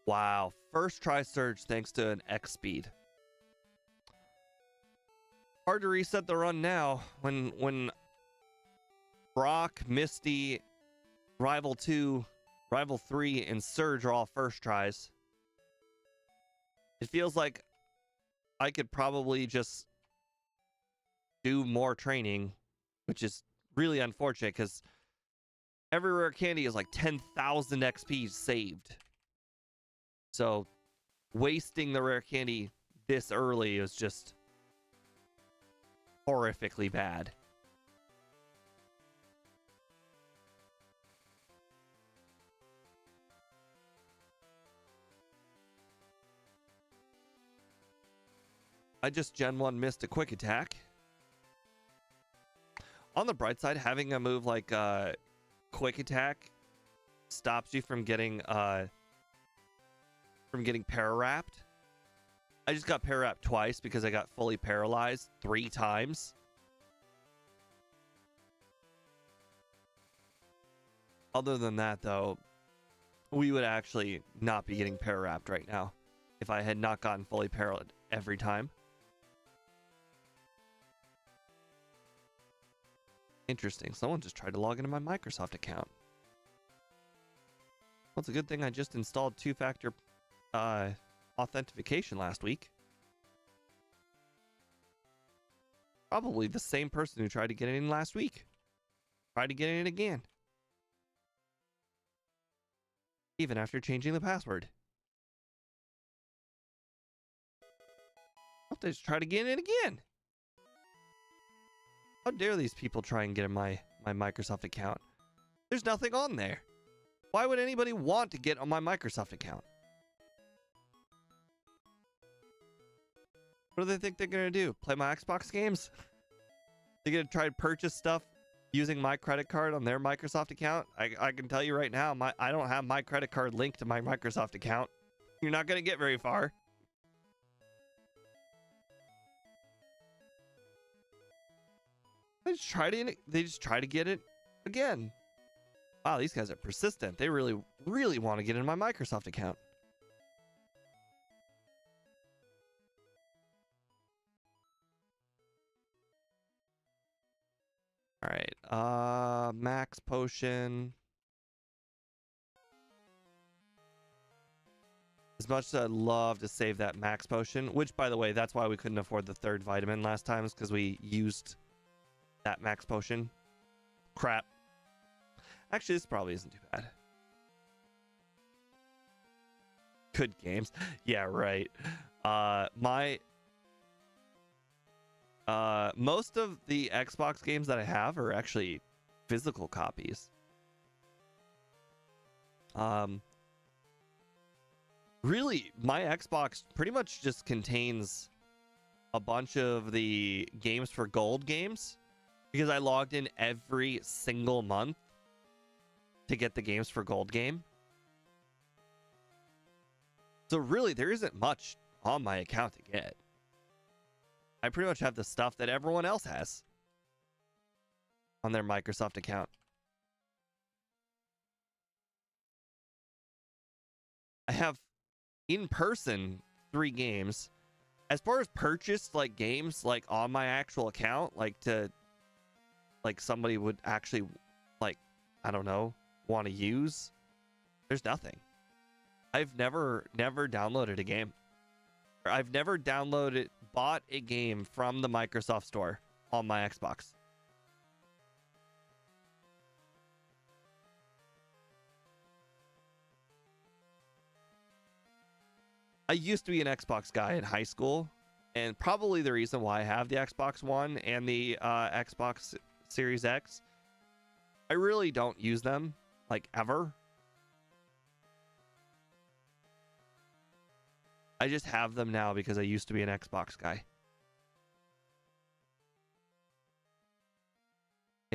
Wow, first try surge thanks to an X speed. Hard to reset the run now when Brock, Misty, Rival 2, Rival 3, and Surge are all first tries. It feels like I could probably just do more training, which is really unfortunate because every rare candy is like 10,000 XP saved. So wasting the rare candy this early is just horrifically bad. I just Gen 1 missed a quick attack. On the bright side, having a move like quick attack stops you from getting para-wrapped. I just got para-wrapped twice because I got fully paralyzed 3 times. Other than that, though, we would actually not be getting para-wrapped right now if I had not gotten fully paralyzed every time. Interesting. Someone just tried to log into my Microsoft account. Well, it's a good thing I just installed 2-factor authentication last week. Probably the same person who tried to get in last week. Tried to get in again. Even after changing the password. I'll just try to get in again. How dare these people try and get in my Microsoft account? There's nothing on there. Why would anybody want to get on my Microsoft account? What do they think they're going to do? Play my Xbox games? They're going to try to purchase stuff using my credit card on their Microsoft account? I can tell you right now, I don't have my credit card linked to my Microsoft account. You're not going to get very far. They just try to get it again. Wow, these guys are persistent. They really, really want to get in my Microsoft account. All right, max potion. As much as I'd love to save that max potion, which, by the way, that's why we couldn't afford the 3rd vitamin last time, is because we used that max potion. Crap. Actually, this probably isn't too bad. Good games. Yeah, right. Most of the Xbox games that I have are actually physical copies. Really, my Xbox pretty much just contains a bunch of the games for gold games because I logged in every single month to get the games for gold game. So really, there isn't much on my account to get. I pretty much have the stuff that everyone else has on their Microsoft account. I have in person 3 games. As far as purchased like games like on my actual account, like somebody would actually like, I don't know, want to use, there's nothing. I've never downloaded a game. Or I've never bought a game from the Microsoft Store on my Xbox. I used to be an Xbox guy in high school, and probably the reason why I have the Xbox One and the Xbox Series X, I really don't use them, like, ever. I just have them now because I used to be an Xbox guy.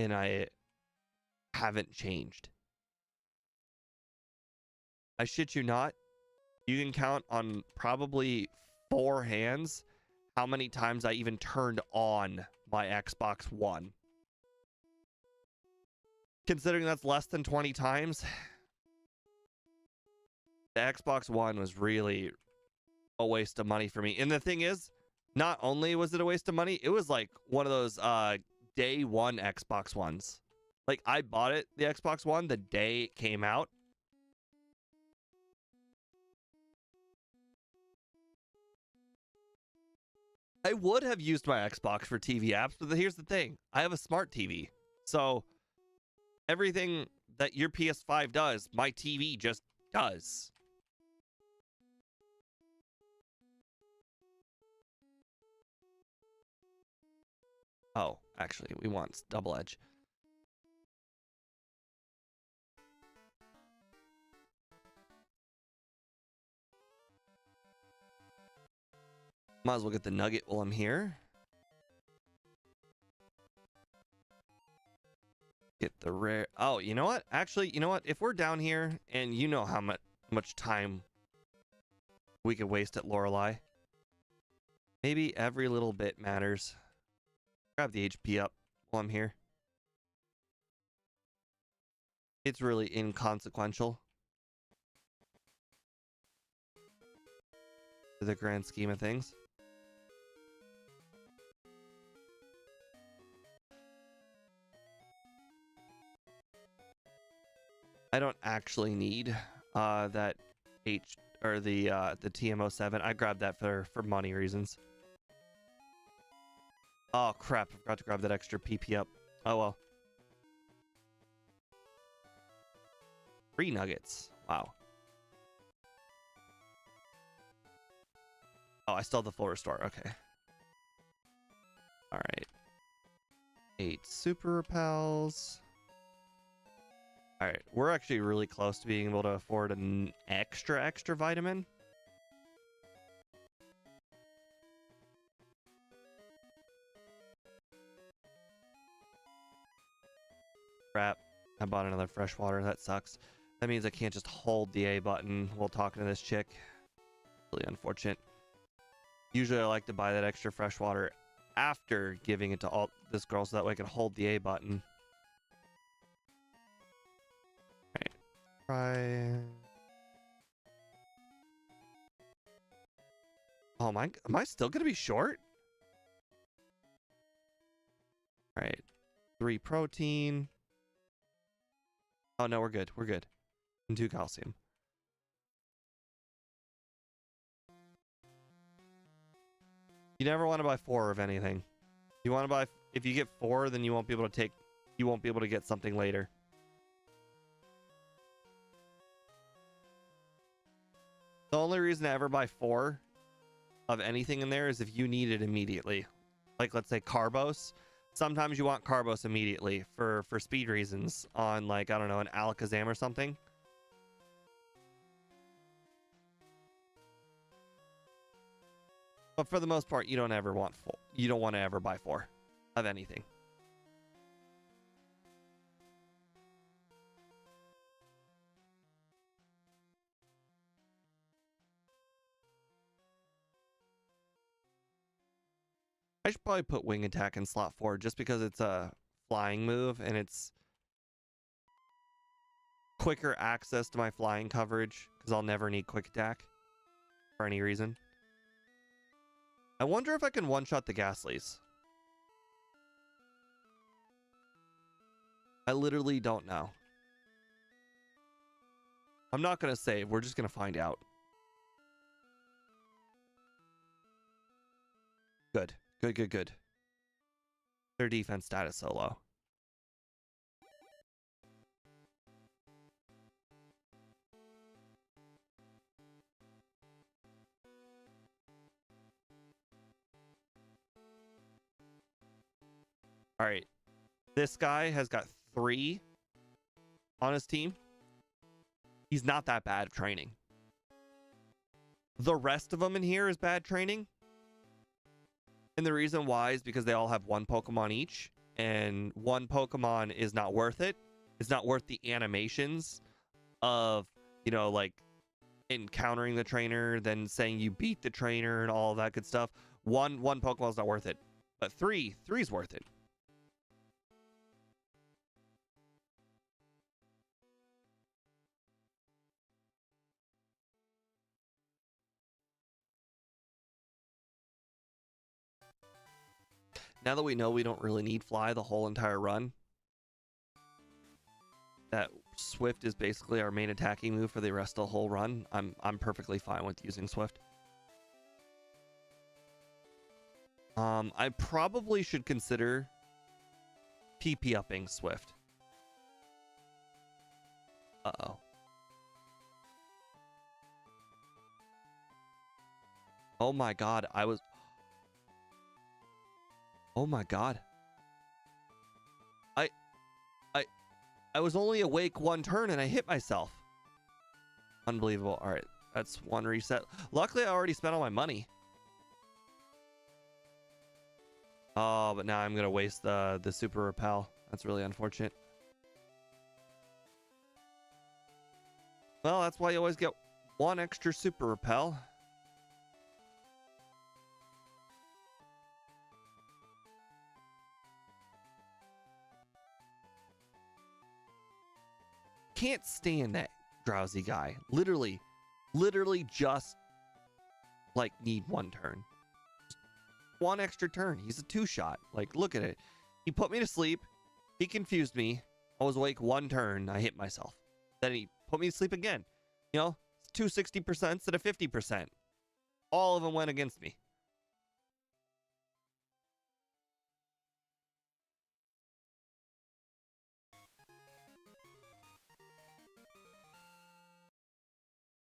and I haven't changed. I shit you not. You can count on probably 4 hands how many times I even turned on my Xbox One. Considering that's less than 20 times, the Xbox One was really a waste of money for me. And the thing is, not only was it a waste of money, it was like one of those day one Xbox Ones. Like, I bought it, the Xbox One, the day it came out. I would have used my Xbox for TV apps, but here's the thing. I have a smart TV. So everything that your PS5 does, my TV just does. Oh, actually, we want double edge. Might as well get the nugget while I'm here. Get the rare. Oh, you know what? Actually, you know what? If we're down here and you know how much time we could waste at Lorelei, maybe every little bit matters. Grab the HP up while I'm here. It's really inconsequential to the grand scheme of things. I don't actually need that the TM07. I grabbed that for money reasons. Oh crap, I forgot to grab that extra PP up. Oh well. 3 nuggets. Wow. Oh, I still have the full restore. Okay. Alright. 8 super repels. Alright, we're actually really close to being able to afford an extra vitamin. Crap, I bought another freshwater. That sucks. That means I can't just hold the A button while talking to this chick. Really unfortunate. Usually I like to buy that extra freshwater after giving it to this girl so that way I can hold the A button. Try. Oh my, am I still gonna be short? All right, 3 protein. Oh no, we're good. We're good. And 2 calcium. You never want to buy 4 of anything. You want to buy, if you get 4, then you won't be able to get something later. The only reason I ever buy 4 of anything in there is if you need it immediately. Like, let's say Carbos. Sometimes you want Carbos immediately for speed reasons on, like, I don't know, an Alakazam or something. But for the most part, you don't ever want you don't want to ever buy 4 of anything. I should probably put Wing Attack in slot 4 just because it's a flying move and it's quicker access to my flying coverage because I'll never need Quick Attack for any reason. I wonder if I can one-shot the Ghastlies. I literally don't know. I'm not going to save. We're just going to find out. Good. Good, good, good. Their defense stat is so low. All right. This guy has got 3 on his team. He's not that bad at training. The rest of them in here is bad training. And the reason why is because they all have 1 Pokemon each. and one Pokemon is not worth it. It's not worth the animations of, you know, like encountering the trainer, then saying you beat the trainer and all that good stuff. One Pokemon is not worth it, but three's worth it. Now that we know we don't really need Fly the whole entire run, that Swift is basically our main attacking move for the rest of the whole run, I'm perfectly fine with using Swift. I probably should consider PP upping Swift. Uh-oh. Oh my god, oh my god. I was only awake one turn and I hit myself. Unbelievable. All right, that's one reset. Luckily, I already spent all my money. Oh, but now I'm gonna waste the super repel. That's really unfortunate. Well, that's why you always get one extra super repel. Can't stand that drowsy guy. Literally just like need one turn. One extra turn. He's a 2-shot. Like, look at it. He put me to sleep. He confused me. I was awake one turn. I hit myself. Then he put me to sleep again. You know, 260% instead of 50%. All of them went against me.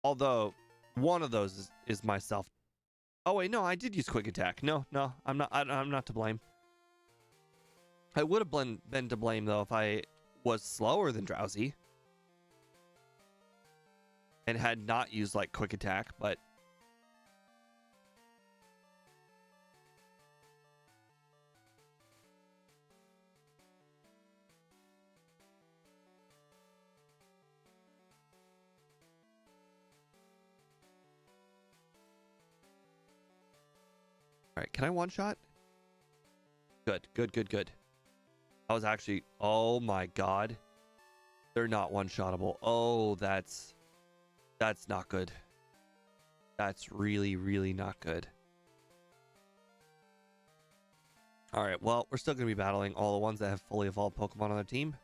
Although one of those is myself. Oh wait, no, I did use quick attack. No, I'm not to blame. I would have been to blame though if I was slower than Drowsy and had not used like quick attack, but all right, can I one shot? Good. I was actually, oh my god. They're not one-shottable. Oh, that's not good. That's really not good. All right, well, we're still going to be battling all the ones that have fully evolved Pokemon on their team.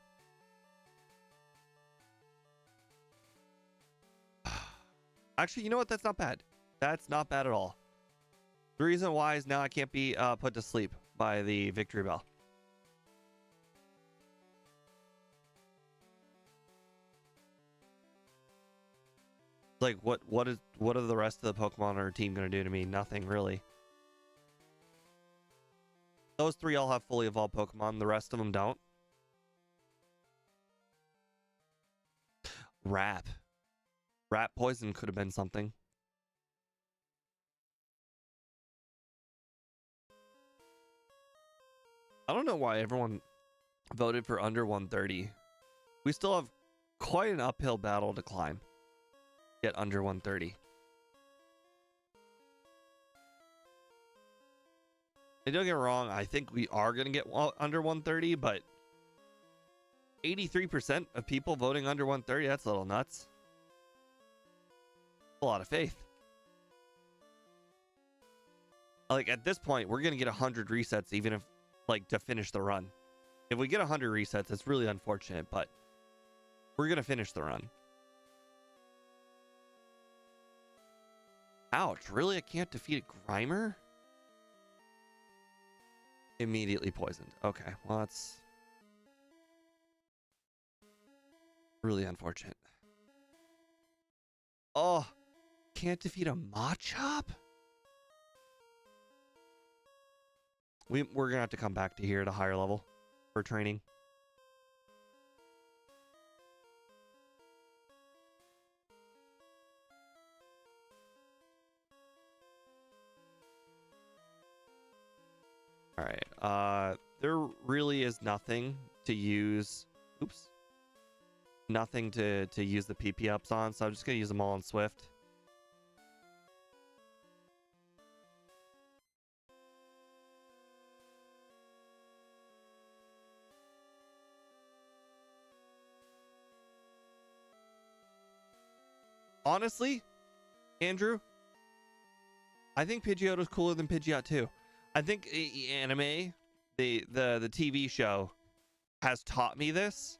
Actually, you know what? That's not bad. That's not bad at all. The reason why is now I can't be put to sleep by the victory bell. Like, what are the rest of the Pokemon on our team going to do to me? Nothing, really. Those three all have fully evolved Pokemon. The rest of them don't. Rat poison could have been something. I don't know why everyone voted for under 130. We still have quite an uphill battle to climb. Get under 130. And don't get me wrong, I think we are going to get under 130, but 83% of people voting under 130, that's a little nuts. A lot of faith. Like, at this point, we're going to get 100 resets, even if, like, to finish the run. If we get 100 resets, it's really unfortunate, but we're going to finish the run. Ouch, really? I can't defeat a Grimer? Immediately poisoned. Okay, well, that's really unfortunate. Oh, can't defeat a Machop? We're gonna have to come back to here at a higher level for training. All right. there really is nothing to use. Oops. Nothing to use the PP ups on, so I'm just gonna use them all on Swift. Honestly, Andrew, I think Pidgeotto is cooler than Pidgeot too. I think anime, the TV show, has taught me this.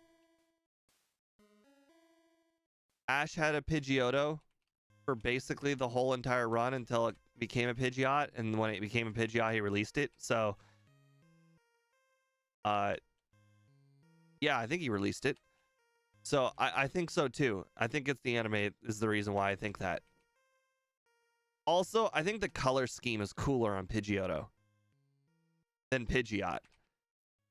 Ash had a Pidgeotto for basically the whole entire run until it became a Pidgeot, and when it became a Pidgeot, he released it. So, yeah, I think he released it. So I think so too. I think it's the anime is the reason why I think that. Also, I think the color scheme is cooler on Pidgeotto than Pidgeot.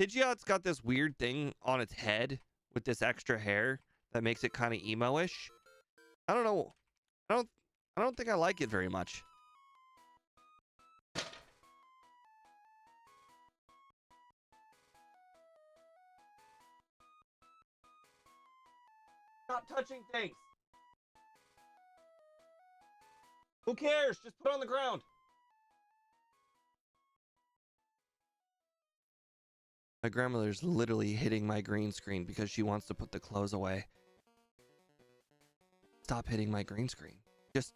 Pidgeot's got this weird thing on its head with this extra hair that makes it kind of emo-ish. I don't know. I don't think I like it very much. Stop touching things. Who cares? Just put it on the ground. My grandmother's literally hitting my green screen because she wants to put the clothes away. Stop hitting my green screen. Just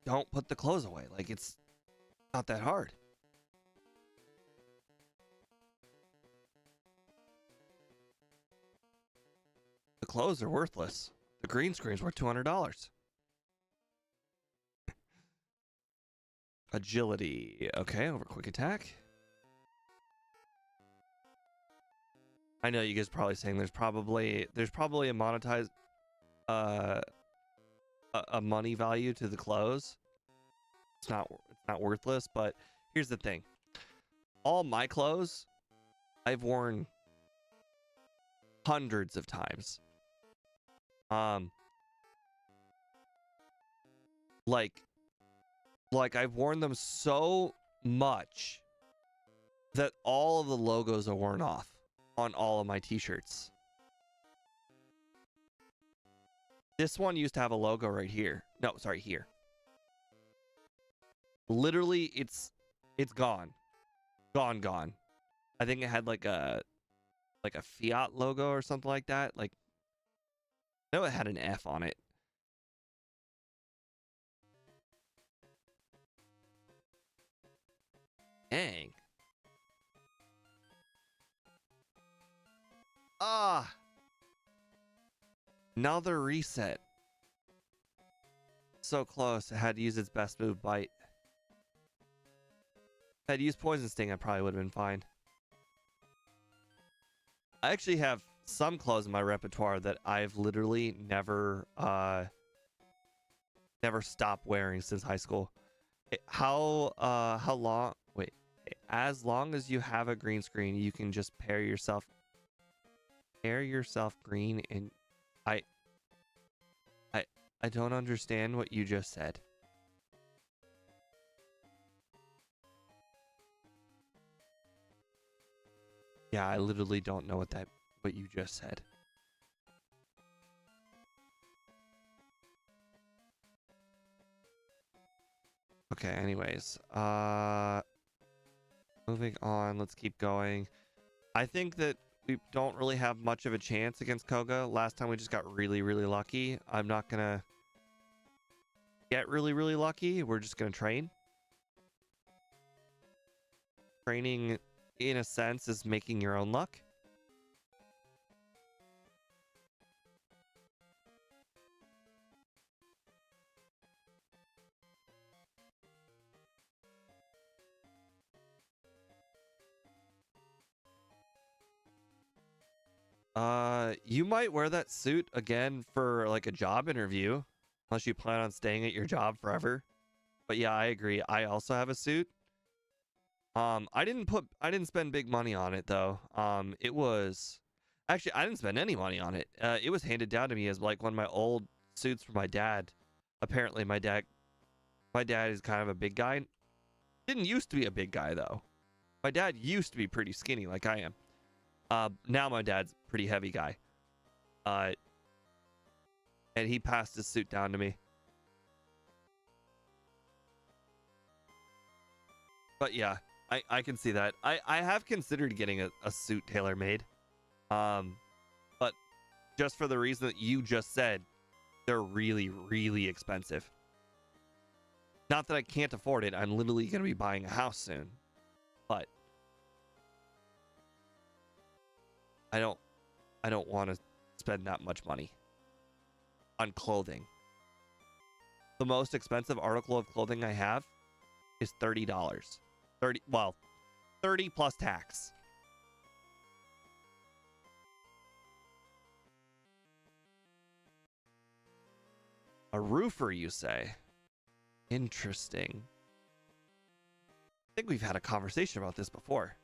don't put the clothes away. Like, it's not that hard. The clothes are worthless. The green screen's worth $200. Agility. Okay, over quick attack. I know you guys are probably saying there's probably a monetized a money value to the clothes. It's not worthless, but here's the thing. All my clothes I've worn hundreds of times. Like I've worn them so much that all of the logos are worn off on all of my t-shirts. This one used to have a logo right here. No, sorry, here. Literally, it's gone. Gone. I think it had like a Fiat logo or something like that. Like, no, it had an F on it. Dang. Another reset. So close. It had to use its best move, Bite. If I'd used Poison Sting, I probably would have been fine. I actually have some clothes in my repertoire that I've literally never stopped wearing since high school. How long? Wait, as long as you have a green screen, you can just pair yourself green, and I don't understand what you just said. Yeah, I literally don't know what you just said. Okay, anyways. Moving on, let's keep going. I think that we don't really have much of a chance against Koga. Last time we just got really, really lucky. I'm not gonna get really, really lucky. We're just gonna train. Training, in a sense, is making your own luck. You might wear that suit again for like a job interview, unless you plan on staying at your job forever. But yeah, I agree. I also have a suit. I didn't spend big money on it though. It was actually, I didn't spend any money on it. It was handed down to me as like one of my old suits from my dad. Apparently my dad is kind of a big guy. Didn't used to be a big guy though. My dad used to be pretty skinny like I am. Now my dad's a pretty heavy guy. And he passed his suit down to me. But yeah, I can see that. I have considered getting a suit tailor-made. But just for the reason that you just said, they're really, really expensive. Not that I can't afford it. I'm literally going to be buying a house soon. But I don't want to spend that much money on clothing. The most expensive article of clothing I have is $30. 30 plus tax. A roofer, you say? Interesting. I think we've had a conversation about this before.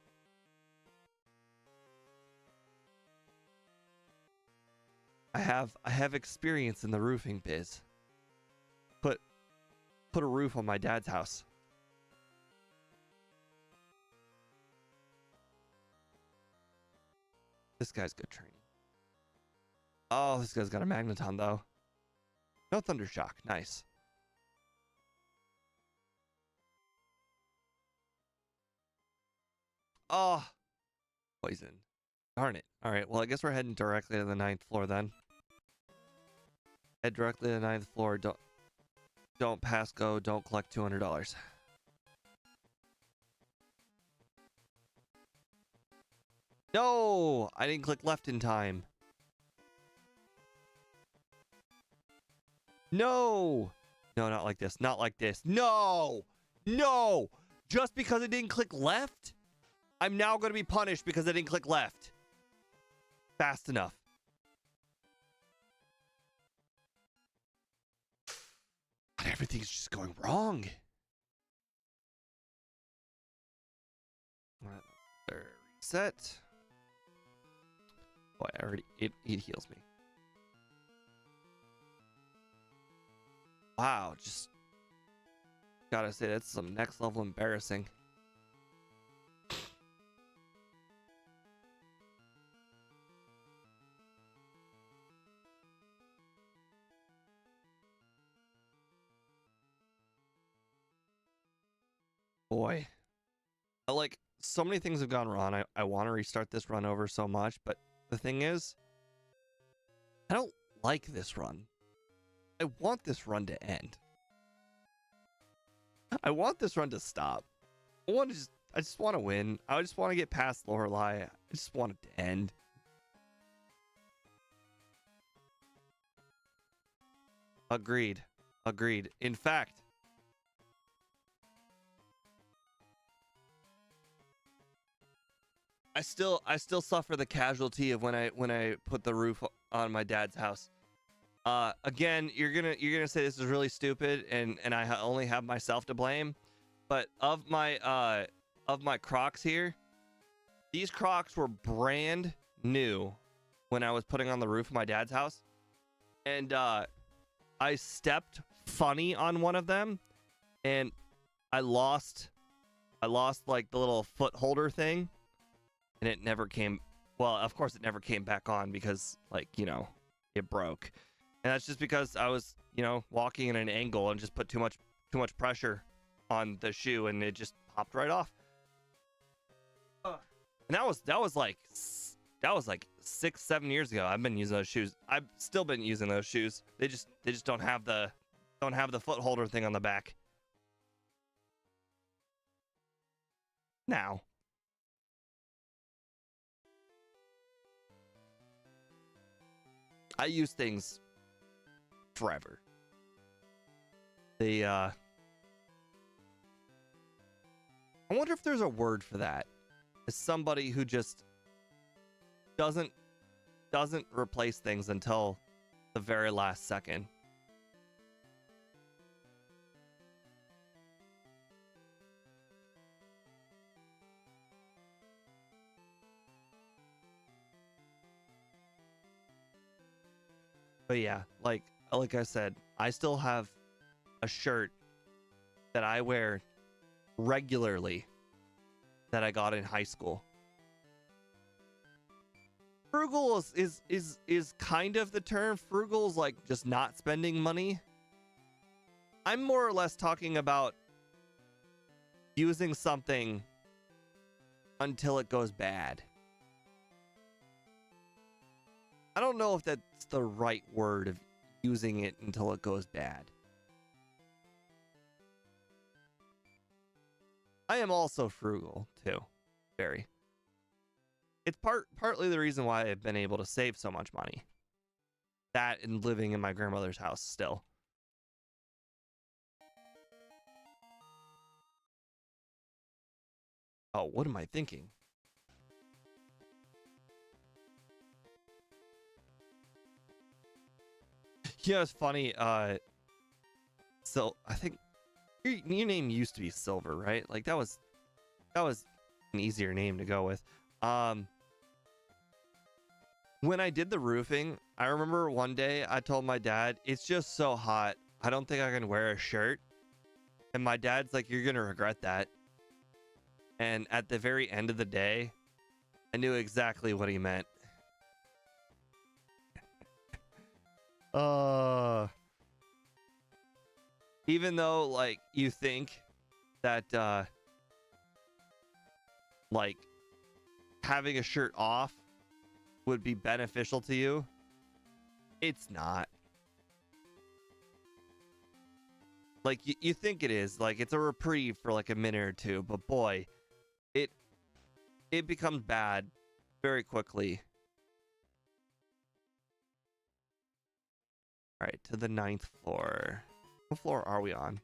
I have experience in the roofing biz. Put a roof on my dad's house. This guy's good training. Oh, this guy's got a magneton though. No thundershock. Nice. Oh, poison. Darn it. All right. Well, I guess we're heading directly to the 9th floor then. Head directly to the 9th floor. Don't pass go. Don't collect $200. No, I didn't click left in time. No, not like this. Not like this. No. Just because I didn't click left, I'm now going to be punished because I didn't click left. Fast enough. God, everything's just going wrong. Reset. Boy, it heals me. Wow, just gotta say that's some next level embarrassing. Boy, like so many things have gone wrong. I want to restart this run over so much, but the thing is, I don't like this run. I want this run to end. I want this run to stop. I just want to win. I just want to get past Lorelei. I just want it to end. Agreed. In fact, I still suffer the casualty of when I put the roof on my dad's house. Again, you're gonna say this is really stupid, and I only have myself to blame. But of my Crocs here, these Crocs were brand new when I was putting on the roof of my dad's house, and I stepped funny on one of them, and I lost like the little foot holder thing, and it never came. Well, of course it never came back on because, like, you know, it broke. And that's just because I was, you know, walking in an angle and just put too much pressure on the shoe, and it just popped right off. And that was like 6-7 years ago. I've been using those shoes. I've still been using those shoes. They just don't have the foot holder thing on the back. Now. I use things forever. I wonder if there's a word for that. As somebody who just doesn't replace things until the very last second. But yeah, like I said, I still have a shirt that I wear regularly that I got in high school. Frugal is kind of the term. Frugal is like just not spending money. I'm more or less talking about using something until it goes bad. I don't know if that's the right word of using it until it goes bad. I am also frugal too. Very. It's partly the reason why I've been able to save so much money. That and living in my grandmother's house still. Oh, what am I thinking? Yeah, it's funny. So I think your name used to be Silver, right? Like that was an easier name to go with. When I did the roofing, I remember one day I told my dad, it's just so hot. I don't think I can wear a shirt. And my dad's like, you're going to regret that. And at the very end of the day, I knew exactly what he meant. Even though, like, you think that, like, having a shirt off would be beneficial to you, it's not. Like, you think it is. Like, it's a reprieve for, like, a minute or two. But, boy, it becomes bad very quickly. All right, to the 9th floor. What floor are we on?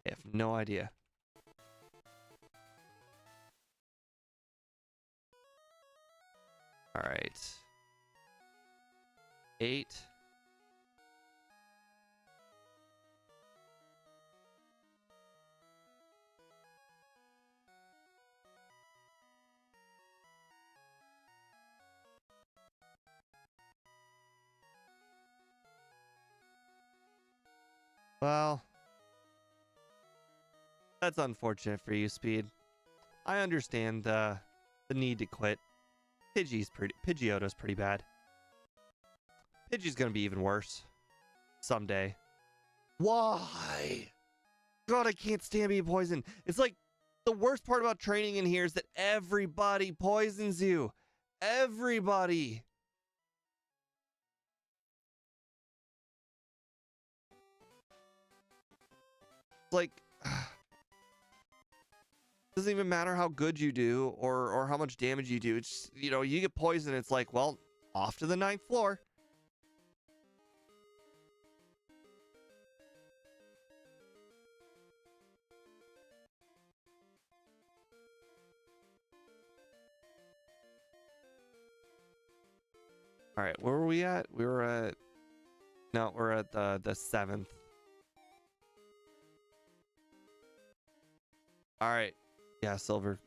I have no idea. All right. 8. Well, that's unfortunate for you, Speed. I understand the need to quit. Pidgeotto's pretty bad. Pidgey's gonna be even worse someday. Why? God, I can't stand being poisoned. It's like the worst part about training in here is that everybody poisons you. Everybody. Like, doesn't even matter how good you do or how much damage you do. It's, you know, you get poisoned. It's like, well, off to the 9th floor. All right, where were we at? We were at, no, we're at the 7th. All right. Yeah, Silver.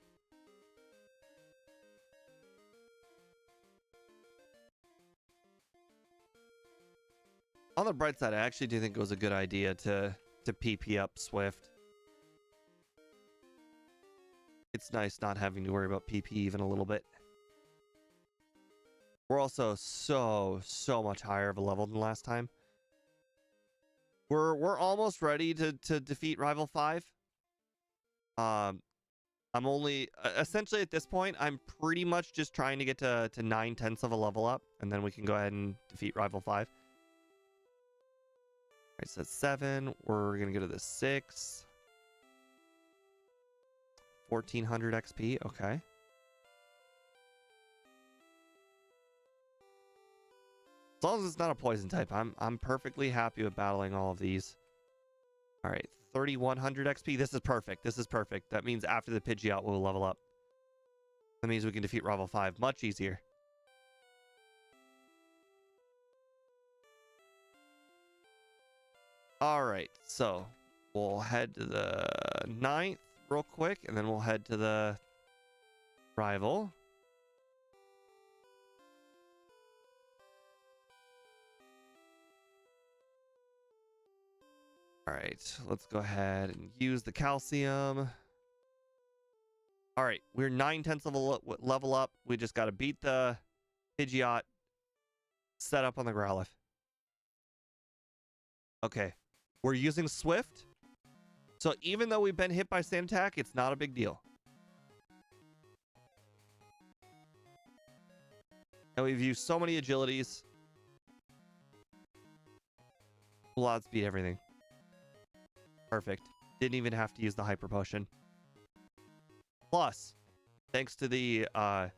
On the bright side, I actually do think it was a good idea to PP up Swift. It's nice not having to worry about PP even a little bit. We're also so much higher of a level than last time. We're almost ready to defeat Rival 5. I'm only essentially at this point, I'm pretty much just trying to get to 9/10 of a level up, and then we can go ahead and defeat Rival 5. All right, so that's 7. We're gonna go to the 6. 1400 XP. Okay. As long as it's not a poison type, I'm perfectly happy with battling all of these. All right, 3100 XP. This is perfect. This is perfect. That means after the Pidgeot, we'll level up. That means we can defeat Rival 5 much easier. All right, so we'll head to the 9th real quick, and then we'll head to the Rival. All right, let's go ahead and use the calcium. All right, we're 9/10 level up. We just got to beat the Pidgeot. Set up on the Growlithe. Okay, we're using Swift. So even though we've been hit by Sand Attack, it's not a big deal. And we've used so many agilities. Full outspeed everything. Perfect. Didn't even have to use the Hyper Potion. Plus, thanks to the I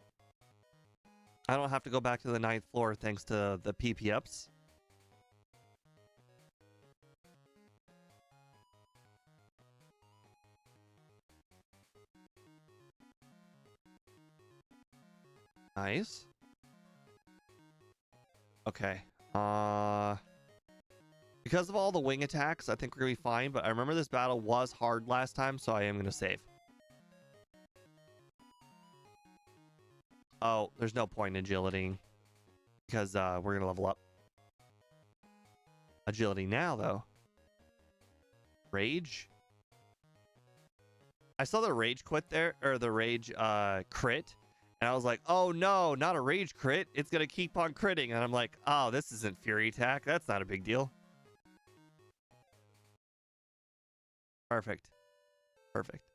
don't have to go back to the 9th floor thanks to the PP ups. Nice. Okay. Because of all the wing attacks, I think we're gonna be fine, but I remember this battle was hard last time, so I am gonna save. Oh, there's no point in agility because we're gonna level up. Agility now, though. Rage. I saw the rage quit there, or the rage crit, and I was like, oh no, not a rage crit. It's gonna keep on critting, and I'm like, oh, this isn't Fury attack. That's not a big deal. Perfect. Perfect.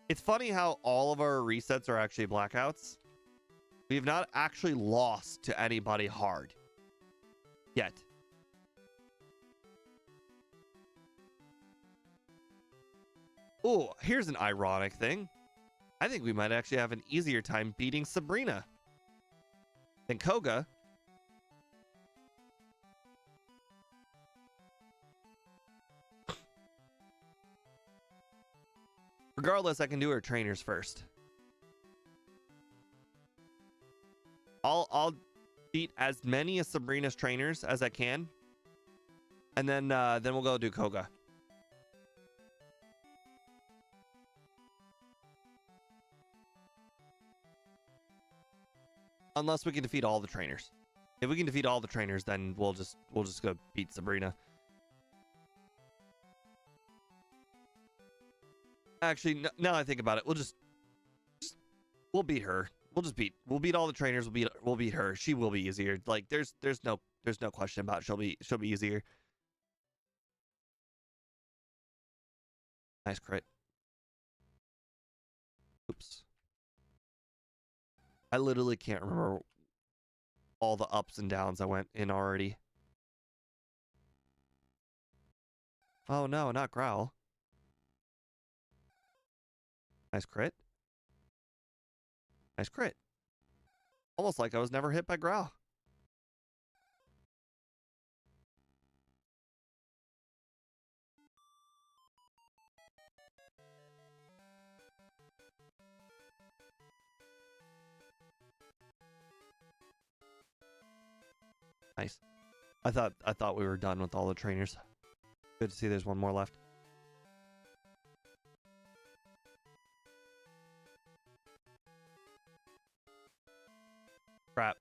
It's funny how all of our resets are actually blackouts. We have not actually lost to anybody hard yet. Oh, here's an ironic thing. I think we might actually have an easier time beating Sabrina than Koga. Regardless, I can do her trainers first. I'll beat as many of Sabrina's trainers as I can, and then we'll go do Koga. Unless we can defeat all the trainers. If we can defeat all the trainers, then we'll just go beat Sabrina. Actually, now I think about it, we'll beat her. We'll beat all the trainers. We'll beat her. She will be easier. Like there's no question about it. She'll be easier. Nice crit. Oops. I literally can't remember all the ups and downs I went in already. Oh no, not Growl. Nice crit. Nice crit. Almost like I was never hit by Growl. Nice. I thought we were done with all the trainers. Good to see there's one more left. Crap.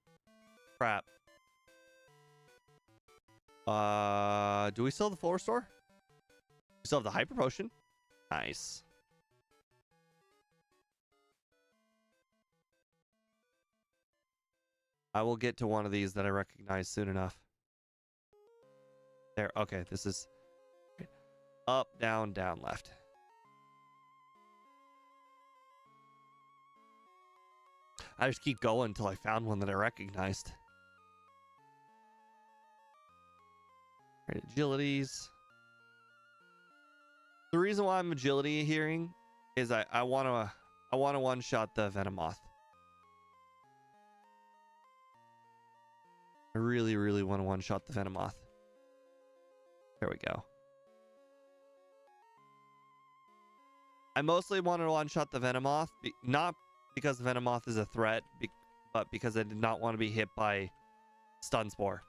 Do we still have the full restore? We still have the hyper potion. Nice. I will get to one of these that I recognize soon enough. There. Okay, this is up, down, down, left. I just keep going until I found one that I recognized. Right, agilities. The reason why I'm agility hearing is I want to one shot the Venomoth. I really want to one shot the Venomoth. There we go. I mostly want to one shot the Venomoth, not because the Venomoth is a threat, but because I did not want to be hit by Stun Spore.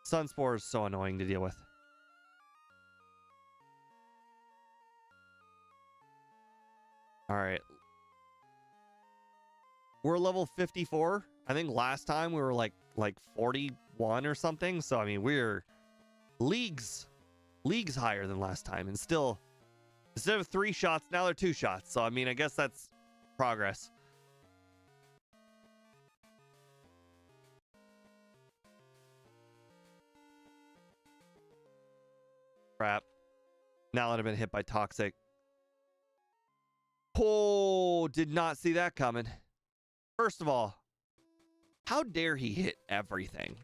Stun Spore is so annoying to deal with. All right. We're level 54. I think last time we were like 41 or something. So, I mean, we're leagues higher than last time. And still Instead of 3 shots, now they're 2 shots. So, I mean, I guess that's progress. Crap. Now that I've been hit by Toxic. Oh, did not see that coming. First of all, how dare he hit everything?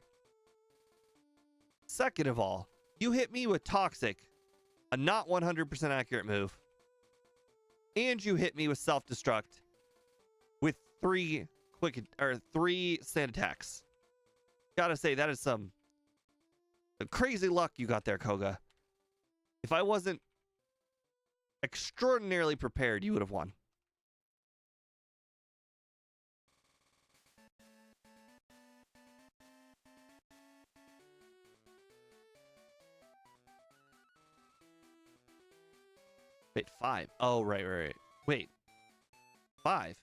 Second of all, you hit me with Toxic, a not 100% accurate move. And you hit me with Self-Destruct with 3 sand attacks. Gotta say, that is some crazy luck you got there, Koga. If I wasn't extraordinarily prepared, you would have won. Wait, 5. Oh, right. Wait. 5.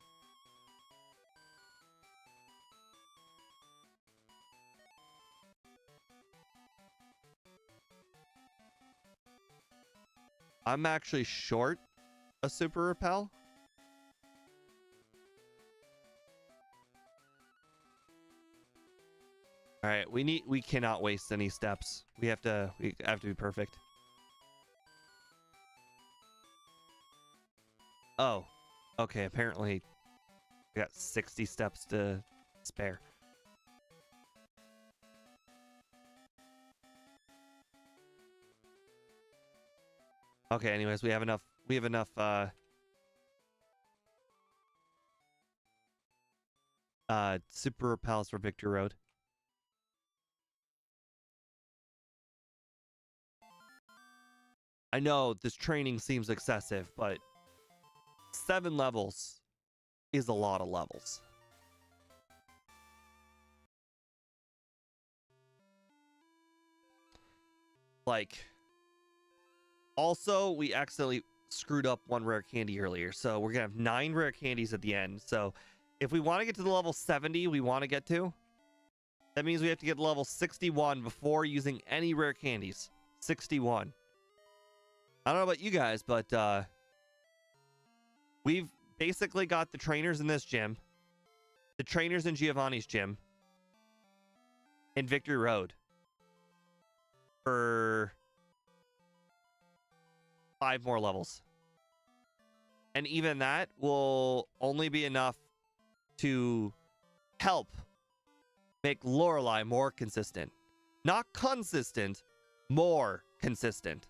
I'm actually short a super repel. All right, we cannot waste any steps. We have to be perfect. Oh, okay. Apparently, we got 60 steps to spare. Okay. Anyways, we have enough. We have enough. Super repels for Victory Road. I know this training seems excessive, but 7 levels is a lot of levels. Like, also, we accidentally screwed up 1 rare candy earlier, so we're gonna have 9 rare candies at the end. So if we want to get to the level 70 we want to get to, that means we have to get to level 61 before using any rare candies. 61. I don't know about you guys, but we've basically got the trainers in this gym, the trainers in Giovanni's gym, and Victory Road for 5 more levels. And even that will only be enough to help make Lorelei more consistent. Not consistent, more consistent.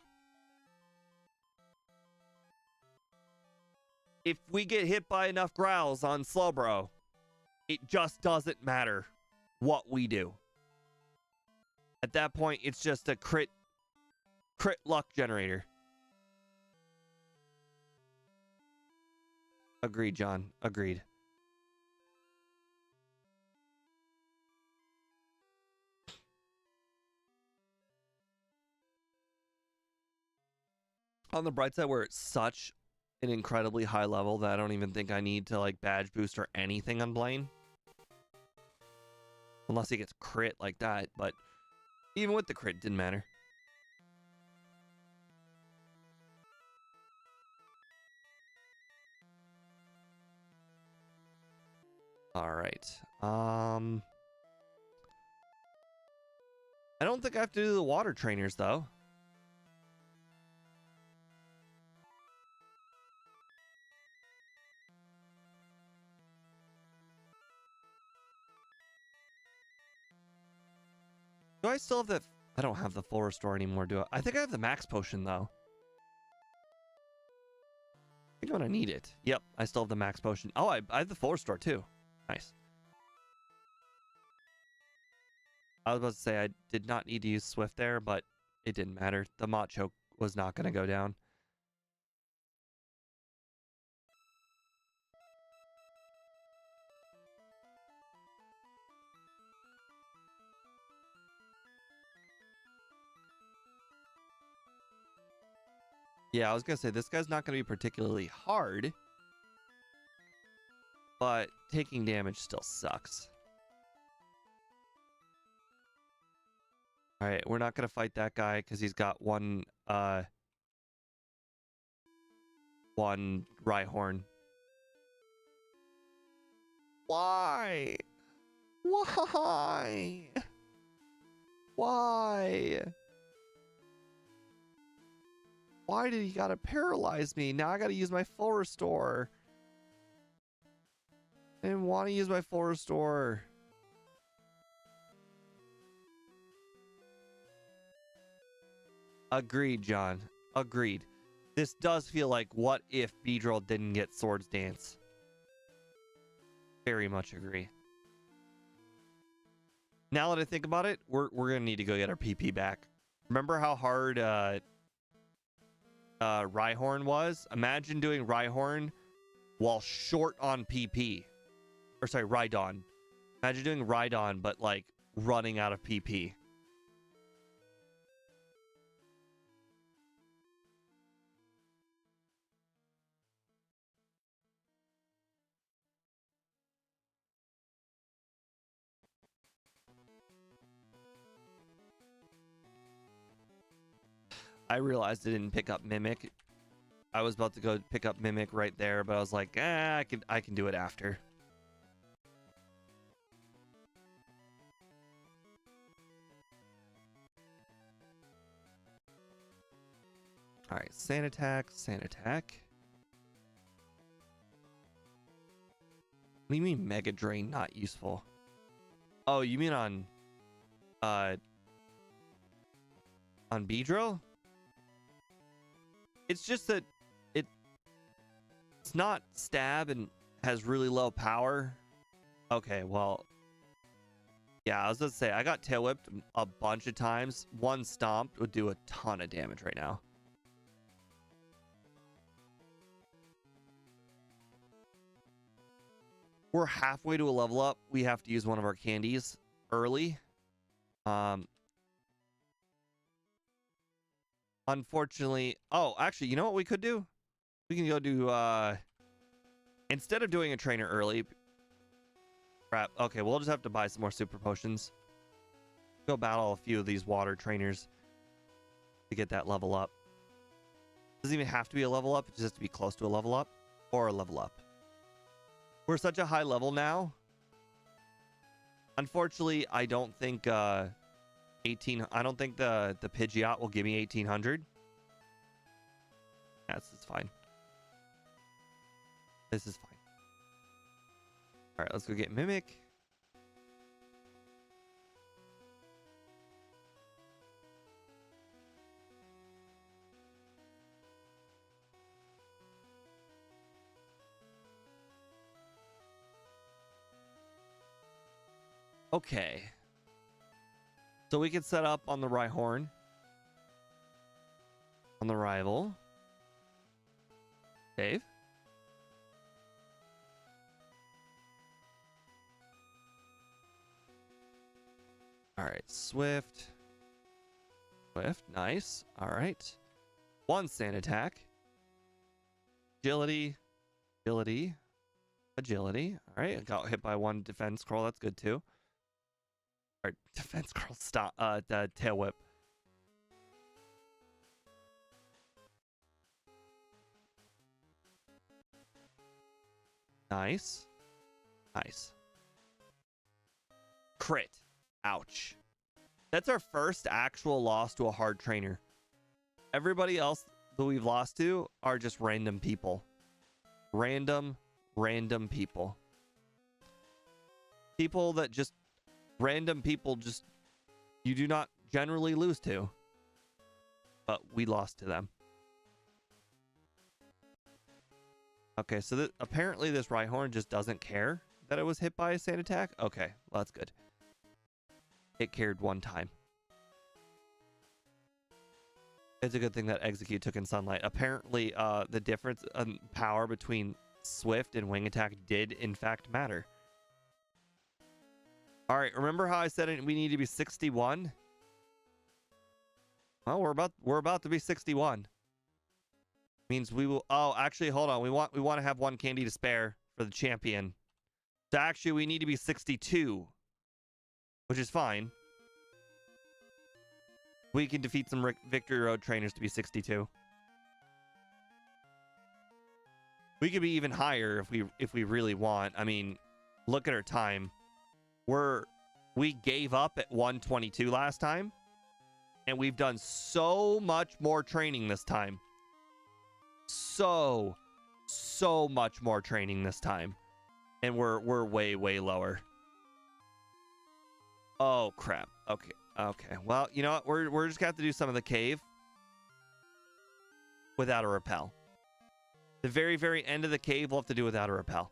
If we get hit by enough growls on Slowbro, it just doesn't matter what we do. At that point, it's just a crit luck generator. Agreed, John. Agreed. On the bright side, we're at such an incredibly high level that I don't even think I need to like badge boost or anything on Blaine. Unless he gets crit like that, but even with the crit, it didn't matter. All right. I don't think I have to do the water trainers though. Do I still have the... I don't have the full restore anymore, do I? I think I have the max potion, though. I think I'm gonna need it. Yep, I still have the max potion. Oh, I have the full restore, too. Nice. I was about to say I did not need to use Swift there, but it didn't matter. The Mott Choke was not going to go down. Yeah, I was going to say, this guy's not going to be particularly hard, but taking damage still sucks. All right, we're not going to fight that guy because he's got one one Rhyhorn. Why? Why? Why? Why did he gotta paralyze me? Now I gotta use my full restore. I didn't want to use my full restore. Agreed, John. Agreed. This does feel like what if Beedrill didn't get Swords Dance. Very much agree. Now that I think about it, we're gonna need to go get our PP back. Remember how hard Rhyhorn was? Imagine doing Rhyhorn while short on PP. Or sorry, Rhydon. Imagine doing Rhydon, but like running out of PP. I realized I didn't pick up Mimic. I was about to go pick up Mimic right there, but I was like, I can do it after. All right, Sand Attack, Sand Attack. What do you mean Mega Drain not useful? Oh, you mean on Beedrill? It's just that it's not stab and has really low power. Okay, well, yeah, I was gonna say I got tail whipped a bunch of times. One stomp would do a ton of damage right now. We're halfway to a level up. We have to use one of our candies early. Unfortunately, oh, actually, you know what we could do? We can go do, instead of doing a trainer early, crap, okay, we'll just have to buy some more super potions. Go battle a few of these water trainers to get that level up. Doesn't even have to be a level up, it just has to be close to a level up or a level up. We're such a high level now. Unfortunately, I don't think, I don't think the Pidgeot will give me 1800. Yeah, this is fine. This is fine. All right, let's go get Mimic. Okay. So we can set up on the Rhyhorn. On the rival. Dave? Alright, Swift. Swift, nice. Alright. One Sand Attack. Agility. Agility. Agility. Alright, I got hit by one defense scroll. That's good too. Or defense scroll, stop. Tail Whip. Nice. Nice. Crit. Ouch. That's our first actual loss to a hard trainer. Everybody else that we've lost to are just random people. Random people. People that just... Random people just... You do not generally lose to. But we lost to them. Okay, so apparently this Rhyhorn just doesn't care that it was hit by a Sand Attack. Okay, well, that's good. It cared one time. It's a good thing that Execute took in Sunlight. Apparently, the difference in power between Swift and Wing Attack did, in fact, matter. All right, remember how I said we need to be 61? Well, we're about to be 61. Means we will. Oh, actually, hold on. We want to have one candy to spare for the champion. So actually, we need to be 62, which is fine. We can defeat some Victory Road trainers to be 62. We could be even higher if we really want. I mean, look at our time. We gave up at 122 last time, and we've done so much more training this time. So much more training this time, and we're way lower. Oh crap. Okay. Well, you know what? We're just gonna have to do some of the cave without a repel. The very end of the cave we'll have to do without a repel.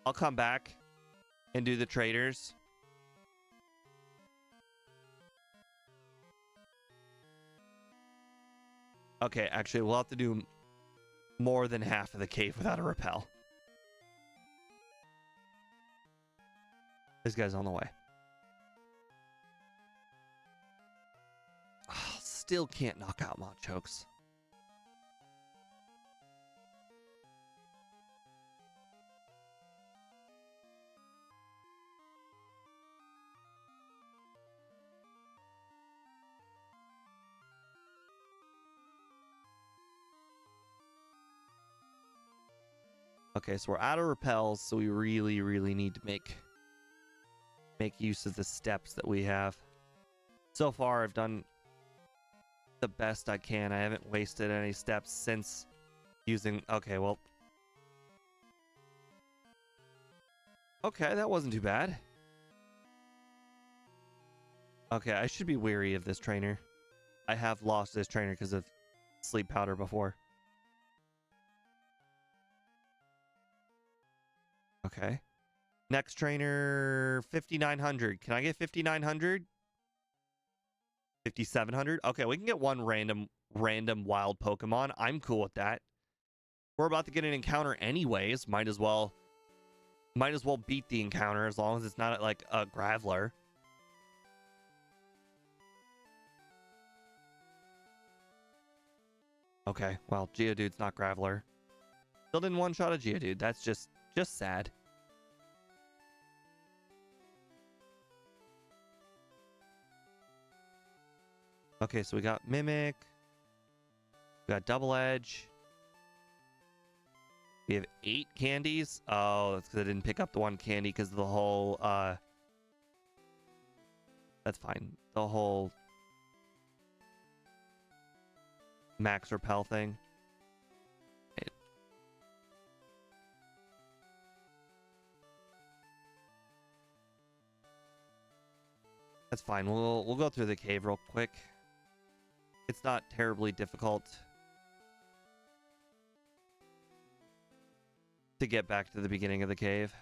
I'll come back and do the traders. Okay, actually, we'll have to do more than half of the cave without a repel. This guy's on the way. Oh, still can't knock out Machokes. Okay, so we're out of repels, so we really need to make use of the steps that we have. So far, I've done the best I can. I haven't wasted any steps since using... Okay, well... Okay, that wasn't too bad. Okay, I should be wary of this trainer. I have lost this trainer because of sleep powder before. Okay. Next trainer, 5,900. Can I get 5,900? 5,700? Okay, we can get one random wild Pokemon. I'm cool with that. We're about to get an encounter anyways. Might as well beat the encounter as long as it's not like a Graveler. Okay, well, Geodude's not Graveler. Still didn't one-shot a Geodude. That's just sad. Okay, so we got Mimic. We got Double Edge. We have 8 candies. Oh, that's because I didn't pick up the one candy because of the whole, that's fine. The whole max repel thing. That's fine. We'll go through the cave real quick. It's not terribly difficult to get back to the beginning of the cave.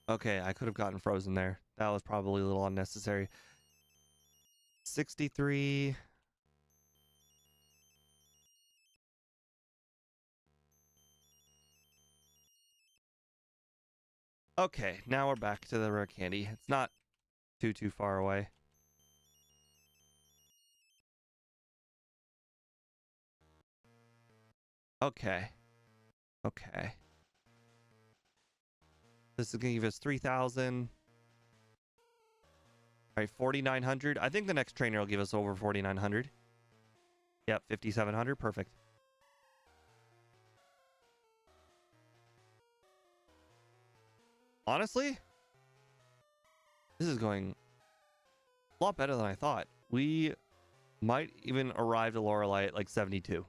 Okay, I could have gotten frozen there. That was probably a little unnecessary. 63. Okay, now we're back to the rare candy. It's not too far away. Okay. This is gonna give us 3,000. All right, 4,900. I think the next trainer will give us over 4,900. Yep, 5,700. Perfect. Honestly, this is going a lot better than I thought. We might even arrive to Lorelei at like 72.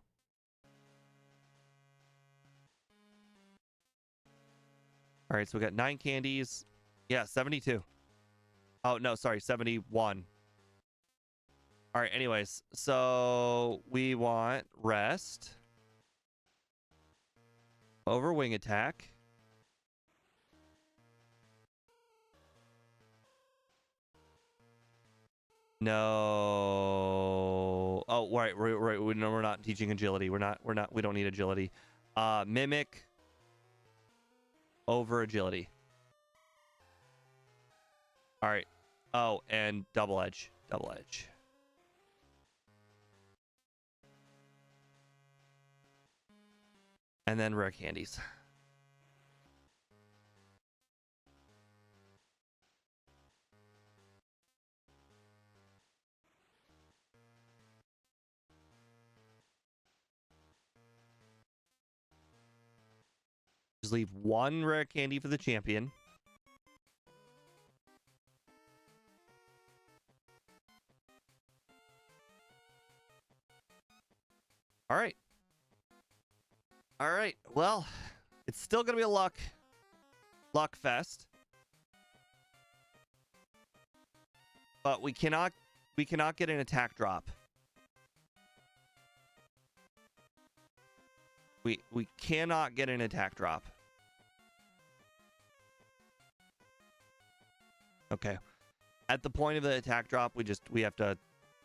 All right, so we got 9 candies. Yeah, 72. Oh, no, sorry, 71. All right, anyways, so we want rest over wing attack. No. Oh, right. No, we're not teaching agility. We don't need agility. Mimic over agility. All right. Oh, and double edge. And then rare candies. Just leave one rare candy for the champion. All right. All right. Well, it's still going to be a luck fest. But we cannot get an attack drop. We cannot get an attack drop. Okay. At the point of the attack drop, we have to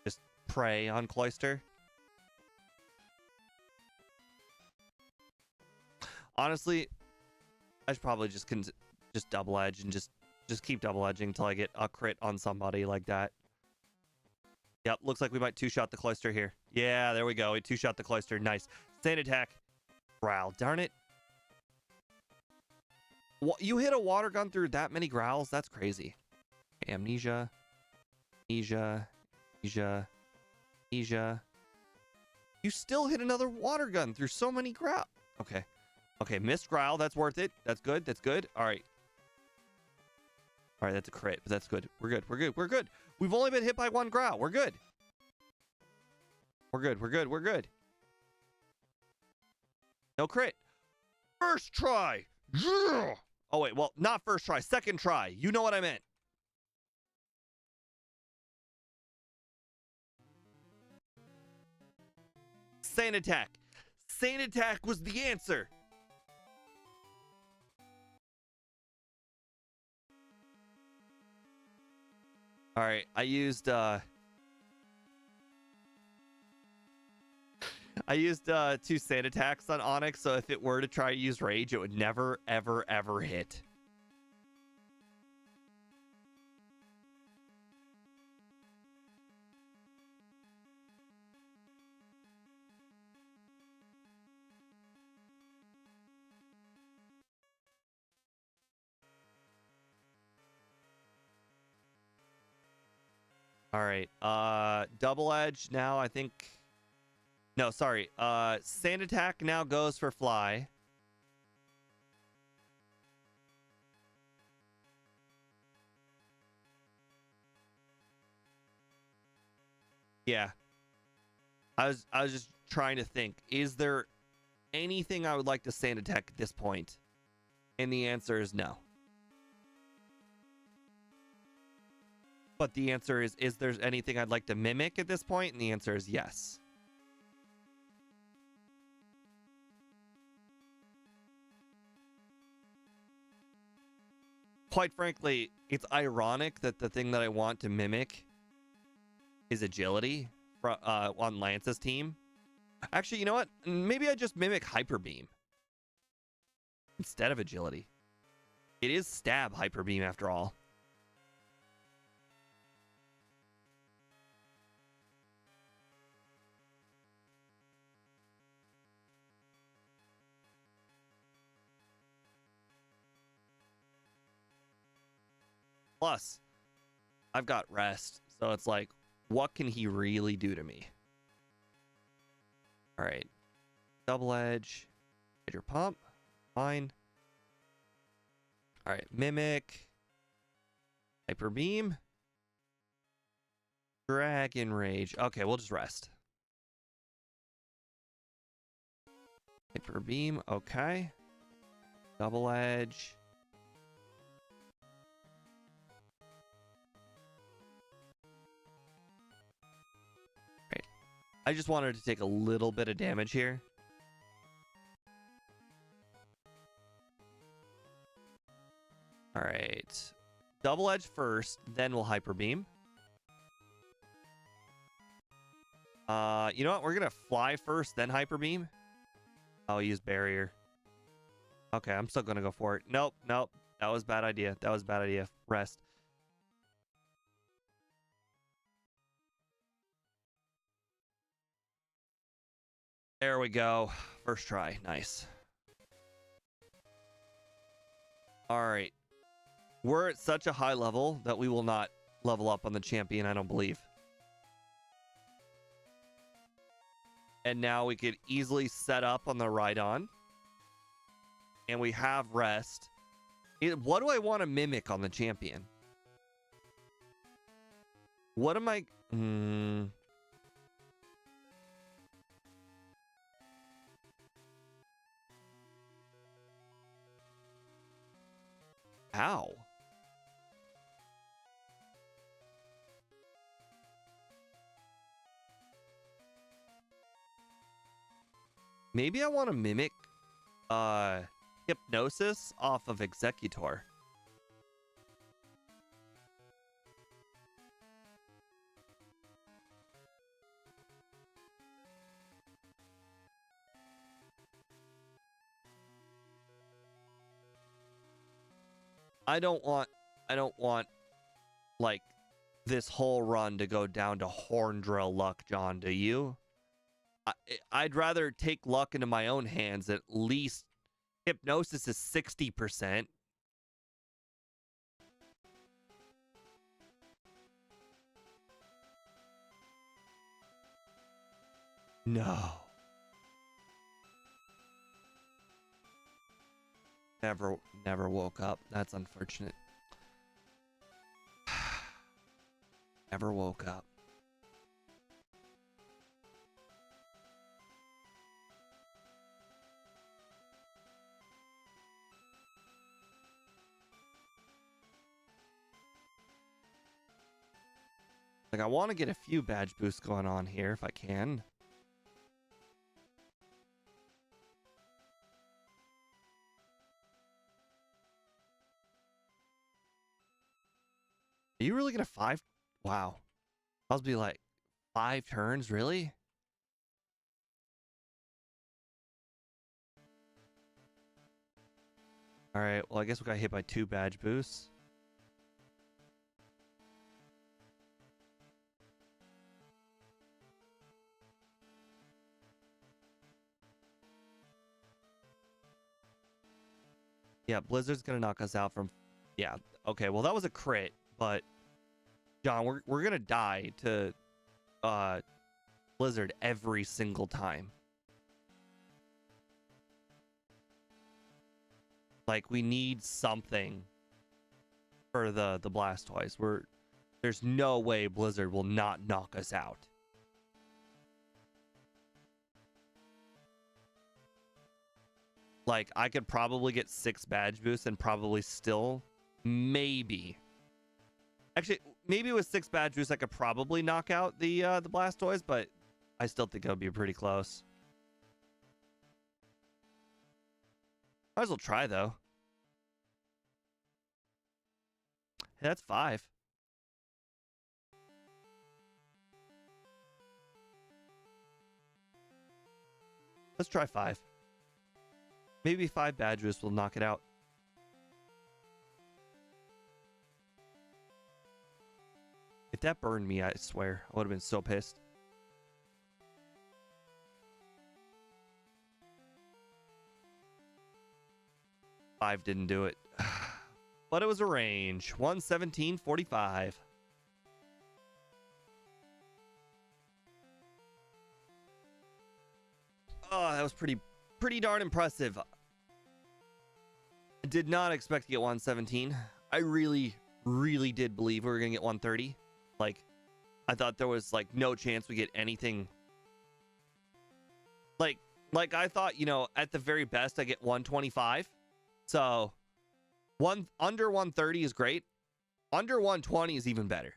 just pray on Cloyster. Honestly, I should probably just double edge and just keep double edging until I get a crit on somebody like that. Yep, looks like we might two-shot the Cloyster here. Yeah, there we go. We two-shot the Cloyster. Nice. Sand attack. Growl. Darn it. You hit a water gun through that many growls? That's crazy. Amnesia. Amnesia. Amnesia. Amnesia. You still hit another water gun through so many growl. Okay. Okay, missed growl. That's worth it. That's good. That's good. All right. All right, that's a crit, but that's good. We're good. We're good. We're good. We've only been hit by one growl. We're good. We're good. We're good. We're good. No crit. First try. Yeah. Oh, wait. Well, not first try. Second try. You know what I meant. Sand attack. Sand attack was the answer. All right, I used two sand attacks on Onyx, so if it were to try to use rage, it would never, ever, ever hit. All right, double edge now, I think. No, sorry. Sand attack now goes for fly. Yeah. I was just trying to think. Is there anything I would like to sand attack at this point? And the answer is no. But the answer is there anything I'd like to mimic at this point? And the answer is yes. Quite frankly, it's ironic that the thing that I want to mimic is agility on Lance's team. Actually, you know what? Maybe I just mimic Hyper Beam instead of agility. It is stab Hyper Beam after all. Plus, I've got rest, so it's like, what can he really do to me? All right. Double edge. Hit your pump. Fine. All right. Mimic. Hyper beam. Dragon rage. Okay, we'll just rest. Hyper beam. Okay. Double edge. I just wanted to take a little bit of damage here. All right. Double edge first, then we'll hyper beam. You know what? We're going to fly first, then hyper beam. I'll use barrier. Okay, I'm still going to go for it. Nope, nope. That was a bad idea. That was a bad idea. Rest. There we go. First try. Nice. All right. We're at such a high level that we will not level up on the champion, I don't believe. And now we could easily set up on the Rhydon. And we have rest. What do I want to mimic on the champion? What am I... Ow. Maybe I want to mimic Hypnosis off of Executor. I don't want like this whole run to go down to Horndrill luck, John, do you? I'd rather take luck into my own hands. At least Hypnosis is 60%. No. Never woke up. That's unfortunate. Never woke up. Like, I want to get a few badge boosts going on here if I can. Are you really gonna 5? Wow. I'll be like 5 turns, really? All right. Well, I guess we got hit by 2 badge boosts. Yeah, Blizzard's gonna knock us out from. Yeah. Okay. Well, that was a crit. But John, we're gonna die to Blizzard every single time. Like, we need something for the Blastoise. There's no way Blizzard will not knock us out. Like, I could probably get 6 badge boosts and probably still maybe. Actually, maybe with 6 badge boosts, I could probably knock out the Blastoise, but I still think it would be pretty close. Might as well try, though. Hey, that's 5. Let's try 5. Maybe 5 badge boosts will knock it out. If that burned me, I swear, I would have been so pissed. Five didn't do it. But it was a range. 117.45. Oh, that was pretty darn impressive. I did not expect to get 117. I really did believe we were going to get 130. Like, I thought there was, like, no chance we get anything. Like I thought, you know, at the very best, I get 125. So, under 130 is great. Under 120 is even better.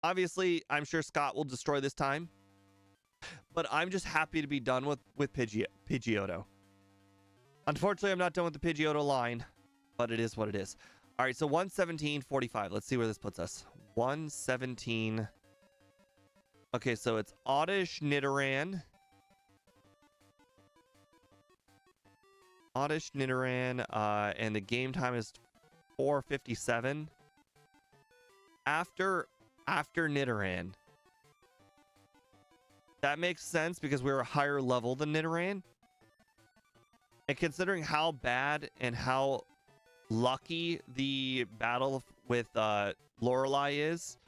Obviously, I'm sure Scott will destroy this time. But I'm just happy to be done with Pidgeotto. Unfortunately, I'm not done with the Pidgeotto line, but it is what it is. All right, so 117.45. Let's see where this puts us. 117. Okay, so it's Oddish, Nidoran. Oddish, Nidoran, and the game time is 4:57. After Nidoran. That makes sense because we're a higher level than Nidoran. And considering how bad and how lucky the battle with Lorelei is.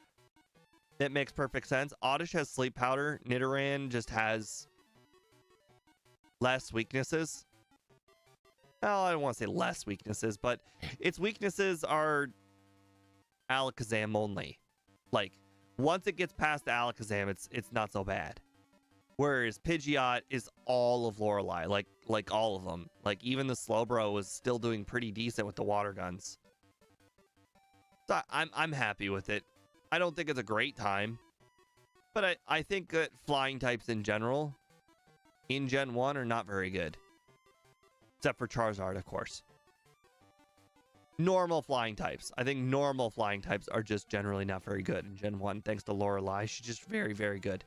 It makes perfect sense. Oddish has sleep powder. Nidoran just has less weaknesses. Well, I don't want to say less weaknesses, but its weaknesses are Alakazam only. Like, once it gets past Alakazam, it's not so bad. Whereas Pidgeot is all of Lorelei, like all of them. Like, even the Slowbro was still doing pretty decent with the water guns. So I'm happy with it. I don't think it's a great time, but I think that flying types in general in Gen 1 are not very good. Except for Charizard, of course. Normal flying types. I think normal flying types are just generally not very good in Gen 1, thanks to Lorelei. She's just very, very good.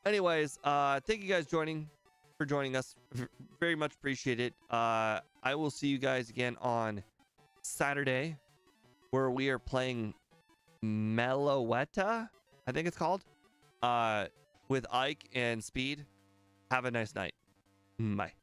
Anyways, thank you guys for joining us. Very much appreciate it. I will see you guys again on Saturday, where we are playing Meloetta, I think it's called, with Ike and Speed. Have a nice night. Bye.